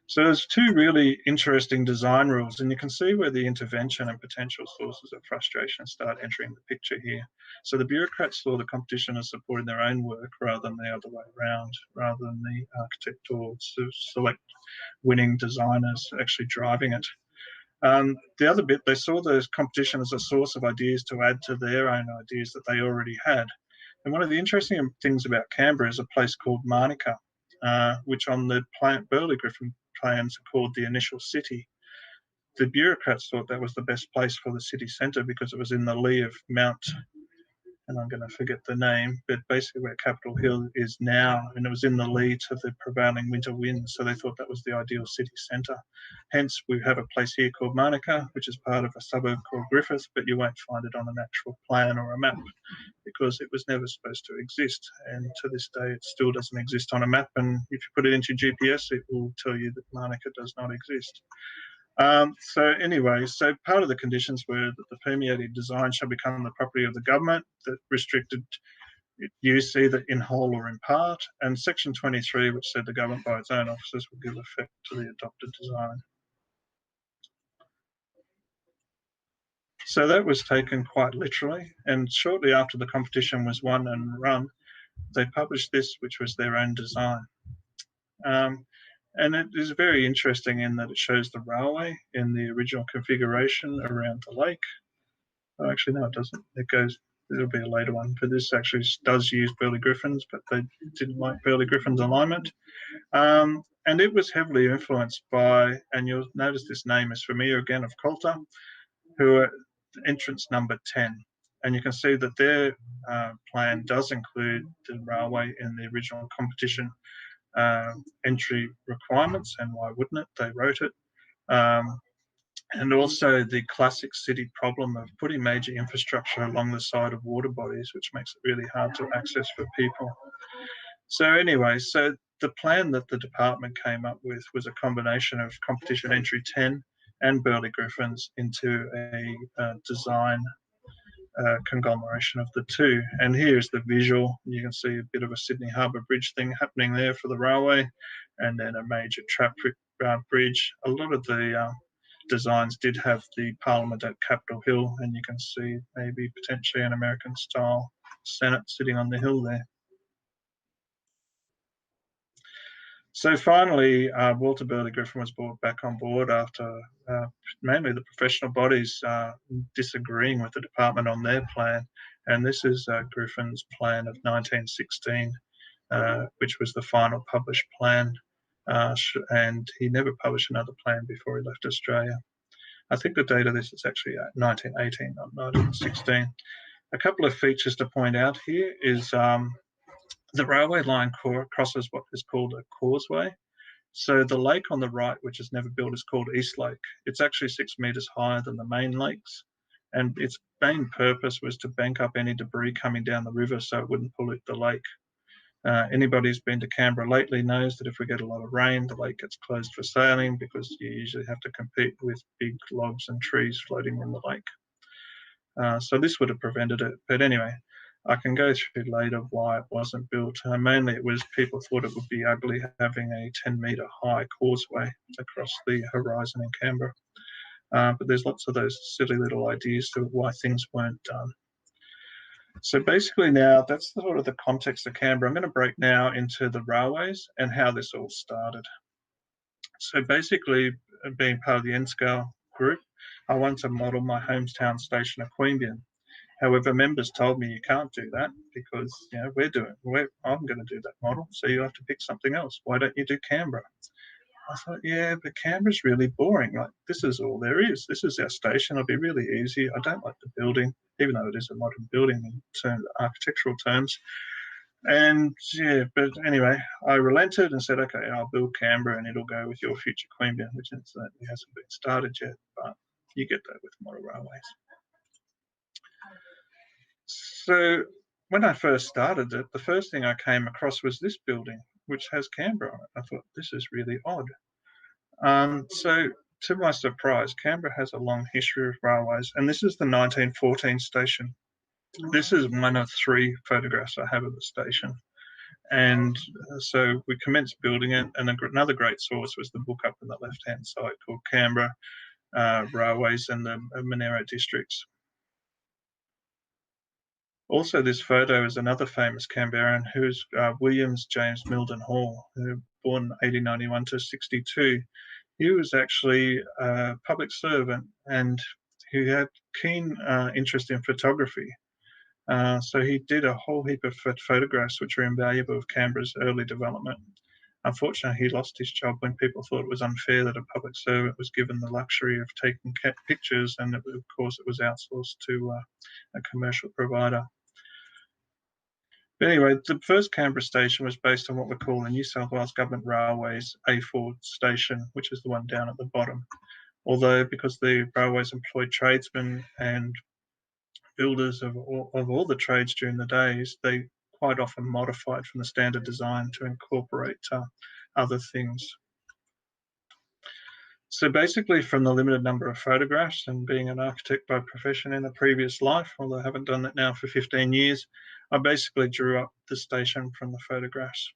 So there's two really interesting design rules, and you can see where the intervention and potential sources of frustration start entering the picture here. So the bureaucrats saw the competition as supporting their own work rather than the other way around, rather than the architect or select winning designers actually driving it. The other bit, they saw the competition as a source of ideas to add to their own ideas that they already had. And one of the interesting things about Canberra is a place called Manuka, which on the Burley Griffin plans are called the initial city. The bureaucrats thought that was the best place for the city centre because it was in the lee of Mount, and I'm going to forget the name, but basically where Capitol Hill is now, and it was in the lee to the prevailing winter winds, so they thought that was the ideal city centre. Hence, we have a place here called Manuka, which is part of a suburb called Griffith, but you won't find it on an actual plan or a map because it was never supposed to exist, and to this day it still doesn't exist on a map, and if you put it into GPS, it will tell you that Manuka does not exist. So anyway, so part of the conditions were that the permeating design shall become the property of the government, that restricted use either in whole or in part, and section 23, which said the government by its own officers will give effect to the adopted design. So that was taken quite literally, and shortly after the competition was won and run, they published this, which was their own design. And it is very interesting in that it shows the railway in the original configuration around the lake. Oh, actually, no, it doesn't. It'll be a later one, but this actually does use Burley Griffins, but they didn't like Burley Griffin's alignment. And it was heavily influenced by, and you'll notice this name is familiar again, of Coulter, who are entrance number 10. And you can see that their plan does include the railway in the original competition entry requirements, and why wouldn't it? They wrote it. And also the classic city problem of putting major infrastructure along the side of water bodies, which makes it really hard to access for people. So anyway, so the plan that the department came up with was a combination of competition entry 10 and Burley Griffins into a design conglomeration of the two. And here's the visual. You can see a bit of a Sydney Harbour Bridge thing happening there for the railway, and then a major trap bridge. A lot of the designs did have the Parliament at Capitol Hill, and you can see maybe potentially an American style Senate sitting on the hill there. So finally, Walter Burley Griffin was brought back on board after mainly the professional bodies disagreeing with the department on their plan. And this is Griffin's plan of 1916, which was the final published plan. And he never published another plan before he left Australia. I think the date of this is actually 1918, not 1916. A couple of features to point out here is the railway line crosses what is called a causeway. So the lake on the right, which is never built, is called East Lake. It's actually 6 metres higher than the main lakes. And its main purpose was to bank up any debris coming down the river so it wouldn't pollute the lake. Anybody who's been to Canberra lately knows that if we get a lot of rain, the lake gets closed for sailing because you usually have to compete with big logs and trees floating in the lake. So this would have prevented it. But anyway, I can go through later why it wasn't built. Mainly it was people thought it would be ugly having a 10-metre high causeway across the horizon in Canberra. But there's lots of those silly little ideas to why things weren't done. So basically now, that's sort of the context of Canberra. I'm going to break now into the railways and how this all started. So basically, being part of the N-Scale group, I wanted to model my hometown station of Queanbeyan. However, members told me you can't do that because, you know, I'm going to do that model, so you have to pick something else. Why don't you do Canberra? I thought, yeah, but Canberra's really boring. Like, this is all there is. This is our station. It'll be really easy. I don't like the building, even though it is a modern building in architectural terms. And yeah, but anyway, I relented and said, okay, I'll build Canberra and it'll go with your future Queanbeyan, which incidentally hasn't been started yet, but you get that with model railways. So when I first started it, the first thing I came across was this building, which has Canberra on it. I thought, this is really odd. So to my surprise, Canberra has a long history of railways, and this is the 1914 station. This is one of 3 photographs I have of the station. And so we commenced building it, and another great source was the book up on the left-hand side called Canberra Railways and the Monero Districts. Also, this photo is another famous Canberran who's Williams James Milden Hall, who born 1891 to 62. He was actually a public servant and he had keen interest in photography. So he did a whole heap of photographs which are invaluable of Canberra's early development. Unfortunately, he lost his job when people thought it was unfair that a public servant was given the luxury of taking pictures, and of course it was outsourced to a commercial provider. But anyway, the first Canberra station was based on what we call the New South Wales Government Railways A4 station, which is the one down at the bottom. Although, because the railways employed tradesmen and builders of all the trades during the days, they quite often modified from the standard design to incorporate other things. So basically, from the limited number of photographs and being an architect by profession in a previous life, although I haven't done that now for 15 years, I basically drew up the station from the photographs.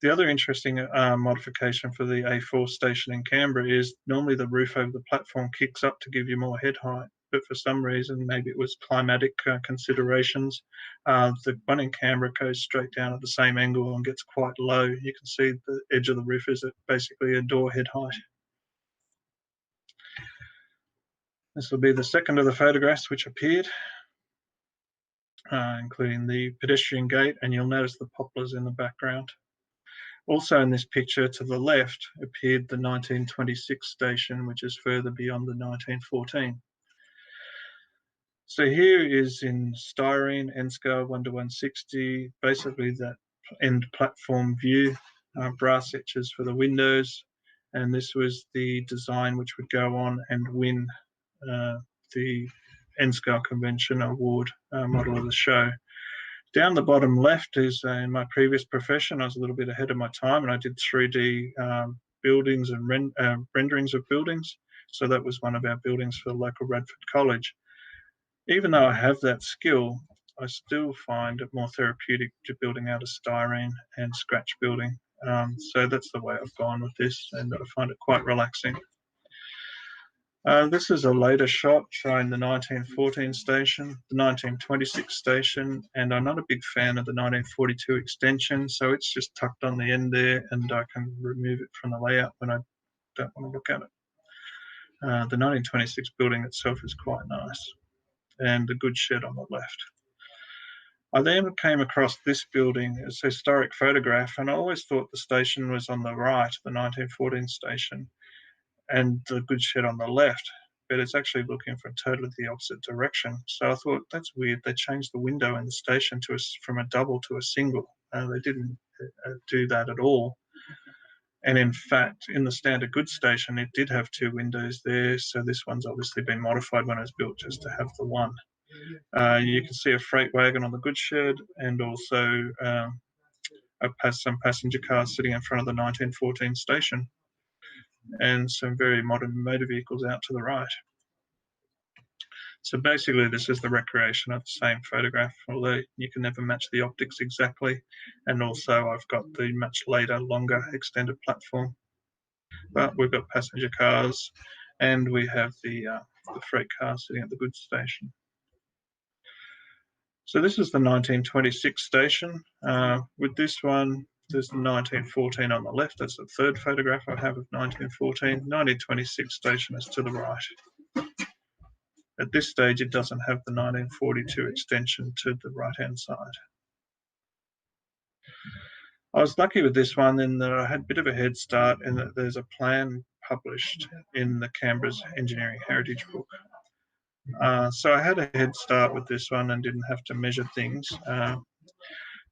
The other interesting modification for the A4 station in Canberra is normally the roof over the platform kicks up to give you more head height, but for some reason, maybe it was climatic considerations, the one in Canberra goes straight down at the same angle and gets quite low. You can see the edge of the roof is at basically a door head height. This will be the second of the photographs which appeared, including the pedestrian gate, and you'll notice the poplars in the background. Also in this picture to the left appeared the 1926 station, which is further beyond the 1914. So here is in styrene, N-scale 1:160, basically that end platform view, brass etches for the windows, and this was the design which would go on and win the N-scale Convention Award model of the show. Down the bottom left is in my previous profession, I was a little bit ahead of my time and I did 3D buildings and renderings of buildings. So that was one of our buildings for the local Radford College. Even though I have that skill, I still find it more therapeutic to building out of styrene and scratch building. So that's the way I've gone with this, and I find it quite relaxing. This is a later shot showing the 1914 station, the 1926 station, and I'm not a big fan of the 1942 extension, so it's just tucked on the end there and I can remove it from the layout when I don't want to look at it. The 1926 building itself is quite nice, and a good shed on the left. I then came across this building. It's a historic photograph, and I always thought the station was on the right, the 1914 station, and the good shed on the left, but it's actually looking from totally the opposite direction. So I thought, that's weird. They changed the window in the station from a double to a single. They didn't do that at all. And in fact, in the standard goods station, it did have 2 windows there. So this one's obviously been modified when it was built just to have the one. You can see a freight wagon on the goods shed, and also some passenger cars sitting in front of the 1914 station, and some very modern motor vehicles out to the right. So basically this is the recreation of the same photograph, although you can never match the optics exactly. And also I've got the much later, longer extended platform. But we've got passenger cars, and we have the freight car sitting at the goods station. So this is the 1926 station. With this one, there's the 1914 on the left. That's the third photograph I have of 1914. 1926 station is to the right. At this stage, it doesn't have the 1942 extension to the right-hand side. I was lucky with this one in that I had a bit of a head start in that there's a plan published in the Canberra's Engineering Heritage book. So I had a head start with this one and didn't have to measure things.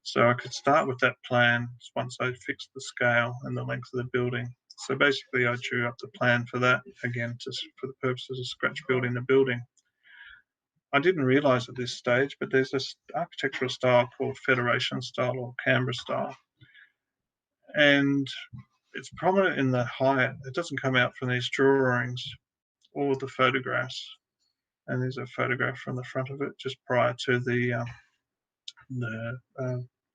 So I could start with that plan once I fixed the scale and the length of the building. So basically I drew up the plan for that, again, just for the purposes of scratch building the building. I didn't realise at this stage, but there's this architectural style called Federation style or Canberra style. And it's prominent in the height. It doesn't come out from these drawings or the photographs. And there's a photograph from the front of it just prior to the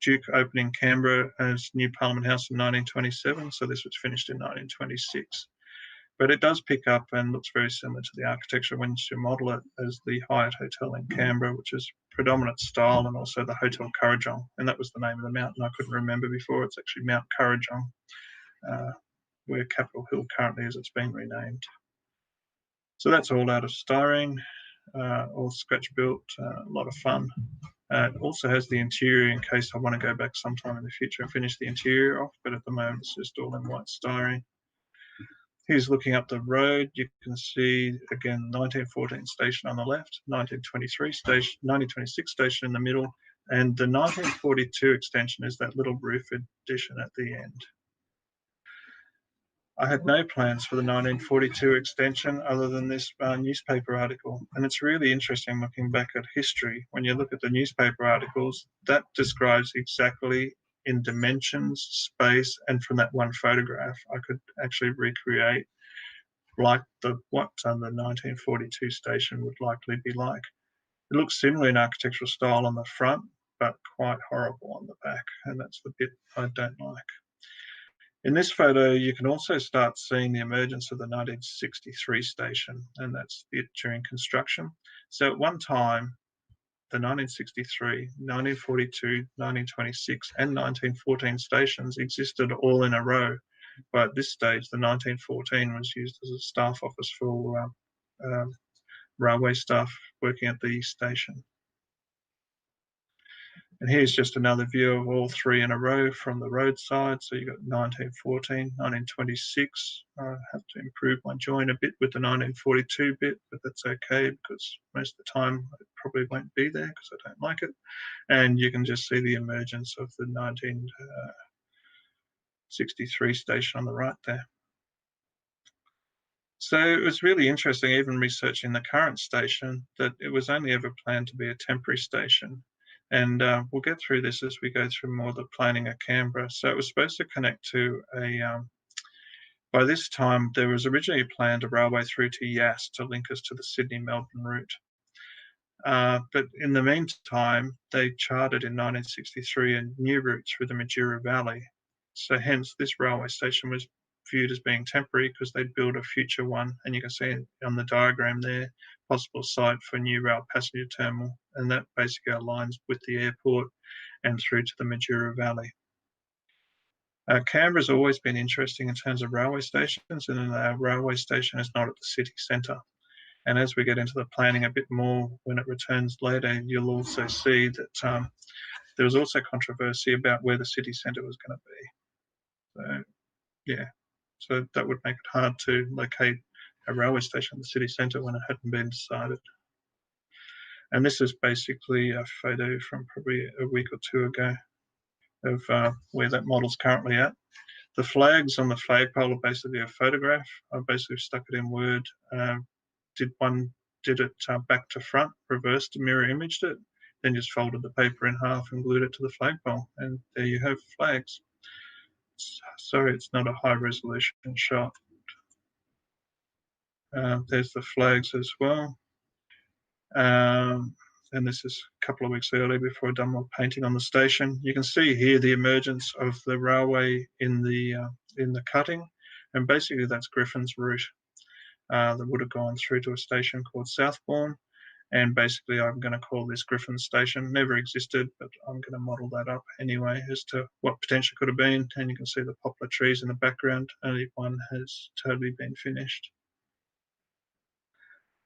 Duke opening Canberra as New Parliament House in 1927. So this was finished in 1926. But it does pick up and looks very similar to the architecture when you model it as the Hyatt Hotel in Canberra, which is predominant style, and also the Hotel Kurrajong. And that was the name of the mountain I couldn't remember before. It's actually Mount Kurrajong, where Capitol Hill currently is. It's been renamed. So that's all out of styrene, all scratch built, a lot of fun. It also has the interior in case I want to go back sometime in the future and finish the interior off, but at the moment it's just all in white styrene. Here's looking up the road. You can see, again, 1914 station on the left, 1923 station, 1926 station in the middle, and the 1942 extension is that little roof addition at the end. I had no plans for the 1942 extension other than this newspaper article. And it's really interesting looking back at history. When you look at the newspaper articles, that describes exactly in dimensions, space, and from that one photograph, I could actually recreate like what the 1942 station would likely be like. It looks similar in architectural style on the front, but quite horrible on the back, and that's the bit I don't like. In this photo, you can also start seeing the emergence of the 1963 station, and that's it during construction. So at one time, the 1963, 1942, 1926, and 1914 stations existed all in a row. But at this stage, the 1914 was used as a staff office for railway staff working at the station. And here's just another view of all three in a row from the roadside. So you've got 1914, 1926. I have to improve my join a bit with the 1942 bit, but that's okay because most of the time it probably won't be there because I don't like it. And you can just see the emergence of the 1963 station on the right there. So it was really interesting, even researching the current station, that it was only ever planned to be a temporary station. And we'll get through this as we go through more of the planning of Canberra. So it was supposed to connect to by this time, there was originally planned a railway through to Yass to link us to the Sydney-Melbourne route. But in the meantime, they chartered in 1963 a new route through the Majura Valley. So hence this railway station was viewed as being temporary because they'd build a future one, and you can see on the diagram there, possible site for new rail passenger terminal, and that basically aligns with the airport and through to the Majura Valley. Canberra's always been interesting in terms of railway stations, and our railway station is not at the city centre. And as we get into the planning a bit more when it returns later, you'll also see that there was also controversy about where the city centre was going to be. So, yeah. So that would make it hard to locate a railway station in the city centre when it hadn't been decided. And this is basically a photo from probably a week or two ago of where that model's currently at. The flags on the flagpole are basically a photograph. I basically stuck it in Word, did one did it back to front, reversed and mirror imaged it, then just folded the paper in half and glued it to the flagpole, and there you have flags. Sorry, it's not a high resolution shot. There's the flags as well. And this is a couple of weeks earlier before I'd done my painting on the station. You can see here the emergence of the railway in the cutting, and basically that's Griffin's route that would have gone through to a station called Southbourne. And basically I'm going to call this Griffin Station. Never existed, but I'm going to model that up anyway as to what potential could have been. And you can see the poplar trees in the background. Only one has totally been finished.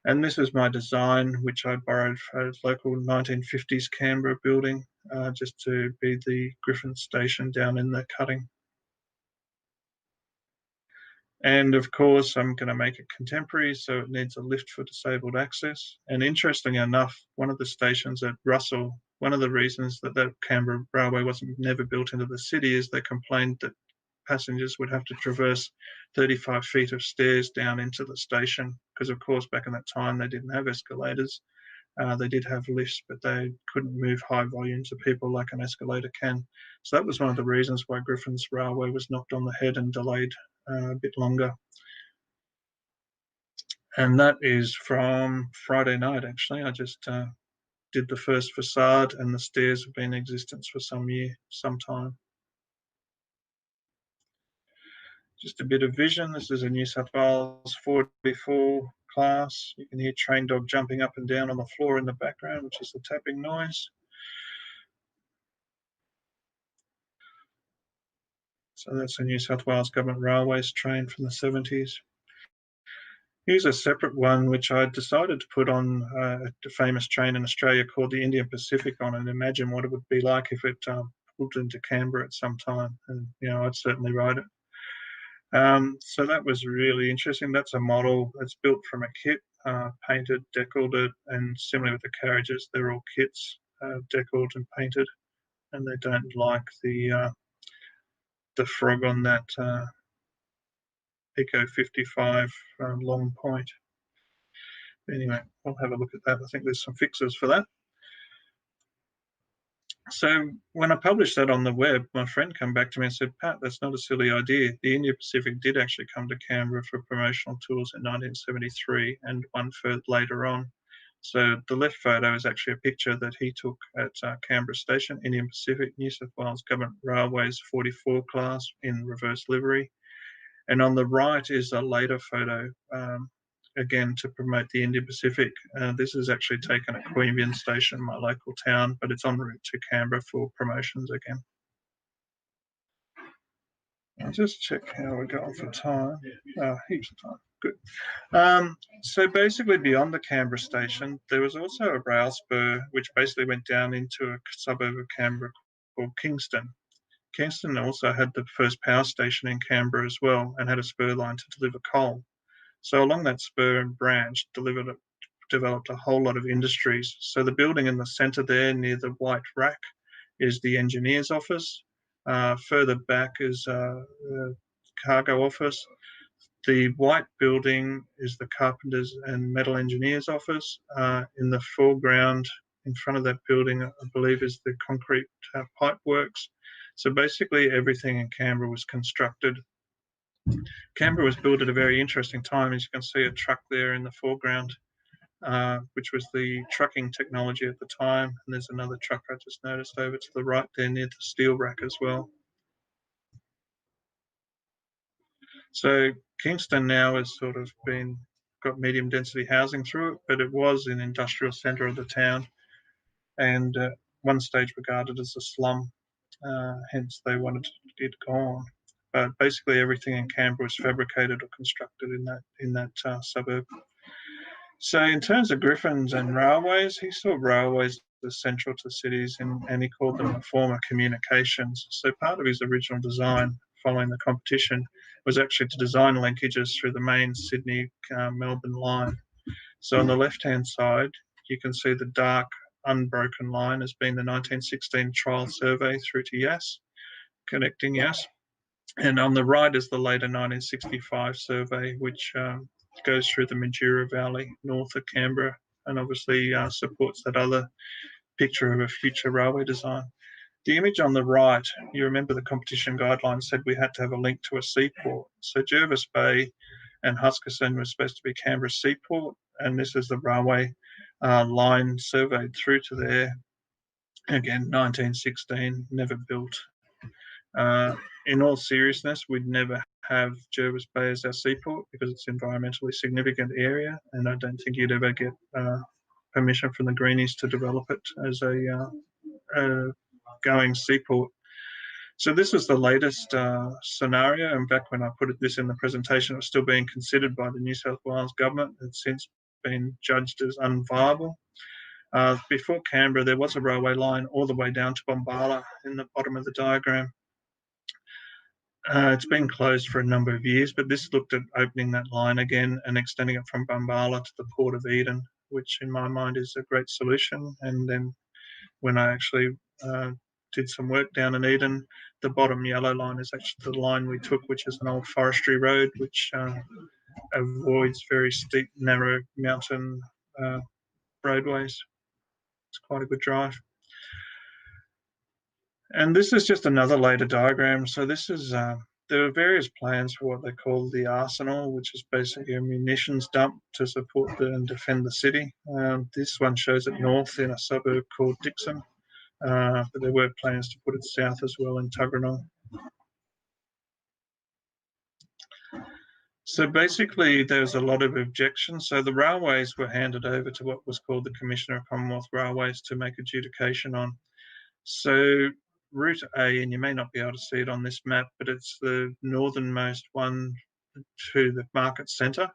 And this is my design, which I borrowed from a local 1950s Canberra building, just to be the Griffin Station down in the cutting. And of course, I'm going to make it contemporary, so it needs a lift for disabled access. And interestingly enough, one of the stations at Russell, one of the reasons that that Canberra Railway wasn't never built into the city is they complained that passengers would have to traverse 35 feet of stairs down into the station, because of course back in that time they didn't have escalators. They did have lifts, but they couldn't move high volumes of people like an escalator can. So that was one of the reasons why Griffin's Railway was knocked on the head and delayed a bit longer. And that is from Friday night, actually. I just did the first facade, and the stairs have been in existence for some time. Just a bit of vision. This is a New South Wales 44 class. You can hear train dog jumping up and down on the floor in the background, which is the tapping noise. So that's a New South Wales Government Railways train from the 70s. Here's a separate one which I decided to put on a famous train in Australia called the Indian Pacific on, and imagine what it would be like if it pulled into Canberra at some time. And I'd certainly ride it. So that was really interesting. That's a model that's built from a kit, painted, deckled it, and similar with the carriages, they're all kits, deckled and painted, and they don't like the frog on that Eco 55 long point. Anyway, I'll have a look at that. I think there's some fixes for that. So when I published that on the web, my friend came back to me and said, Pat, that's not a silly idea. The Indian Pacific did actually come to Canberra for promotional tours in 1973 and one for later on. So the left photo is actually a picture that he took at Canberra Station, Indian Pacific, New South Wales Government Railways 44 class in reverse livery. And on the right is a later photo, again, to promote the Indian Pacific. This is actually taken at Queanbeyan Station, my local town, but it's en route to Canberra for promotions again. I'll just check how we're going for time. Heaps of time, good. So basically beyond the Canberra station, there was also a rail spur which basically went down into a suburb of Canberra called Kingston. Kingston also had the first power station in Canberra as well and had a spur line to deliver coal. So along that spur and branch developed a whole lot of industries. So the building in the centre there near the white rack is the engineer's office. Further back is a cargo office. The white building is the carpenters and metal engineers office. In the foreground, in front of that building, I believe is the concrete pipe works. So basically everything in Canberra was constructed. Canberra was built at a very interesting time. As you can see, a truck there in the foreground, which was the trucking technology at the time. And there's another truck I just noticed over to the right there near the steel rack as well. So Kingston now has sort of got medium density housing through it, but it was an industrial centre of the town and one stage regarded as a slum. Hence they wanted it gone. But basically everything in Canberra was fabricated or constructed in that suburb. So in terms of Griffins and railways, he saw railways as central to cities and he called them a form of communications. So part of his original design following the competition was actually to design linkages through the main Sydney-Melbourne line. So on the left-hand side, you can see the dark unbroken line as being the 1916 trial survey through to Yass, connecting Yass. And on the right is the later 1965 survey, which goes through the Majura Valley north of Canberra, and obviously supports that other picture of a future railway design. The image on the right, you remember the competition guidelines said we had to have a link to a seaport. So Jervis Bay and Huskisson was supposed to be Canberra's seaport, and this is the railway line surveyed through to there. Again, 1916, never built. In all seriousness, we'd never have Jervis Bay as our seaport because it's an environmentally significant area, and I don't think you'd ever get permission from the Greenies to develop it as a going seaport. So this was the latest scenario, and back when I put this in the presentation, it was still being considered by the New South Wales government. It's since been judged as unviable. Before Canberra, there was a railway line all the way down to Bombala in the bottom of the diagram. It's been closed for a number of years, but this looked at opening that line again and extending it from Bombala to the Port of Eden, which in my mind is a great solution. And then when I actually did some work down in Eden, the bottom yellow line is actually the line we took, which is an old forestry road, which avoids very steep, narrow mountain roadways. It's quite a good drive. And this is just another later diagram. So this is, there are various plans for what they call the arsenal, which is basically a munitions dump to support and defend the city. This one shows it north in a suburb called Dixon, but there were plans to put it south as well in Tuggeranong. So basically there's a lot of objections. So the railways were handed over to what was called the Commissioner of Commonwealth Railways to make adjudication on. So Route A, and you may not be able to see it on this map, but it's the northernmost one to the Market Centre,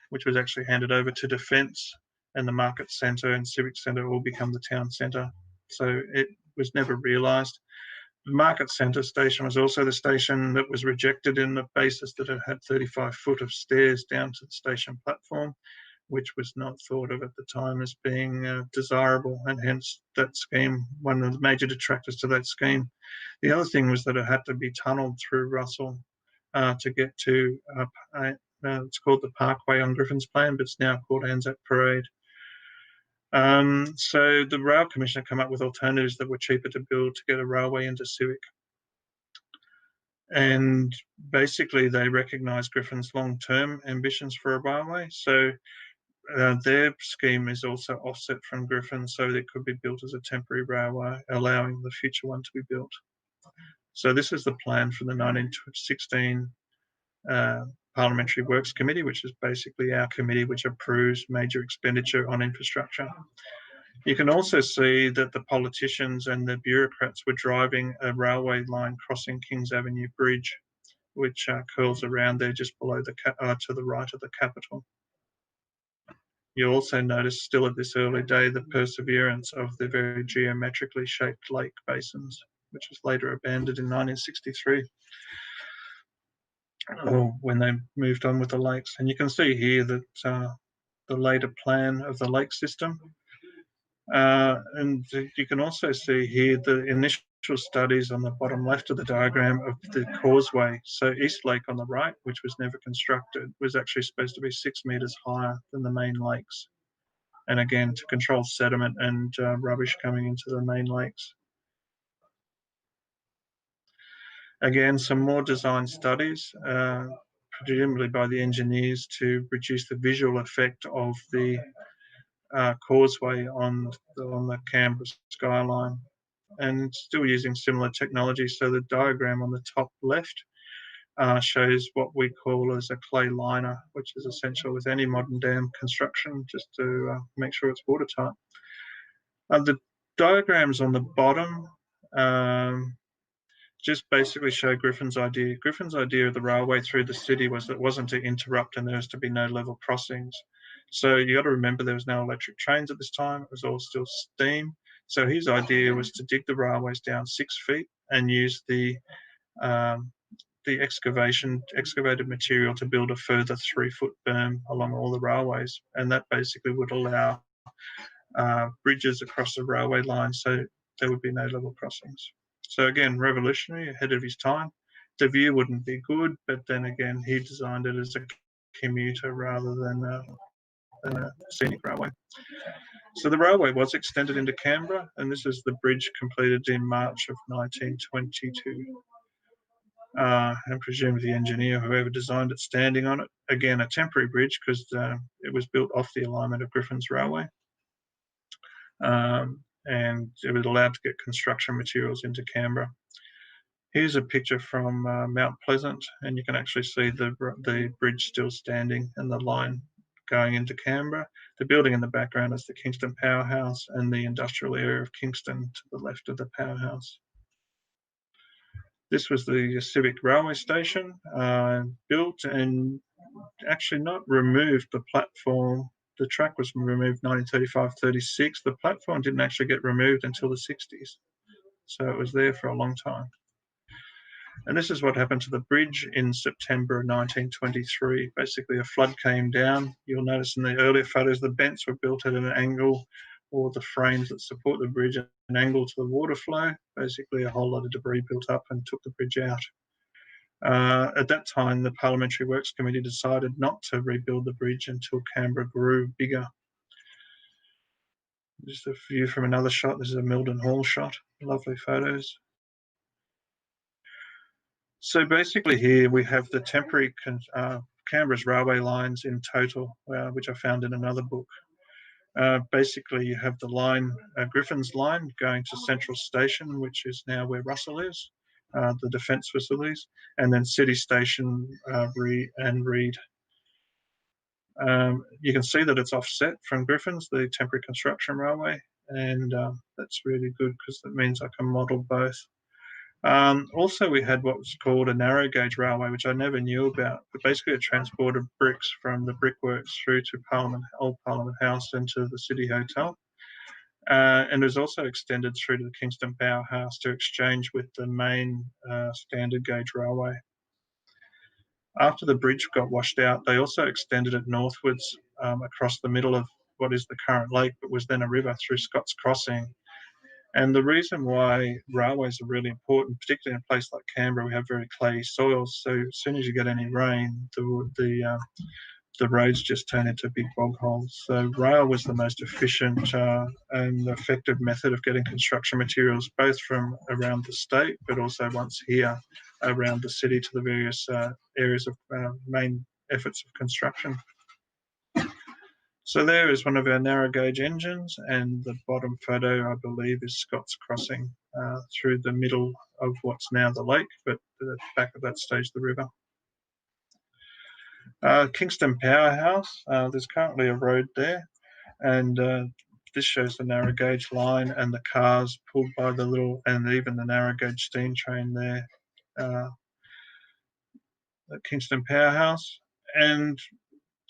which was actually handed over to Defence, and the Market Centre and Civic Centre all become the town centre. So it was never realised. The Market Centre station was also the station that was rejected in the basis that it had 35 foot of stairs down to the station platform, which was not thought of at the time as being desirable, and hence that scheme, one of the major detractors to that scheme. The other thing was that it had to be tunnelled through Russell to get to, it's called the Parkway on Griffin's Plan, but it's now called Anzac Parade. So the Rail Commissioner came up with alternatives that were cheaper to build to get a railway into Civic. And basically they recognised Griffin's long-term ambitions for a railway. So their scheme is also offset from Griffin, so it could be built as a temporary railway, allowing the future one to be built. So this is the plan for the 1916 Parliamentary Works Committee, which is basically our committee which approves major expenditure on infrastructure. You can also see that the politicians and the bureaucrats were driving a railway line crossing Kings Avenue Bridge, which curls around there just below the to the right of the Capitol. You also notice still at this early day the perseverance of the very geometrically shaped lake basins, which was later abandoned in 1963 when they moved on with the lakes. And you can see here that the later plan of the lake system. And you can also see here the initial studies on the bottom left of the diagram of the causeway. So East Lake on the right, which was never constructed, was actually supposed to be 6 metres higher than the main lakes. And again, to control sediment and rubbish coming into the main lakes. Again, some more design studies, presumably by the engineers to reduce the visual effect of the causeway on the Canberra skyline, and still using similar technology. So the diagram on the top left shows what we call as a clay liner, which is essential with any modern dam construction, just to make sure it's watertight. The diagrams on the bottom just basically show Griffin's idea. Griffin's idea of the railway through the city was that it wasn't to interrupt and there was to be no level crossings. So you got to remember there was no electric trains at this time. It was all still steam. So his idea was to dig the railways down 6 feet and use the excavated material to build a further 3-foot berm along all the railways. And that basically would allow bridges across the railway line so there would be no level crossings. So again, revolutionary, ahead of his time. The view wouldn't be good, but then again, he designed it as a commuter rather than a scenic railway. So the railway was extended into Canberra, and this is the bridge completed in March of 1922. And presumed the engineer, whoever designed it, standing on it. Again, a temporary bridge because it was built off the alignment of Griffin's Railway. And it was allowed to get construction materials into Canberra. Here's a picture from Mount Pleasant, and you can actually see the bridge still standing and the line going into Canberra. The building in the background is the Kingston Powerhouse and the industrial area of Kingston to the left of the powerhouse. This was the Civic Railway Station, built and actually not removed the platform. The track was removed 1935-36. The platform didn't actually get removed until the 60s. So it was there for a long time. And this is what happened to the bridge in September 1923. Basically, a flood came down. You'll notice in the earlier photos, the bents were built at an angle, or the frames that support the bridge at an angle to the water flow. Basically, a whole lot of debris built up and took the bridge out. At that time, the Parliamentary Works Committee decided not to rebuild the bridge until Canberra grew bigger. Just a view from another shot. This is a Milden Hall shot. Lovely photos. So basically here we have the temporary Canberra's railway lines in total, which I found in another book. Basically you have the line, Griffin's line, going to Central Station, which is now where Russell is, the defence facilities, and then City Station and Reed. You can see that it's offset from Griffin's, the temporary construction railway, and that's really good because that means I can model both. Also, we had what was called a narrow gauge railway, which I never knew about, but basically it transported bricks from the brickworks through to Old Parliament House into the City Hotel. And it was also extended through to the Kingston Powerhouse to exchange with the main standard gauge railway. After the bridge got washed out, they also extended it northwards across the middle of what is the current lake, but was then a river through Scott's Crossing. And the reason why railways are really important, particularly in a place like Canberra, we have very clayey soils. So as soon as you get any rain, the roads just turn into big bog holes. So rail was the most efficient and effective method of getting construction materials, both from around the state, but also once here around the city to the various areas of main efforts of construction. So there is one of our narrow gauge engines, and the bottom photo, I believe, is Scott's Crossing through the middle of what's now the lake, but at the back of that stage, the river. Kingston Powerhouse, there's currently a road there, and this shows the narrow gauge line and the cars pulled by the little, and even the narrow gauge steam train there at Kingston Powerhouse. And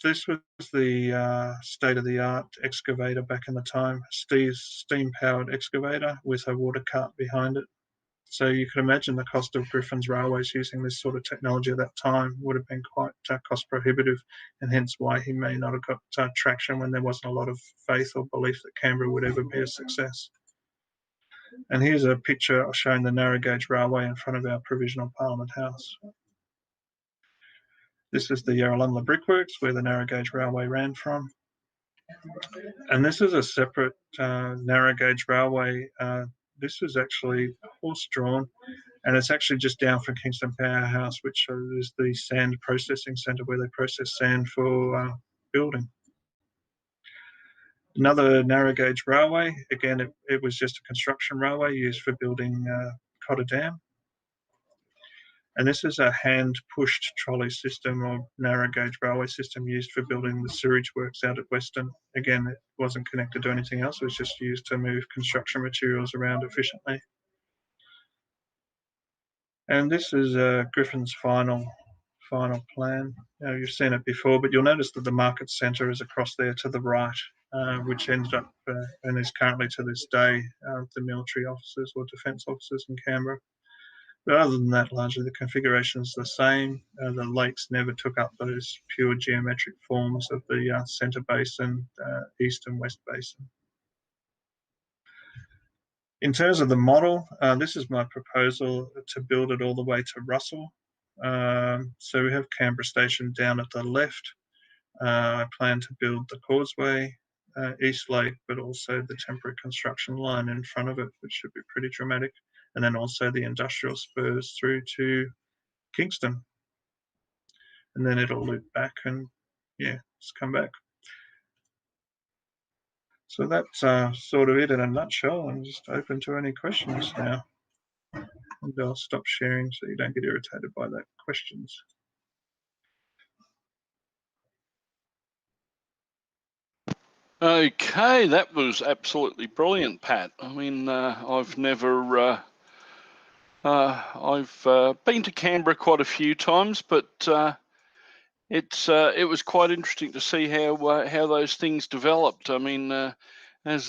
this was the state-of-the-art excavator back in the time, steam-powered excavator with a water cart behind it. So you can imagine the cost of Griffin's railways using this sort of technology at that time would have been quite cost prohibitive, and hence why he may not have got traction when there wasn't a lot of faith or belief that Canberra would ever be a success. And here's a picture showing the narrow gauge railway in front of our Provisional Parliament House. This is the Yarralumla Brickworks, where the narrow gauge railway ran from. And this is a separate narrow gauge railway. This was actually horse-drawn, and it's actually just down from Kingston Powerhouse, which is the sand processing centre where they process sand for building. Another narrow gauge railway, again, it was just a construction railway used for building Cotter Dam. And this is a hand-pushed trolley system or narrow gauge railway system used for building the sewage works out at Western. Again, it wasn't connected to anything else. It was just used to move construction materials around efficiently. And this is Griffin's final plan. Now, you've seen it before, but you'll notice that the market centre is across there to the right, which ended up and is currently to this day the military officers or defence officers in Canberra. But other than that, largely the configuration is the same. The lakes never took up those pure geometric forms of the centre basin, east and west basin. In terms of the model, this is my proposal to build it all the way to Russell. So we have Canberra Station down at the left. I plan to build the causeway, East Lake, but also the temporary construction line in front of it, which should be pretty dramatic. And then also the industrial spurs through to Kingston. And then it'll loop back and, yeah, just come back. So that's sort of it in a nutshell. I'm just open to any questions now. And I'll stop sharing so you don't get irritated by that questions. Okay, that was absolutely brilliant, Pat. I mean, I've never, I've been to Canberra quite a few times, but it was quite interesting to see how those things developed. I mean, as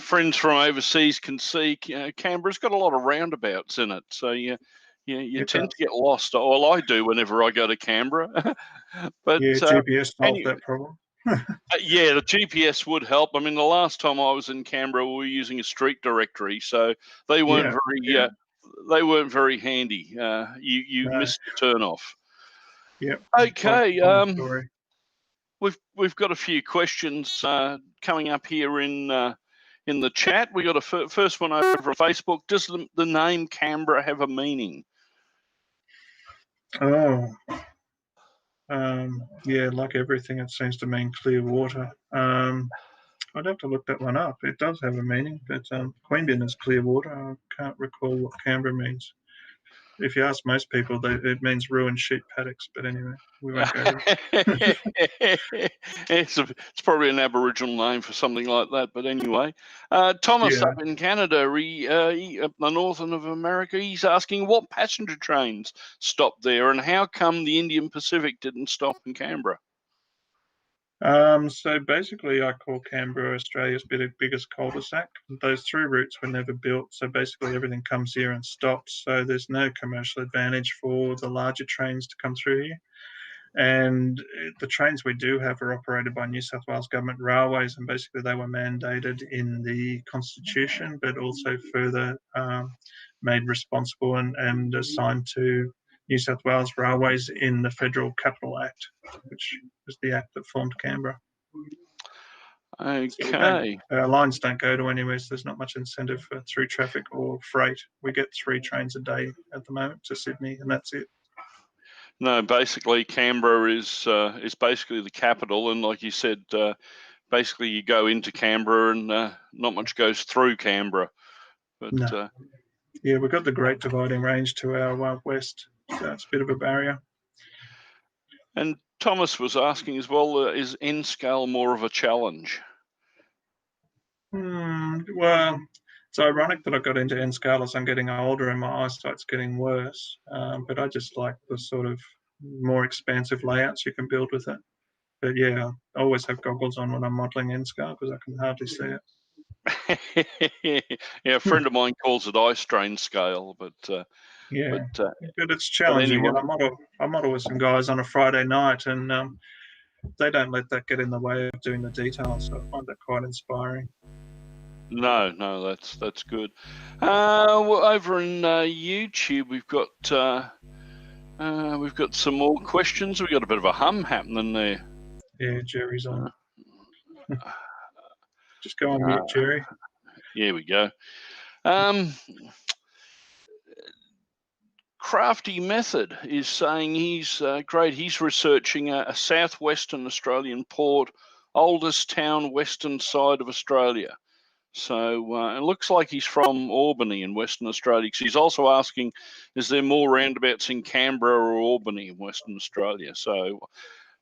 friends from overseas can see, Canberra's got a lot of roundabouts in it, so you tend to get lost. Well, I do whenever I go to Canberra. But yeah, GPS solved anyway, that problem. yeah, the GPS would help. I mean, the last time I was in Canberra, we were using a street directory, so they weren't they weren't very handy. You No. missed the turn off. Yep. Okay. Story. We've got a few questions coming up here in the chat. We got a first one over on Facebook. Does the name Canberra have a meaning? Oh. Yeah, like everything, it seems to mean clear water. I'd have to look that one up. It does have a meaning, but Queanbeyan is clear water. I can't recall what Canberra means. If you ask most people, it means ruined sheep paddocks. But anyway, we won't go there. It's probably an Aboriginal name for something like that. But anyway, Thomas up in Canada, he up the northern of America, he's asking what passenger trains stopped there and how come the Indian Pacific didn't stop in Canberra? So basically, I call Canberra Australia's biggest cul-de-sac. Those through routes were never built, so basically everything comes here and stops. So there's no commercial advantage for the larger trains to come through here. And the trains we do have are operated by New South Wales Government Railways, and basically they were mandated in the Constitution, but also further made responsible and assigned to New South Wales Railways in the Federal Capital Act, which was the act that formed Canberra. Okay. So our lines don't go to anywhere, so there's not much incentive for through traffic or freight. We get 3 trains a day at the moment to Sydney, and that's it. No, basically Canberra is basically the capital, and like you said, basically you go into Canberra and not much goes through Canberra. But no. Yeah, we've got the Great Dividing Range to our west, so it's a bit of a barrier. And Thomas was asking as well, is N-scale more of a challenge? Well, it's ironic that I got into N-scale as I'm getting older and my eyesight's getting worse, but I just like the sort of more expansive layouts you can build with it. But yeah, I always have goggles on when I'm modelling N-scale because I can hardly see it. Yeah, a friend of mine calls it eye strain scale, but yeah, but it's challenging. anyway. And I model with some guys on a Friday night, and they don't let that get in the way of doing the details. So I find that quite inspiring. No, that's good. Well, over in YouTube, we've got some more questions. We've got a bit of a hum happening there. Yeah, Jerry's on. Just go on mute, Jerry. Here we go. Crafty Method is saying he's great. He's researching a southwestern Australian port, oldest town western side of Australia. So it looks like he's from Albany in Western Australia. Because he's also asking, is there more roundabouts in Canberra or Albany in Western Australia? So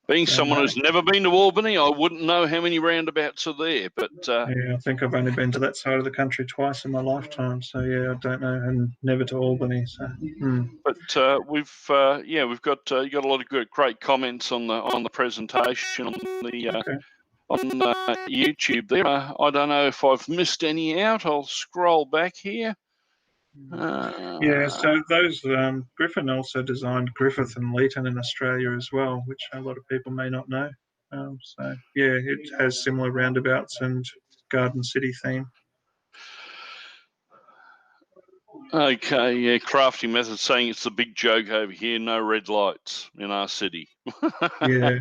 being someone who's never been to Albany, I wouldn't know how many roundabouts are there. But yeah, I think I've only been to that side of the country twice in my lifetime. So yeah, I don't know, and never to Albany. So. But we've got you got a lot of great comments on the presentation on the YouTube there. I don't know if I've missed any out. I'll scroll back here. Yeah, so those Griffin also designed Griffith and Leeton in Australia as well, which a lot of people may not know. So yeah, it has similar roundabouts and Garden City theme. Okay, yeah, crafty method saying it's the big joke over here, no red lights in our city. Yeah,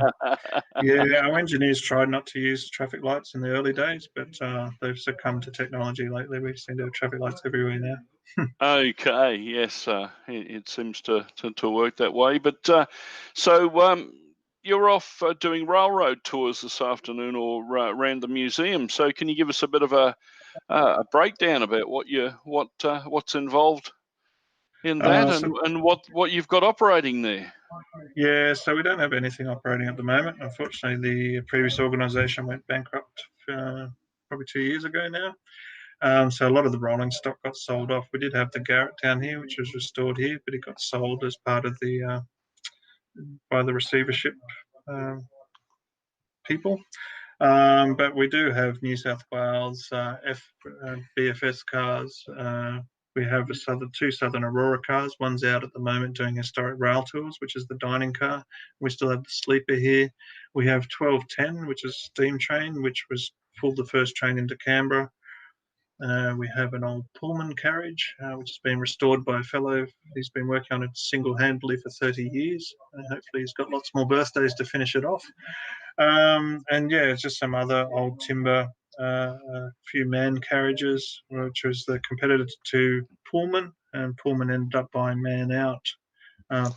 yeah. Our engineers tried not to use traffic lights in the early days, but they've succumbed to technology lately. We seem to have traffic lights everywhere now. Okay, yes, it seems to work that way. But so you're off doing railroad tours this afternoon or around the museum. So can you give us a bit of a breakdown about what's involved in that So and what you've got operating there? yeah, so we don't have anything operating at the moment. Unfortunately, the previous organisation went bankrupt probably 2 years ago now. So a lot of the rolling stock got sold off. We did have the Garrett down here, which was restored here, but it got sold as part of the by the receivership people. But we do have New South Wales BFS cars. We have two Southern Aurora cars. One's out at the moment doing historic rail tours, which is the dining car. We still have the sleeper here. We have 1210, which is a steam train, which was pulled the first train into Canberra. We have an old Pullman carriage, which has been restored by a fellow. He's been working on it single-handedly for 30 years. Hopefully he's got lots more birthdays to finish it off. And yeah, it's just some other old timber, a few man carriages, which was the competitor to Pullman, and Pullman ended up buying Man Out.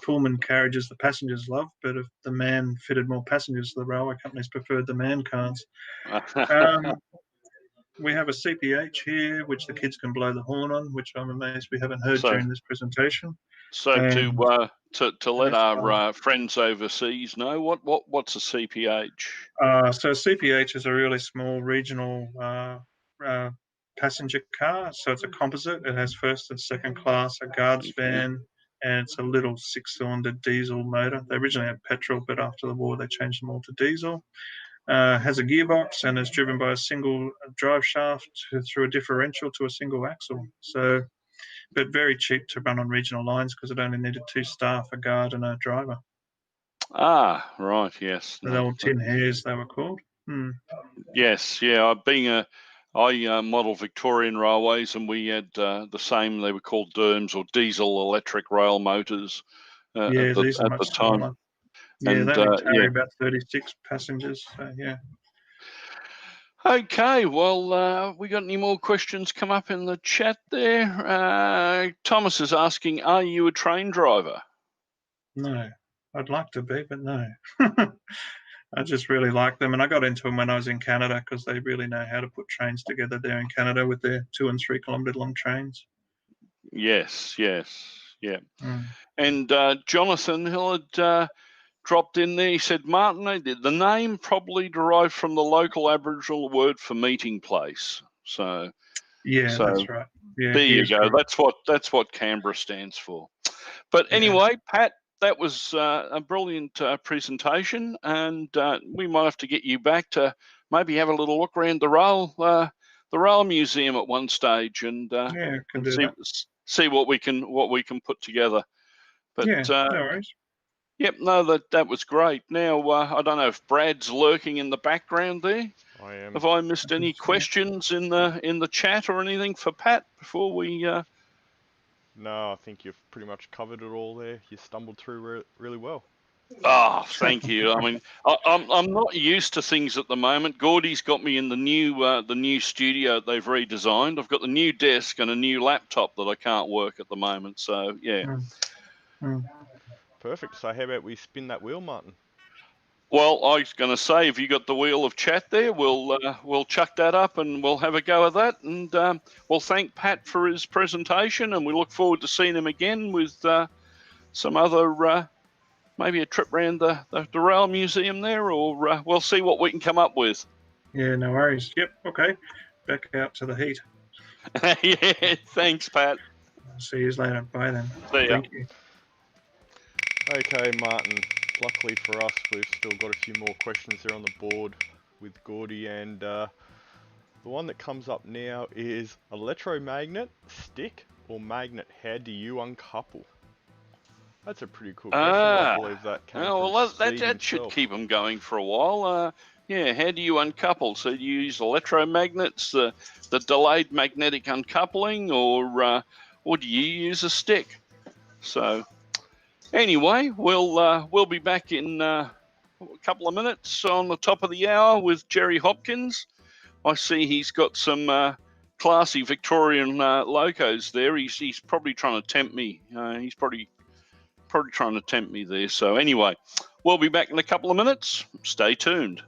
Pullman carriages the passengers love, but if the man fitted more passengers, the railway companies preferred the man cars. We have a CPH here, which the kids can blow the horn on, which I'm amazed we haven't heard So- during this presentation. So And to let that's our friends overseas know what's a CPH? So CPH is a really small regional passenger car. So it's a composite. It has first and second class, a guards van, and it's a little 6-cylinder diesel motor. They originally had petrol, but after the war they changed them all to diesel. Has a gearbox and is driven by a single drive shaft through a differential to a single axle. So, but very cheap to run on regional lines because it only needed 2 staff, a guard and a driver. Ah, right, yes. The old tin hairs, they were called. Yes, yeah. I model Victorian railways, and we had the same. They were called DERMs or diesel electric rail motors Yeah, these are at much the time. smaller. Yeah, And they only carry about 36 passengers. So yeah. Okay, well, we got any more questions come up in the chat there? Thomas is asking, are you a train driver? No, I'd like to be, but no. I just really like them, and I got into them when I was in Canada because they really know how to put trains together there in Canada with their 2 and 3 kilometre long trains. Yes, yeah. Mm. And Jonathan Hill had dropped in there. He said, Martin, the name probably derived from the local Aboriginal word for meeting place. So yeah, that's right. Yeah, there you go. That's what Canberra stands for. But anyway, Pat, that was a brilliant presentation, and we might have to get you back to maybe have a little look around the rail museum at one stage, and see what we can put together. But no worries. Yep, no, that was great. Now I don't know if Brad's lurking in the background there. I am. Have I missed any questions in the chat or anything for Pat before we? No, I think you've pretty much covered it all there. You stumbled through really well. Oh, thank you. I mean, I'm not used to things at the moment. Gordy's got me in the new studio they've redesigned. I've got the new desk and a new laptop that I can't work at the moment. So yeah. Perfect. So how about we spin that wheel, Martin? Well, I was going to say, if you got the wheel of chat there, we'll chuck that up and we'll have a go at that. And we'll thank Pat for his presentation, and we look forward to seeing him again with some other, maybe a trip around the Rail Museum there, or we'll see what we can come up with. Yeah, no worries. Yep, okay. Back out to the heat. Yeah, thanks, Pat. See you later. Bye then. See ya. Thank you. Okay, Martin. Luckily for us, we've still got a few more questions there on the board with Gordy, and the one that comes up now is electromagnet, stick, or magnet, how do you uncouple? That's a pretty cool question. I believe that came from Steve that should keep them going for a while. Yeah, how do you uncouple? So do you use electromagnets, the delayed magnetic uncoupling, or or do you use a stick? So anyway, we'll be back in a couple of minutes on the top of the hour with Jerry Hopkins. I see he's got some classy Victorian locos there. He's probably trying to tempt me. He's probably trying to tempt me there. So anyway, we'll be back in a couple of minutes. Stay tuned.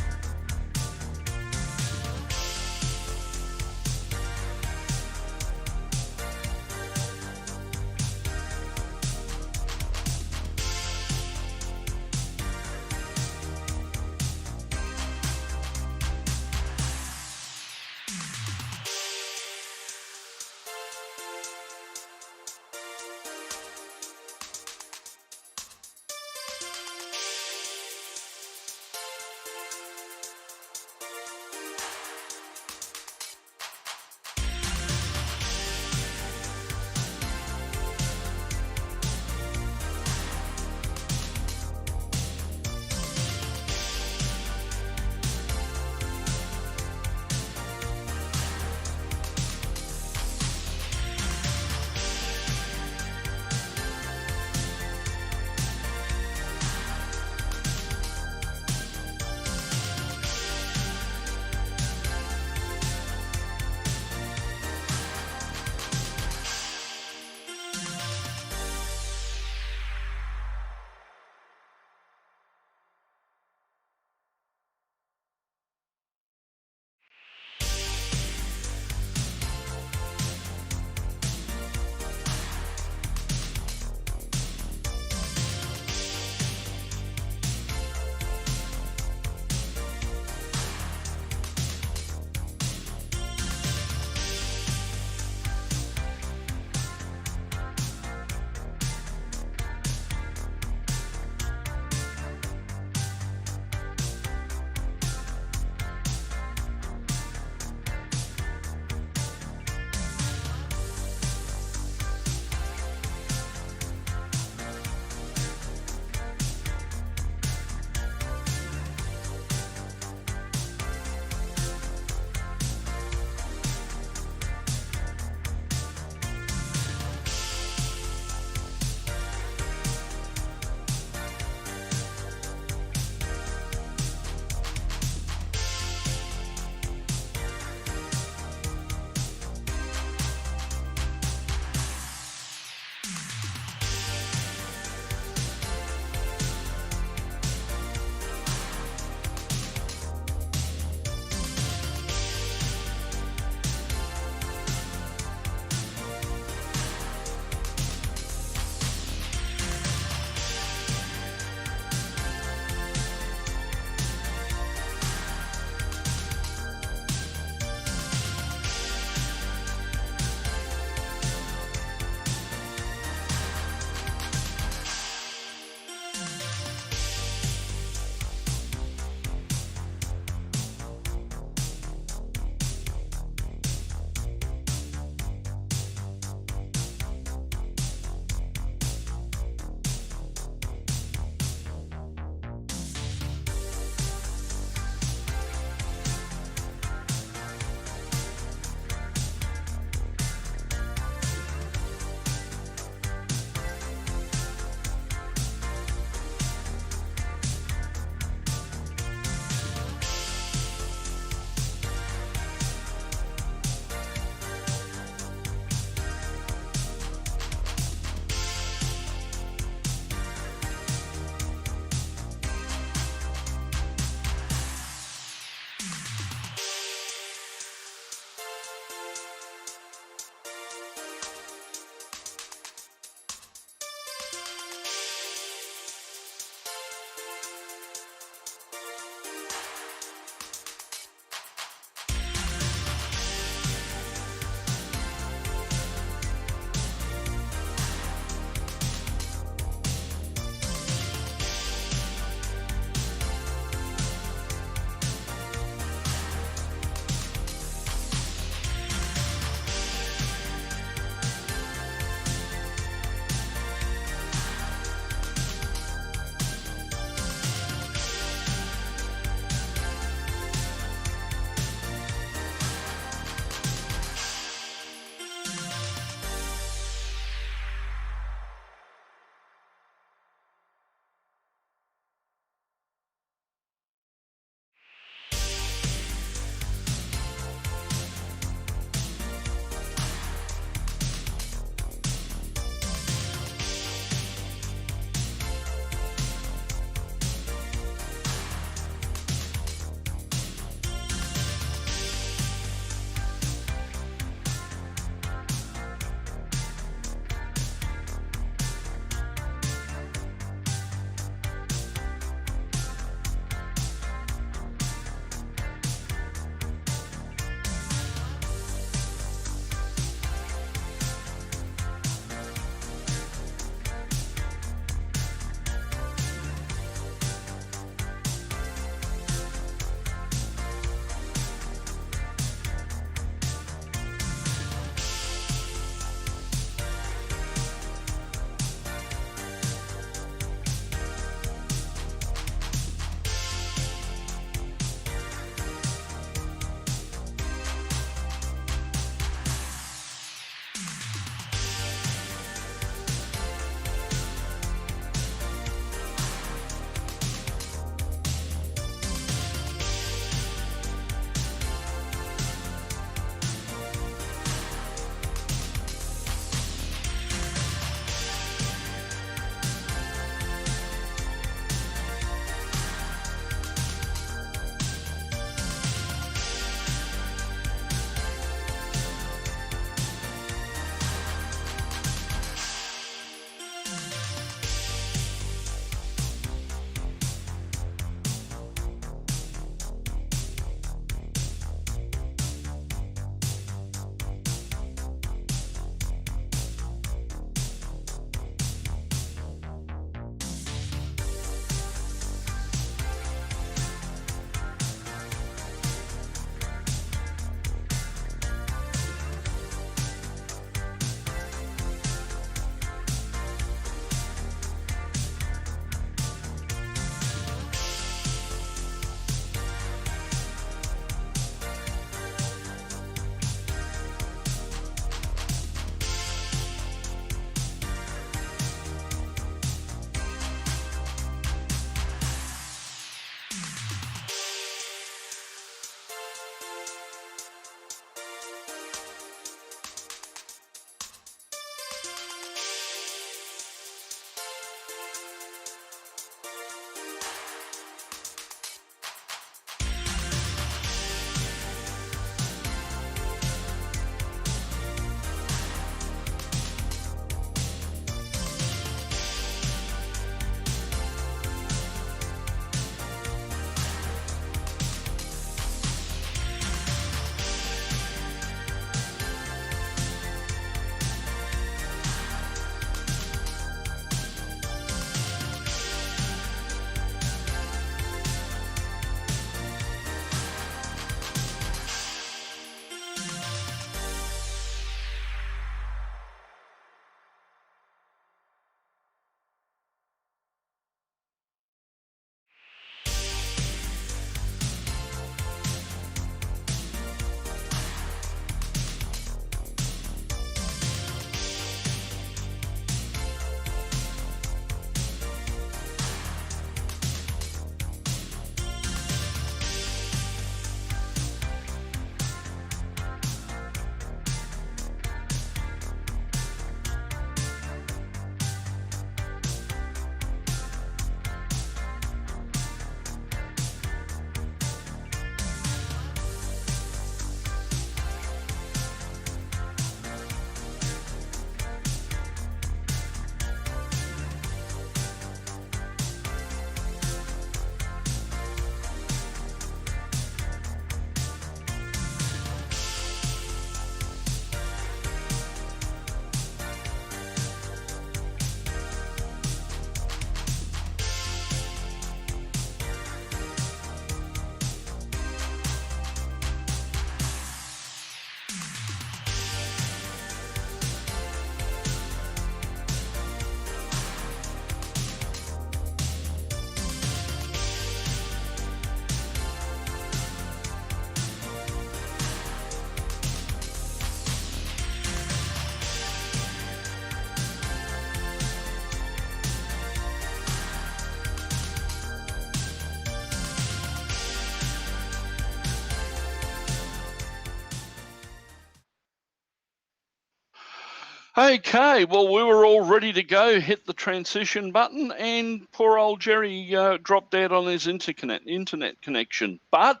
Okay, well, we were all ready to go, hit the transition button, and poor old Jerry dropped out on his internet connection. But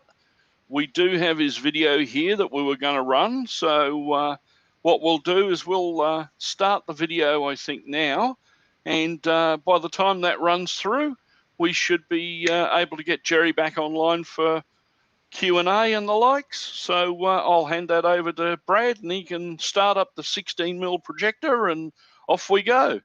we do have his video here that we were going to run. So what we'll do is we'll start the video, I think, now. And by the time that runs through, we should be able to get Jerry back online for Q&A and the likes. So I'll hand that over to Brad and he can start up the 16mm projector and off we go.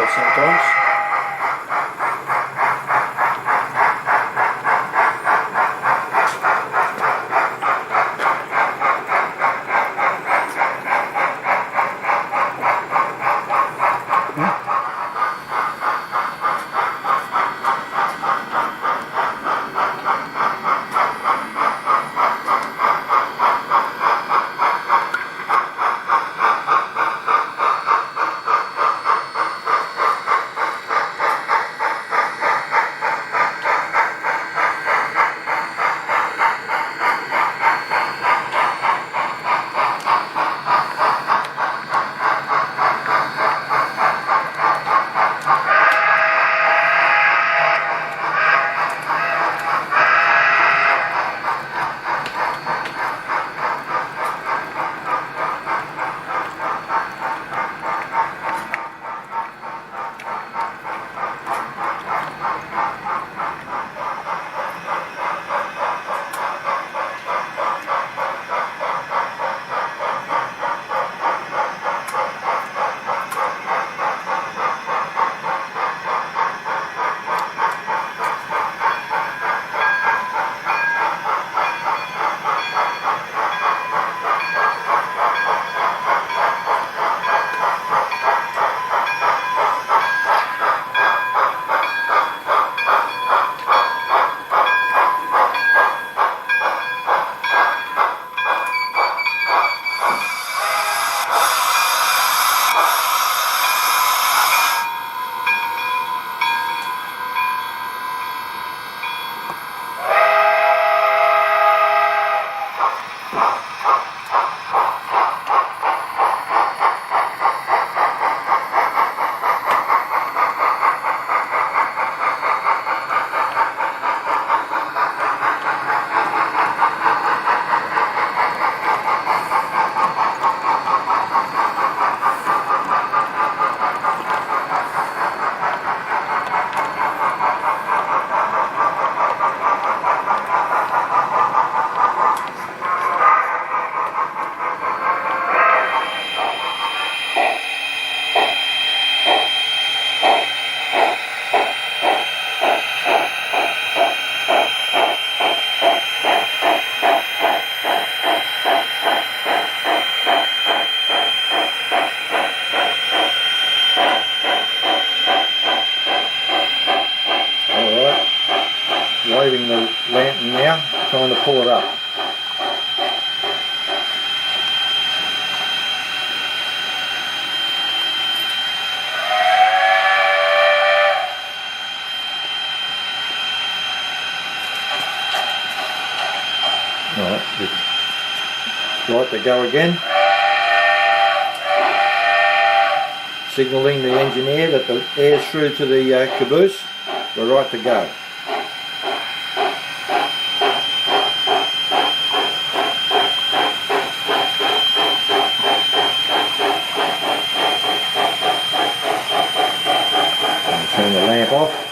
there sometimes. Waving the lantern now, trying to pull it up. Right to go again. Signalling the engineer that the air's through to the caboose. We're right to go. Turn the lamp off.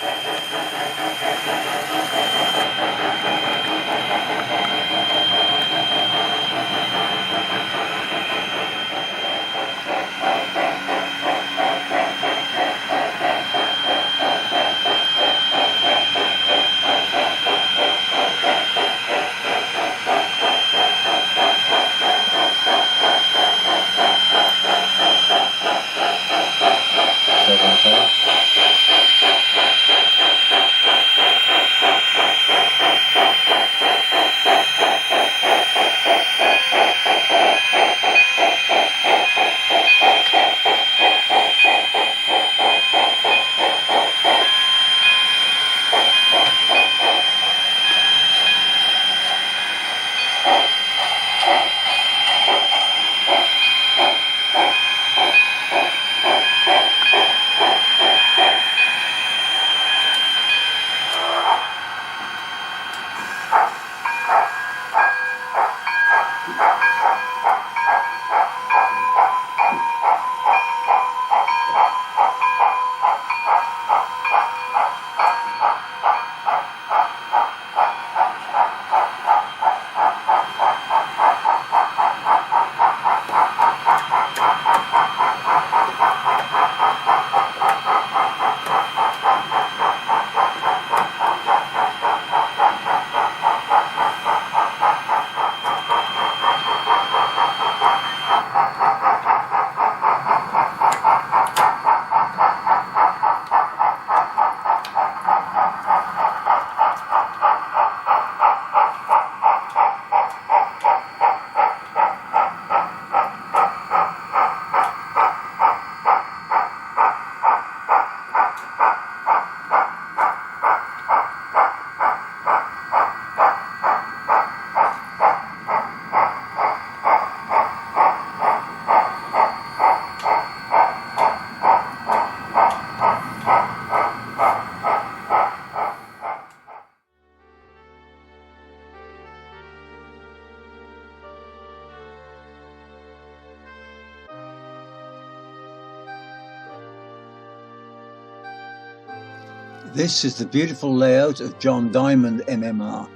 This is the beautiful layout of John Diamond MMR.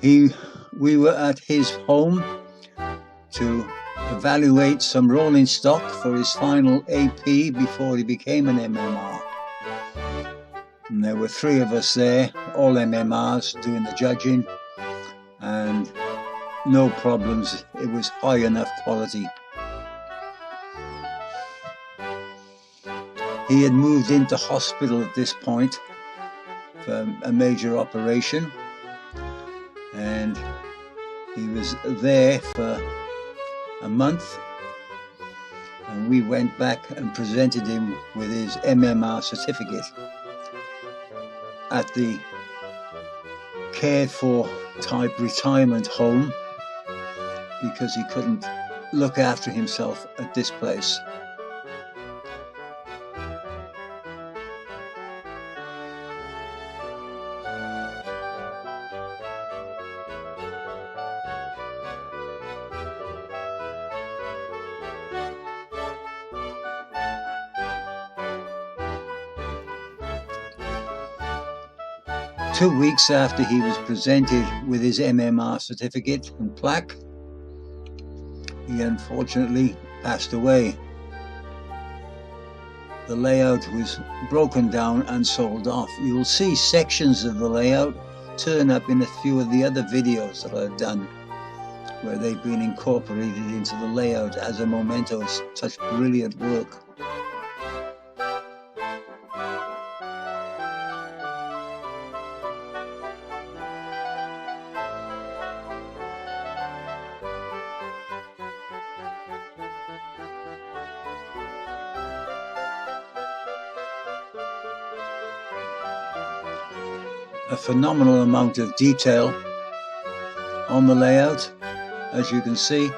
We were at his home to evaluate some rolling stock for his final AP before he became an MMR. And there were 3 of us there, all MMRs, doing the judging, and no problems. It was high enough quality. He had moved into hospital at this point for a major operation, and he was there for a month, and we went back and presented him with his MMR certificate at the cared for type retirement home because he couldn't look after himself at this place. Two weeks after he was presented with his MMR certificate and plaque, he unfortunately passed away. The layout was broken down and sold off. You'll see sections of the layout turn up in a few of the other videos that I've done, where they've been incorporated into the layout as a memento. It's such brilliant work. A phenomenal amount of detail on the layout, as you can see.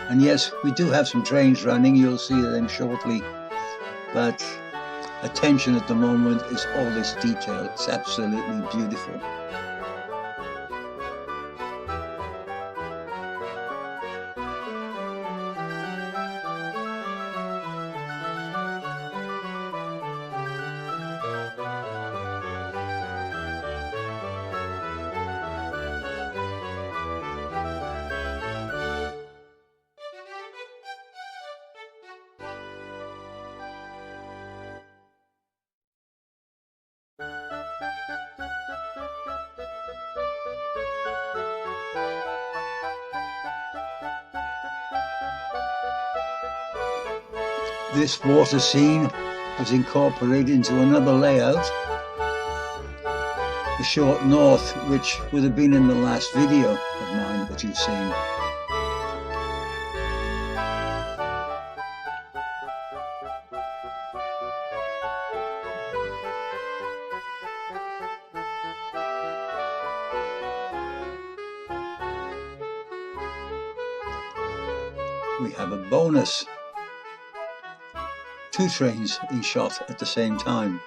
And yes, we do have some trains running, you'll see them shortly, but attention at the moment is all this detail. It's absolutely beautiful. This water scene was incorporated into another layout, the short north, which would have been in the last video of mine that you've seen. We have a bonus. 2 trains in shot at the same time.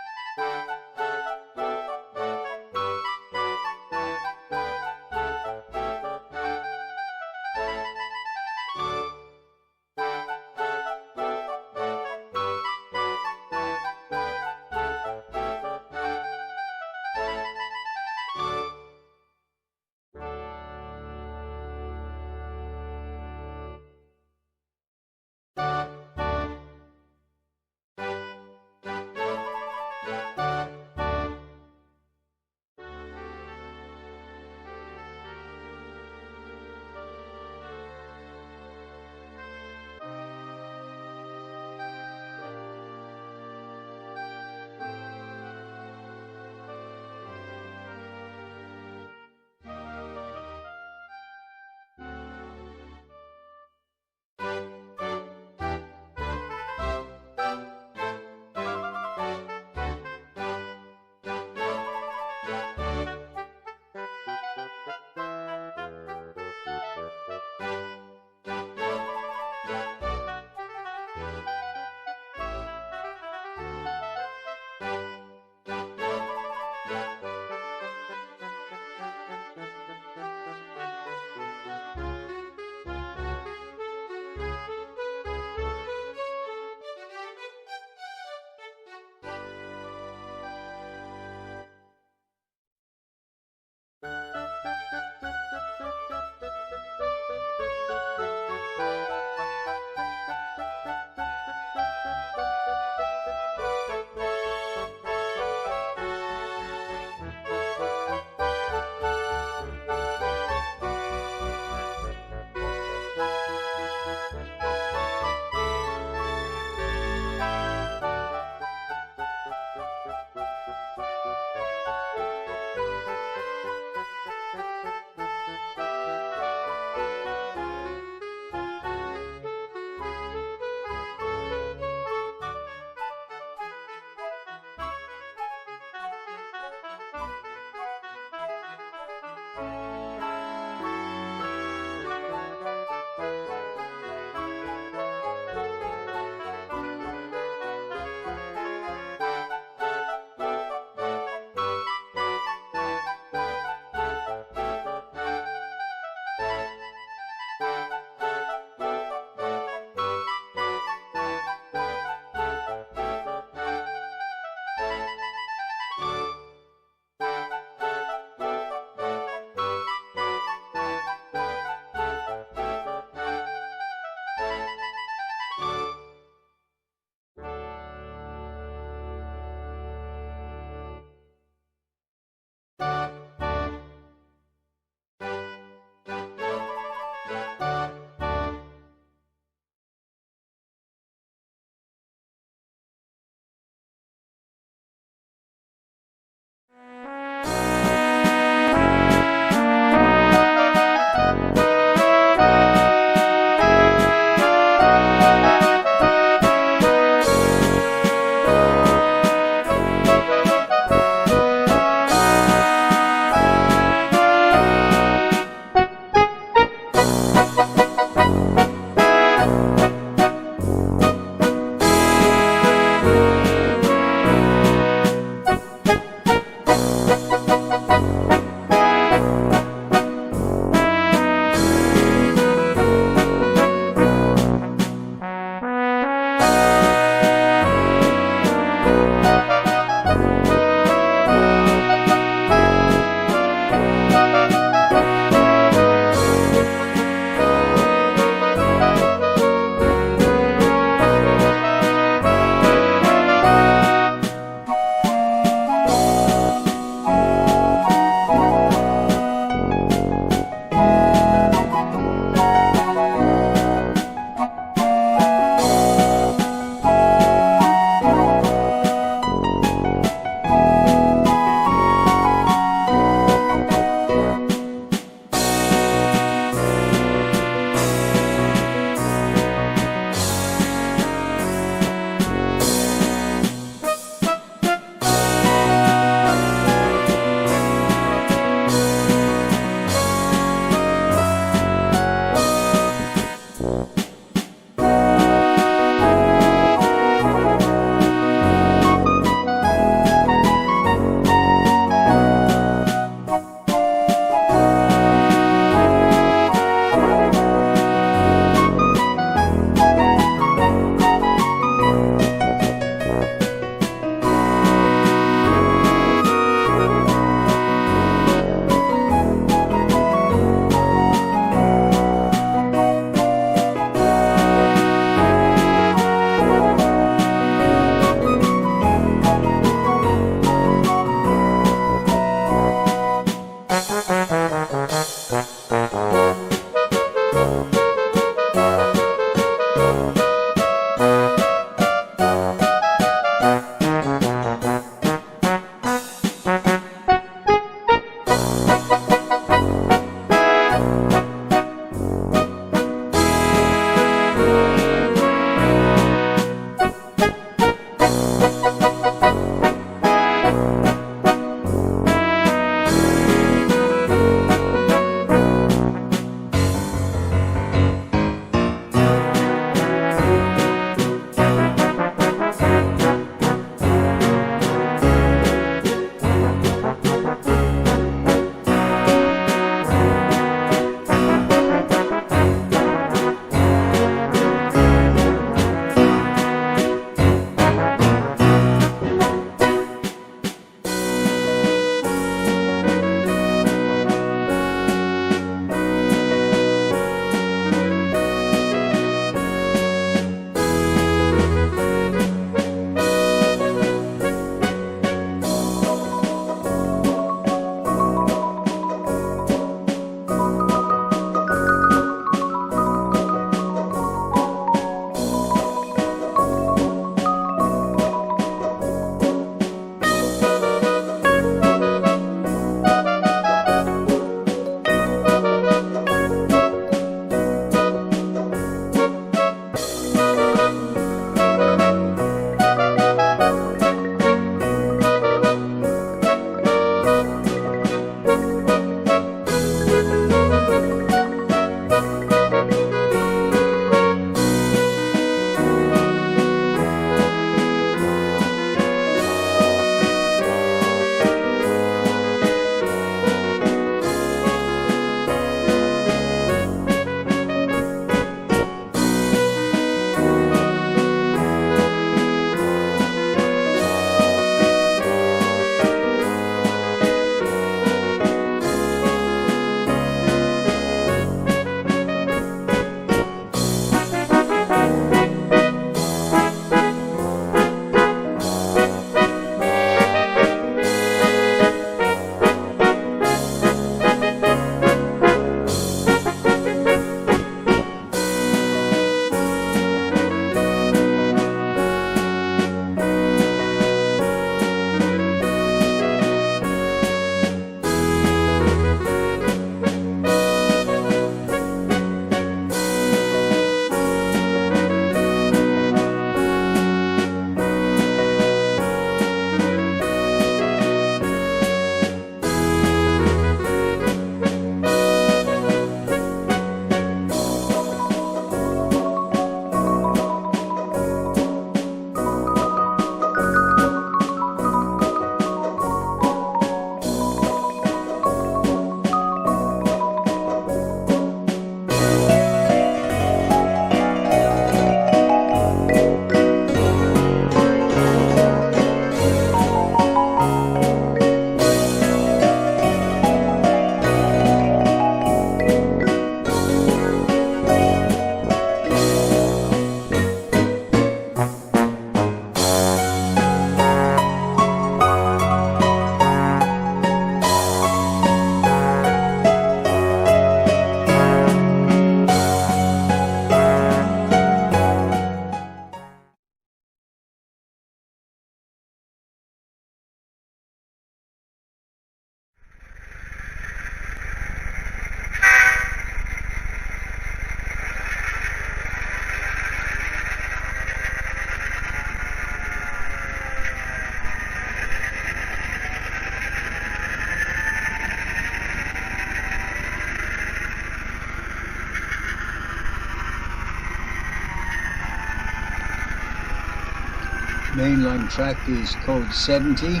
mainline track is code 70.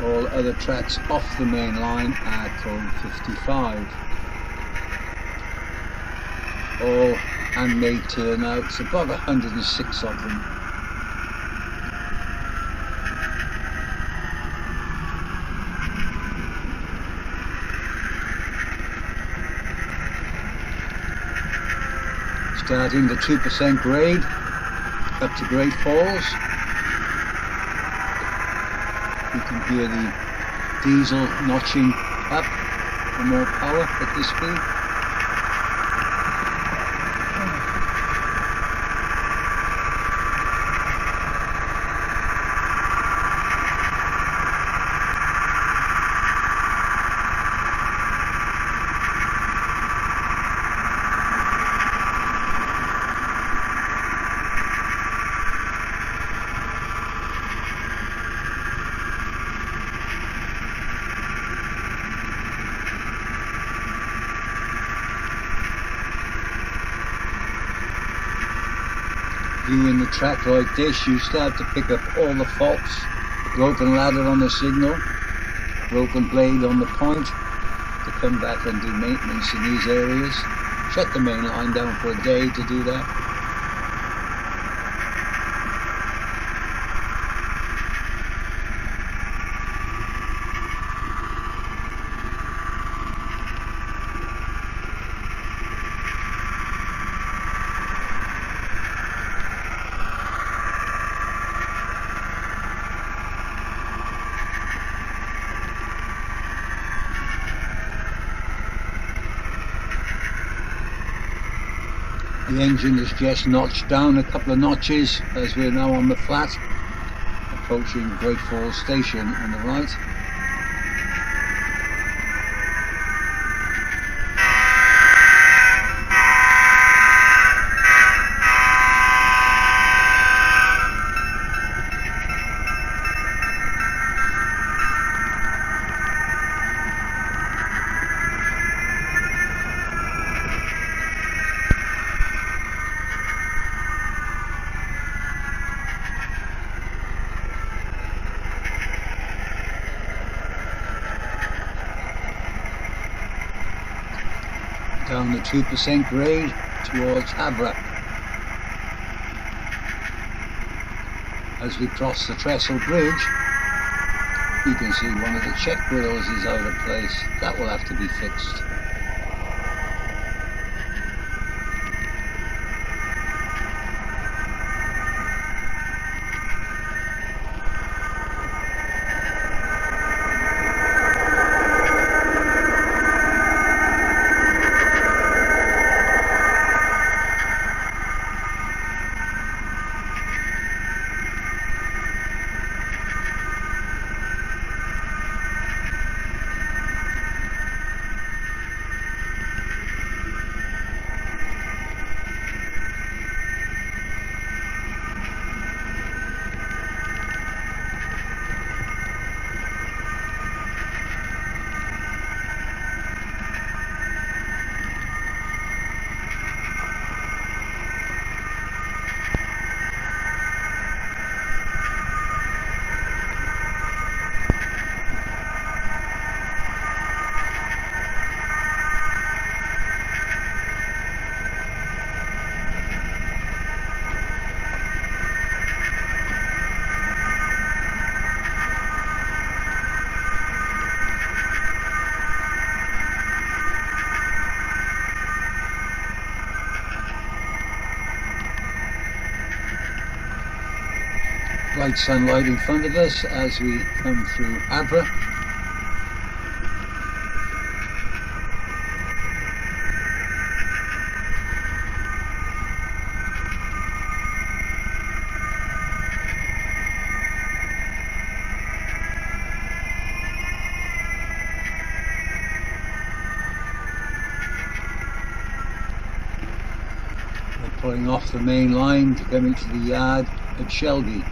All other tracks off the main line are code 55. All handmade turnouts, above 106 of them. Starting the 2% grade up to Great Falls. You can hear the diesel notching up for more power at this speed. Viewing the track like this, you start to pick up all the faults. Broken ladder on the signal, broken blade on the point. To come back and do maintenance in these areas. Shut the main line down for a day to do that. The engine is just notched down a couple of notches as we're now on the flat, approaching Great Falls Station on the right. Down the 2% grade towards Abra. As we cross the Trestle Bridge, you can see one of the check grills is out of place. That will have to be fixed. Bright sunlight in front of us as we come through Abra. We're pulling off the main line to come into the yard at Shelby.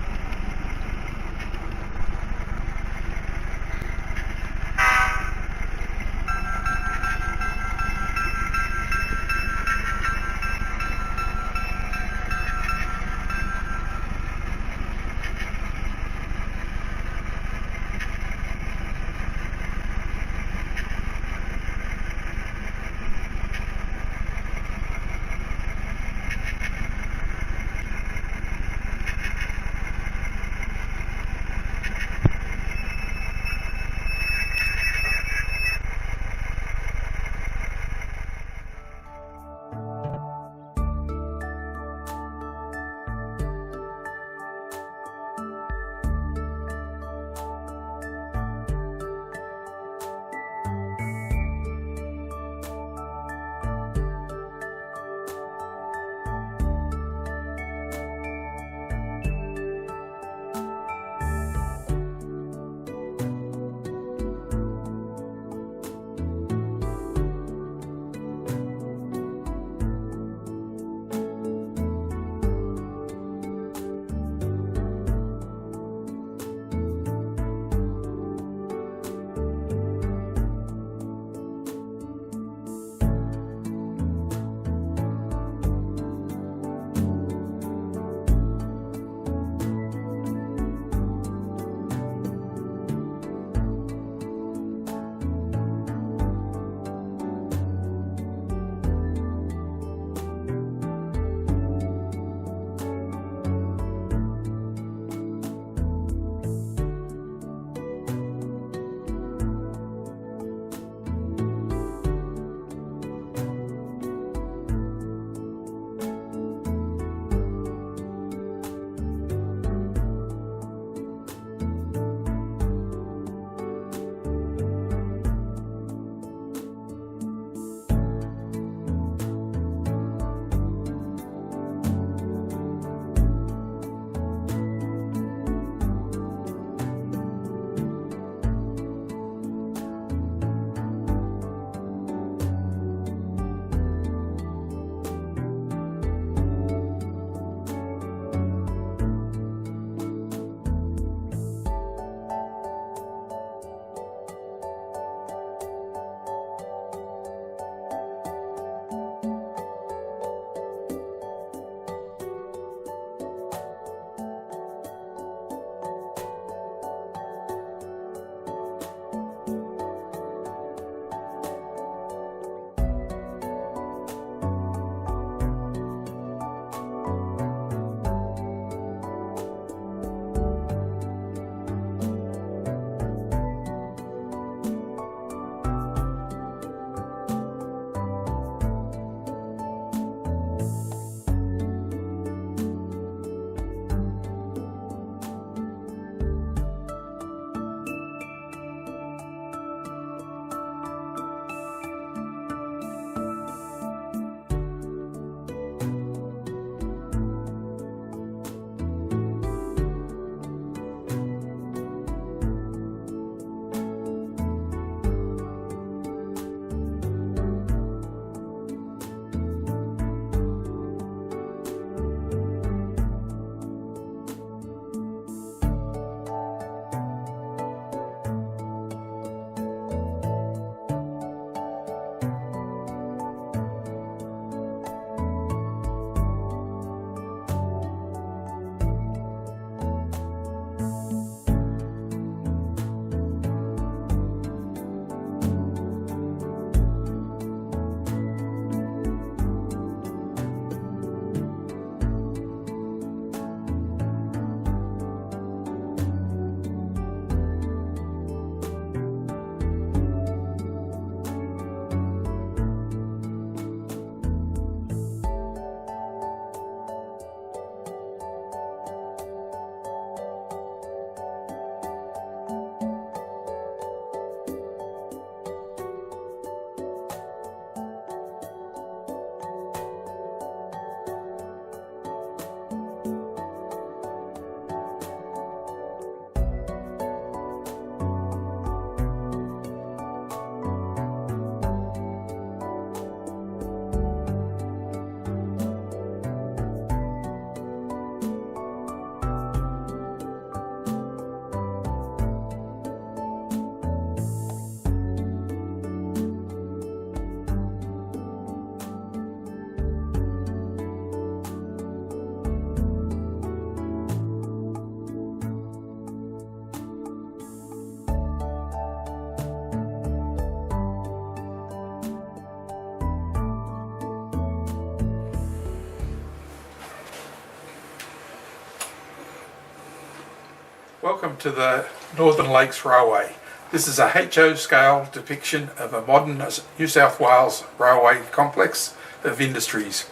Welcome to the Northern Lakes Railway. This is a HO scale depiction of a modern New South Wales railway complex of industries.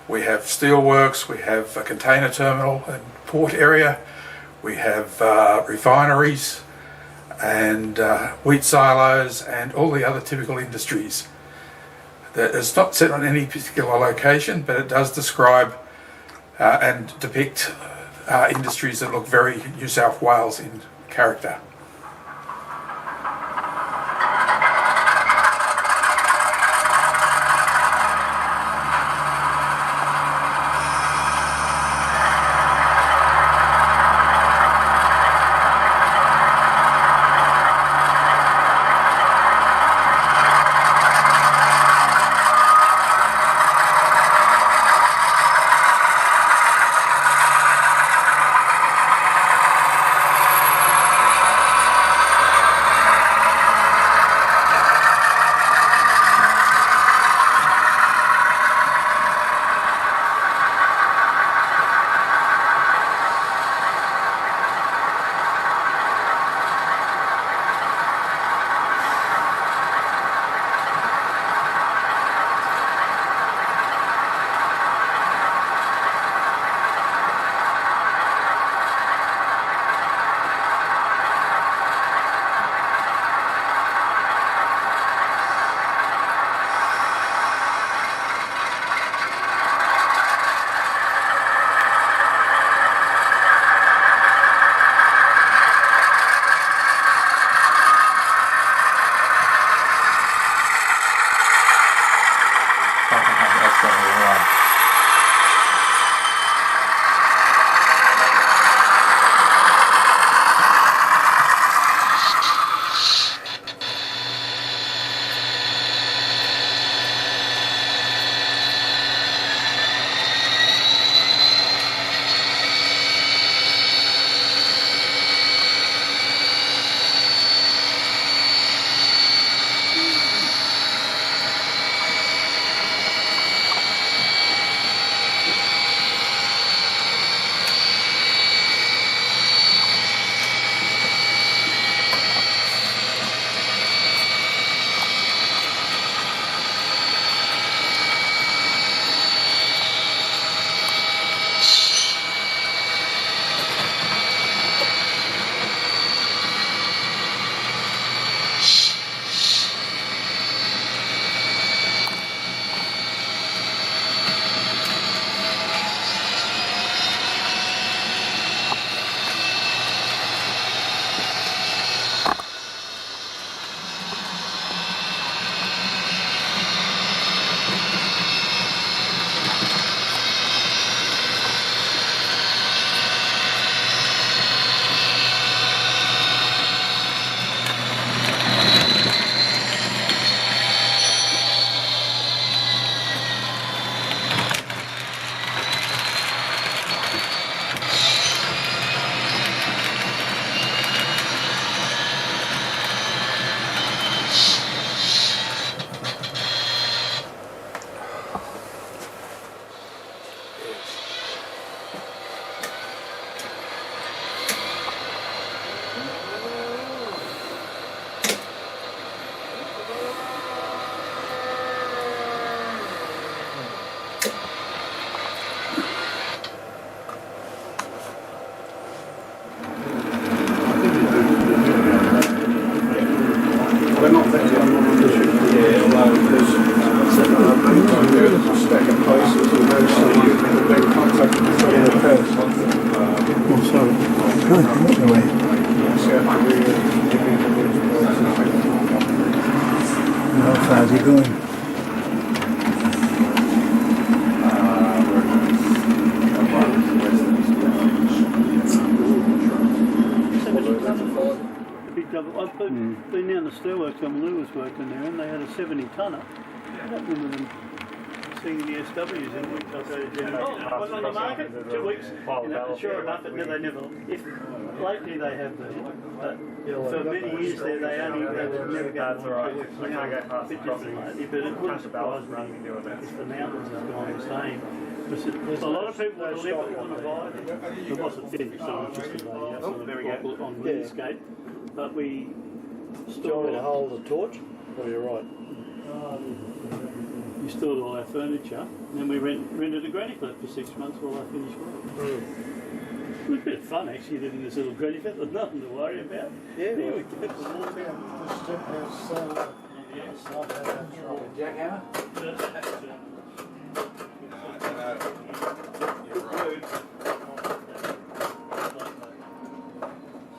We have steelworks, we have a container terminal and port area, we have refineries and wheat silos and all the other typical industries. That is not set on any particular location, but it does describe and depict industries that look very New South Wales in character. How's it going? I've been down the steelworks when Lou was working there, and they had a 70-tonner. What happened with them seeing the SWs in weeks? I'll go to JMRI. It was on the market 2 weeks. Sure enough, they never. lately they have been, but for many years there they would never go to lately, but it wouldn't surprise me if the mountains have gone the same. There's a lot of people that live on the ride. It wasn't finished, so it was just a radio on the landscape. But we stored to hold the torch. Oh, you're right. We stored all our furniture, and then we rented a granny flat for 6 months while I finished work. It was a bit of fun actually living in this little granny flat. There's nothing to worry about. Yeah, we kept the water down. Jackhammer?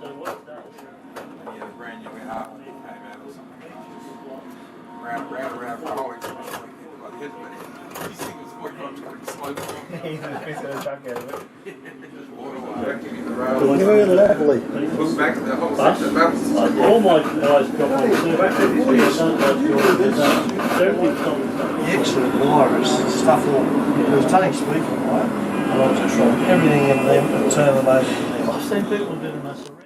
So what that is? He had a brand new out when he came out or something. Round college. His thing was 45 degrees slope. He's going to piss a chunk out of it. Very lovely. Look back at the whole section of mountains. All my guys got my Excellent wires, stuff all. It was tunning speaker wire, and I was trying everything in them and turn them over to them. I've seen people doing this around.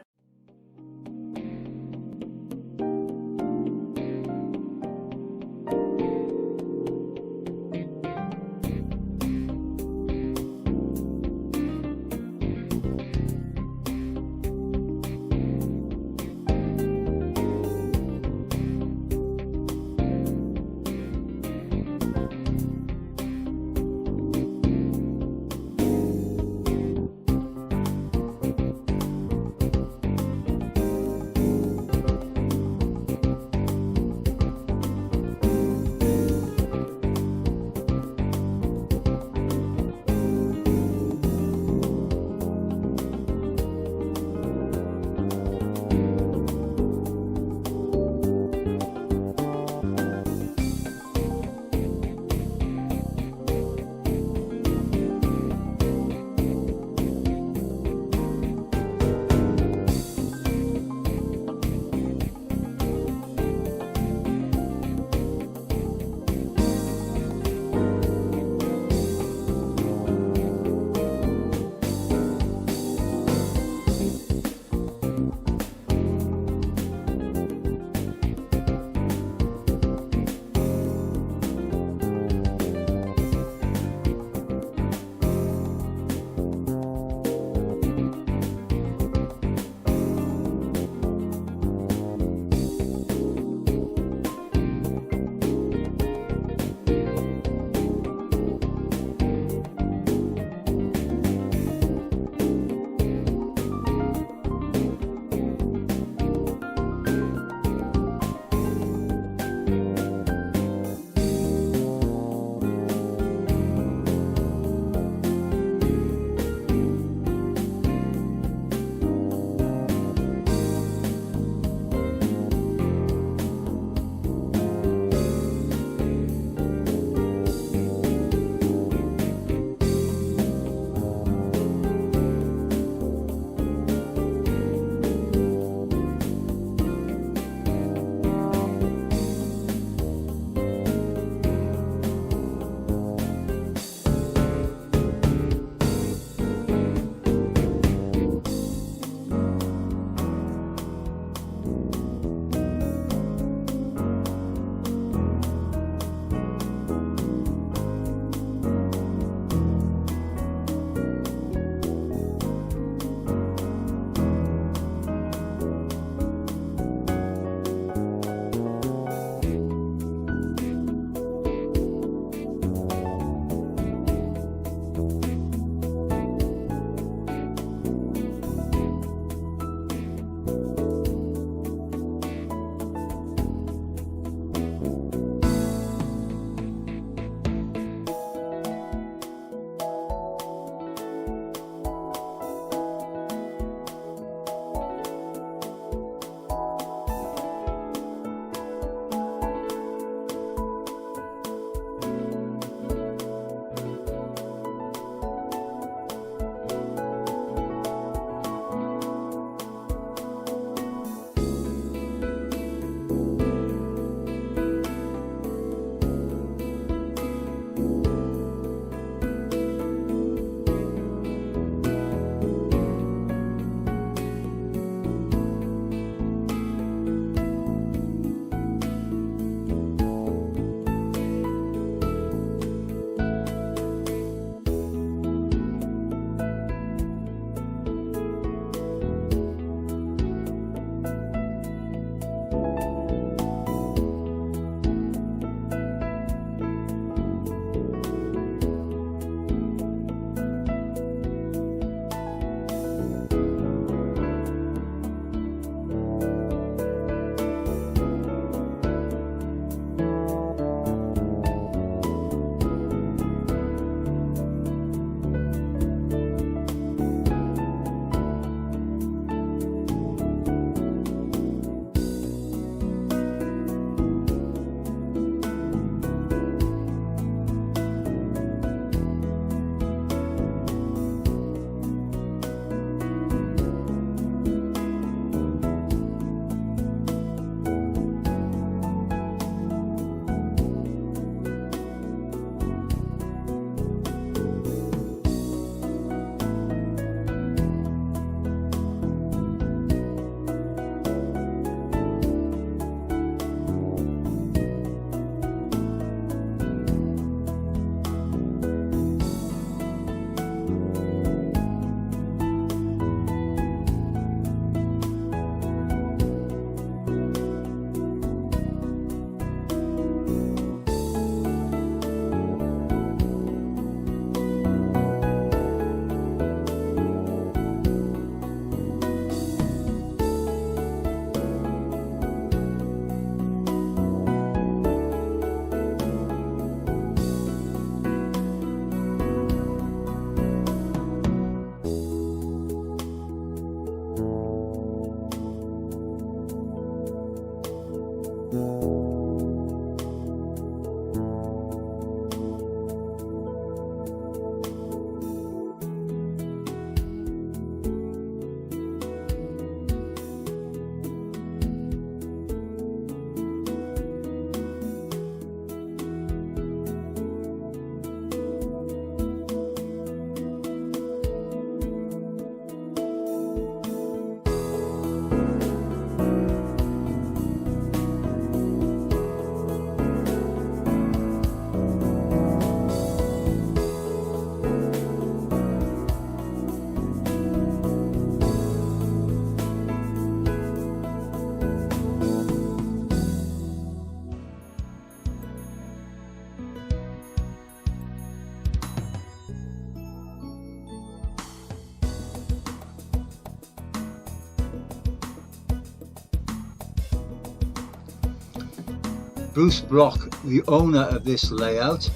Bruce Block, the owner of this layout,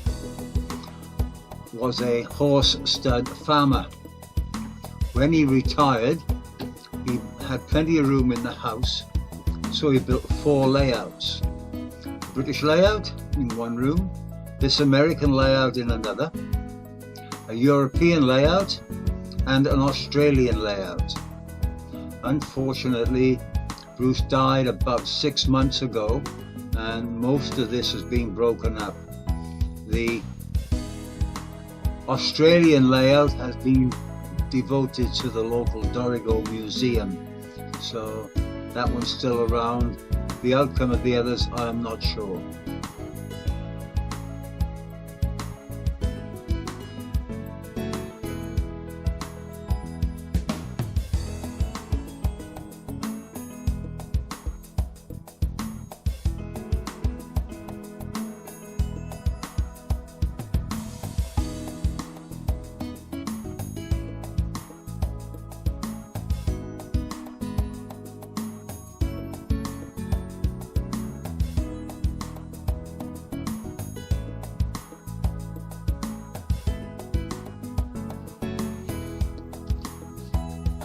was a horse stud farmer. When he retired, he had plenty of room in the house, so he built 4 layouts. A British layout in one room, this American layout in another, a European layout, and an Australian layout. Unfortunately, Bruce died about 6 months ago, and most of this has been broken up. The Australian layout has been devoted to the local Dorrigo Museum, so that one's still around. The outcome of the others, I'm not sure.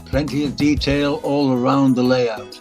Plenty of detail all around the layout.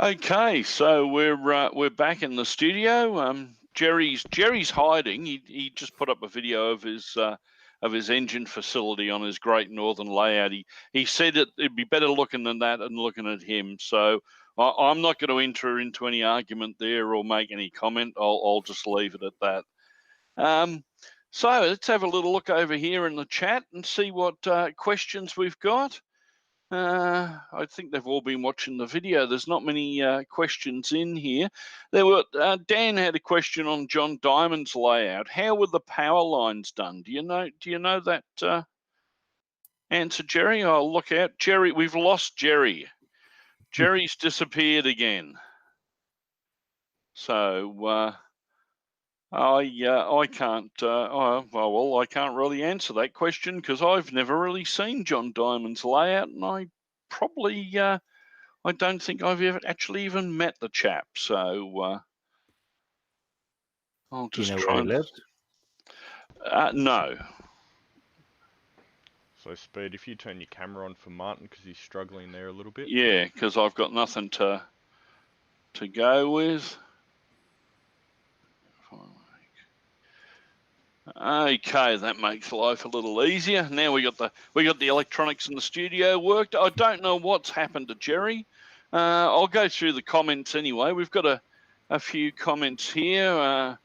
Okay, so we're back in the studio. Jerry's hiding. He just put up a video of his engine facility on his Great Northern layout. He said it'd be better looking than that and looking at him. So I'm not going to enter into any argument there or make any comment. I'll just leave it at that. So let's have a little look over here in the chat and see what questions we've got. I think they've all been watching the video. There's not many questions in here. Dan had a question on John Diamond's layout. How were the power lines done? Do you know that answer, Jerry? I'll look out. Jerry, we've lost Jerry. Jerry's disappeared again. So I can't. I can't really answer that question because I've never really seen John Diamond's layout, and I probably I don't think I've ever actually even met the chap. So I'll Do you just know try where he and. lives? No. So Speed, if you turn your camera on for Martin because he's struggling there a little bit. Yeah, because I've got nothing to go with. Okay, that makes life a little easier. Now we got the electronics in the studio worked. I don't know what's happened to Jerry. I'll go through the comments anyway. We've got a few comments here.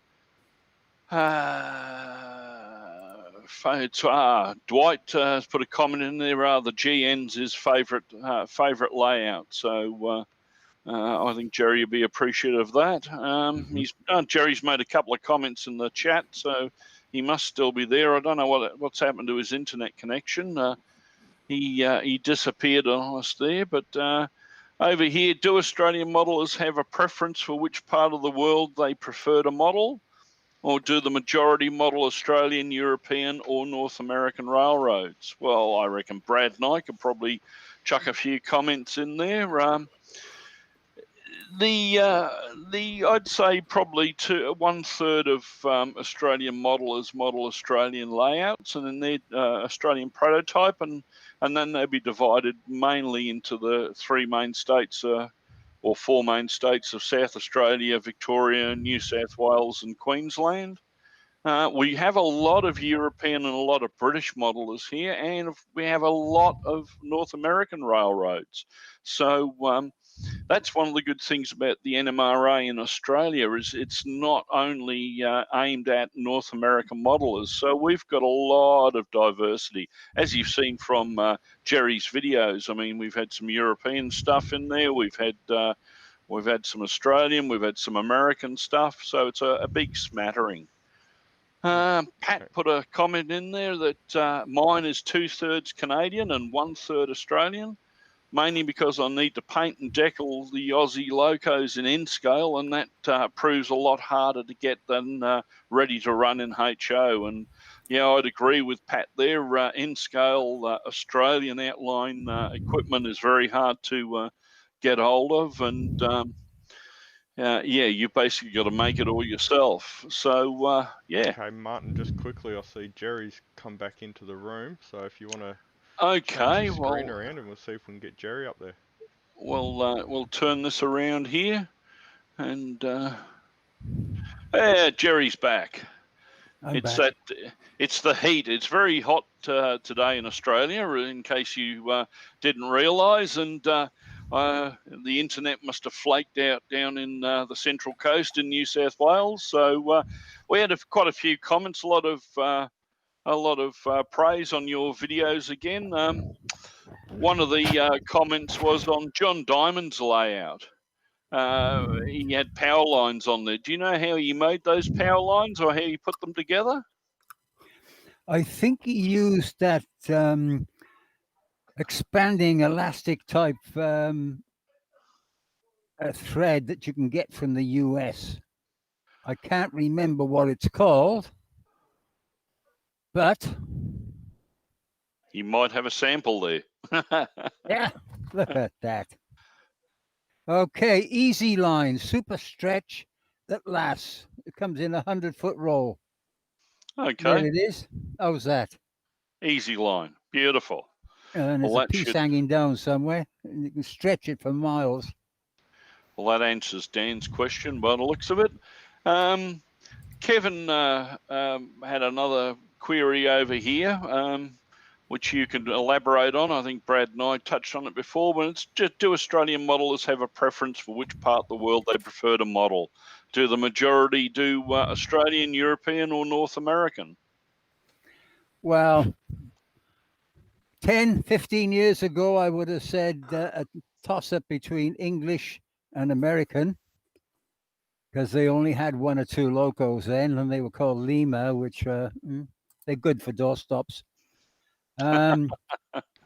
Dwight has put a comment in there. The GN's his favourite layout. So I think Jerry will be appreciative of that. Jerry's made a couple of comments in the chat, so he must still be there. I don't know what's happened to his internet connection. He disappeared on us there, but over here, do Australian modelers have a preference for which part of the world they prefer to model? Or do the majority model Australian, European, or North American railroads? Well, I reckon Brad and I could probably chuck a few comments in there. I'd say probably 1/3 of Australian modelers model Australian layouts, and then they're Australian prototype, and then they'd be divided mainly into the three main states. Or four main states of South Australia, Victoria, New South Wales, and Queensland. We have a lot of European and a lot of British modelers here, and we have a lot of North American railroads. So that's one of the good things about the NMRA in Australia is it's not only aimed at North American modelers. So we've got a lot of diversity, as you've seen from Jerry's videos. I mean, we've had some European stuff in there. We've had some Australian. We've had some American stuff. So it's a big smattering. Pat put a comment in there that mine is 2/3 Canadian and 1/3 Australian, mainly because I need to paint and decal the Aussie locos in N scale, and that proves a lot harder to get than ready to run in HO. And yeah, I'd agree with Pat there. N scale Australian outline equipment is very hard to get hold of, and you basically got to make it all yourself. So yeah. Okay, Martin, just quickly, I see Jerry's come back into the room, so if you want to change your screen around, and we'll see if we can get Jerry up there. We'll turn this around here, and Jerry's back. It's the heat. It's very hot today in Australia, in case you didn't realise, and the internet must have flaked out down in the Central Coast in New South Wales. So we had quite a few comments, a lot of praise on your videos again. One of the comments was on John Diamond's layout. He had power lines on there. Do you know how he made those power lines or how he put them together? I think he used that expanding elastic type a thread that you can get from the US. I can't remember what it's called, but you might have a sample there. Yeah, look at that. Okay, easy line, super stretch that lasts. It comes in 100-foot roll. Okay. There it is. How's that? Easy line. Beautiful. And there's a piece hanging down somewhere, and you can stretch it for miles. Well, that answers Dan's question by the looks of it. Kevin had another query over here, which you can elaborate on. I think Brad and I touched on it before, but it's just, do Australian modelers have a preference for which part of the world they prefer to model? Do the majority do Australian, European, or North American? Well, 10, 15 years ago, I would have said a toss-up between English and American, because they only had one or two locos then, and they were called Lima, which they're good for doorstops.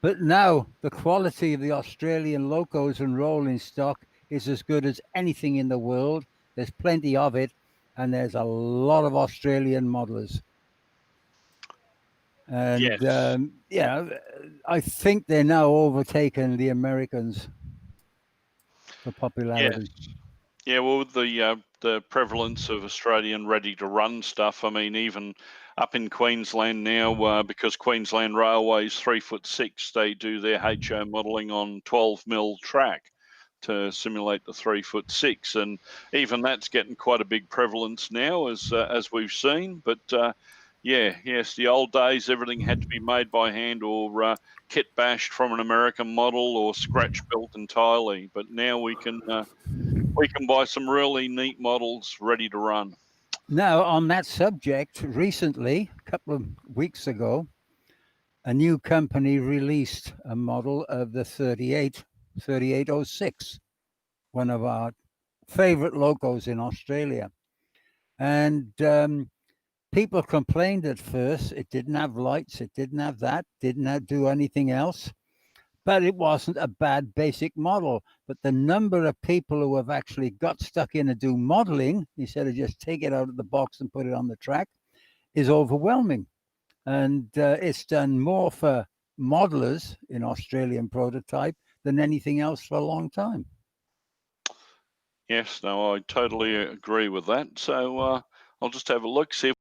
But now the quality of the Australian locos and rolling stock is as good as anything in the world. There's plenty of it, and there's a lot of Australian modelers. And Yes. I think they're now overtaking the Americans for popularity. Yes. Yeah, well, with the prevalence of Australian ready-to-run stuff, I mean, even up in Queensland now, because Queensland Railway's 3'6", they do their HO modelling on 12mm track to simulate the 3'6", and even that's getting quite a big prevalence now, as we've seen. But yes, the old days, everything had to be made by hand or kit bashed from an American model or scratch built entirely. But now we can buy some really neat models ready to run. Now, on that subject, recently, a couple of weeks ago, a new company released a model of the 3806, one of our favorite locos in Australia. And people complained at first it didn't have lights, it didn't have that, didn't do anything else. But it wasn't a bad basic model. But the number of people who have actually got stuck in to do modeling, instead of just take it out of the box and put it on the track, is overwhelming. And it's done more for modelers in Australian prototype than anything else for a long time. Yes, no, I totally agree with that. So I'll just have a look, see if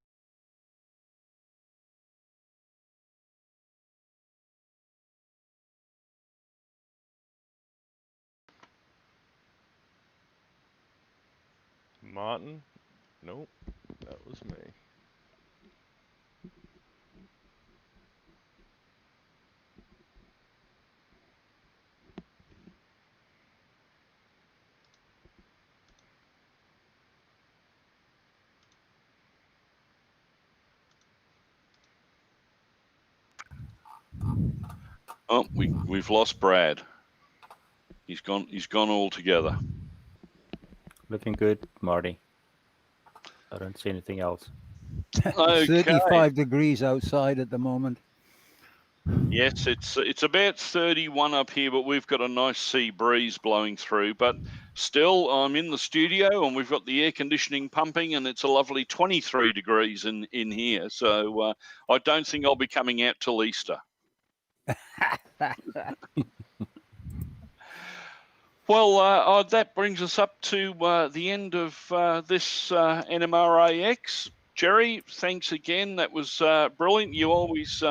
Martin? Nope, that was me. Oh, we've lost Brad. He's gone altogether. Looking good, Marty. I don't see anything else. Okay. 35 degrees outside at the moment. Yes, it's about 31 up here, but we've got a nice sea breeze blowing through. But still, I'm in the studio and we've got the air conditioning pumping, and it's a lovely 23 degrees in here. So I don't think I'll be coming out till Easter. Well, that brings us up to the end of this NMRAx. Jerry, thanks again. That was brilliant. You always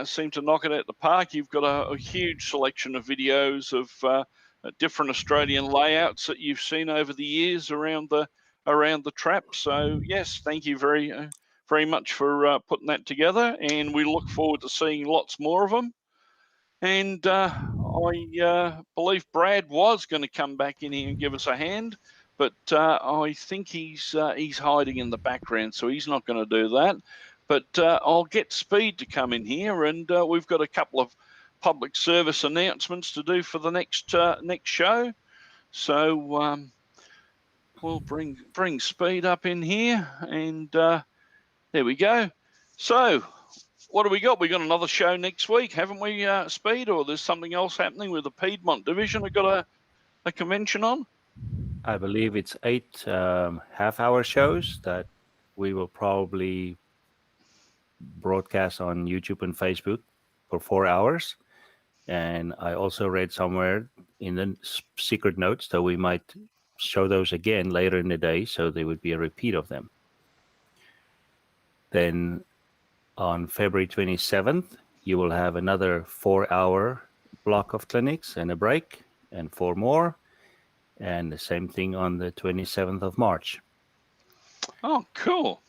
seem to knock it out the park. You've got a huge selection of videos of different Australian layouts that you've seen over the years around the trap. So yes, thank you very much for putting that together, and we look forward to seeing lots more of them. And I believe Brad was going to come back in here and give us a hand, but I think he's hiding in the background, so he's not going to do that. But I'll get Speed to come in here, and we've got a couple of public service announcements to do for the next show. So we'll bring Speed up in here, and there we go. So what do we got? We got another show next week, haven't we, Speed? Or there's something else happening with the Piedmont Division? We've got a convention on? I believe it's 8 half-hour shows that we will probably broadcast on YouTube and Facebook for 4 hours. And I also read somewhere in the secret notes that we might show those again later in the day, so there would be a repeat of them. Then on February 27th, you will have another 4-hour block of clinics and a break, and 4 more. And the same thing on the 27th of March. Oh, cool.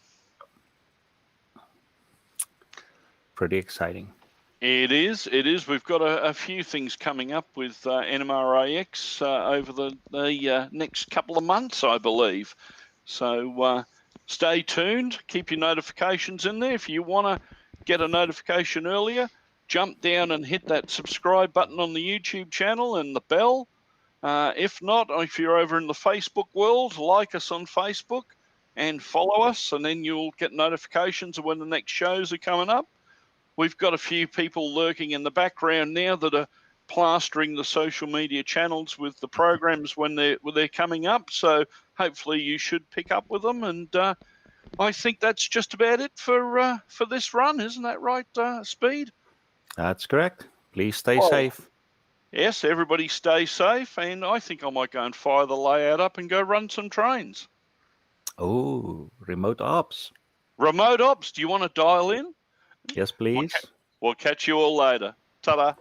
Pretty exciting. It is. We've got a few things coming up with NMRAx over the next couple of months, I believe. So stay tuned. Keep your notifications in there. If you want to get a notification earlier, jump down and hit that subscribe button on the YouTube channel and the bell. If not, if you're over in the Facebook world, like us on Facebook and follow us, and then you'll get notifications of when the next shows are coming up. we've got a few people lurking in the background now that are plastering the social media channels with the programs when they're coming up. So hopefully you should pick up with them. And I think that's just about it for this run, isn't that right, Speed? That's correct. Please stay Well, safe. Yes, everybody stay safe, and I think I might go and fire the layout up and go run some trains. Oh, remote ops. Remote ops, do you want to dial in? Yes, please. We'll catch you all later. Ta-da.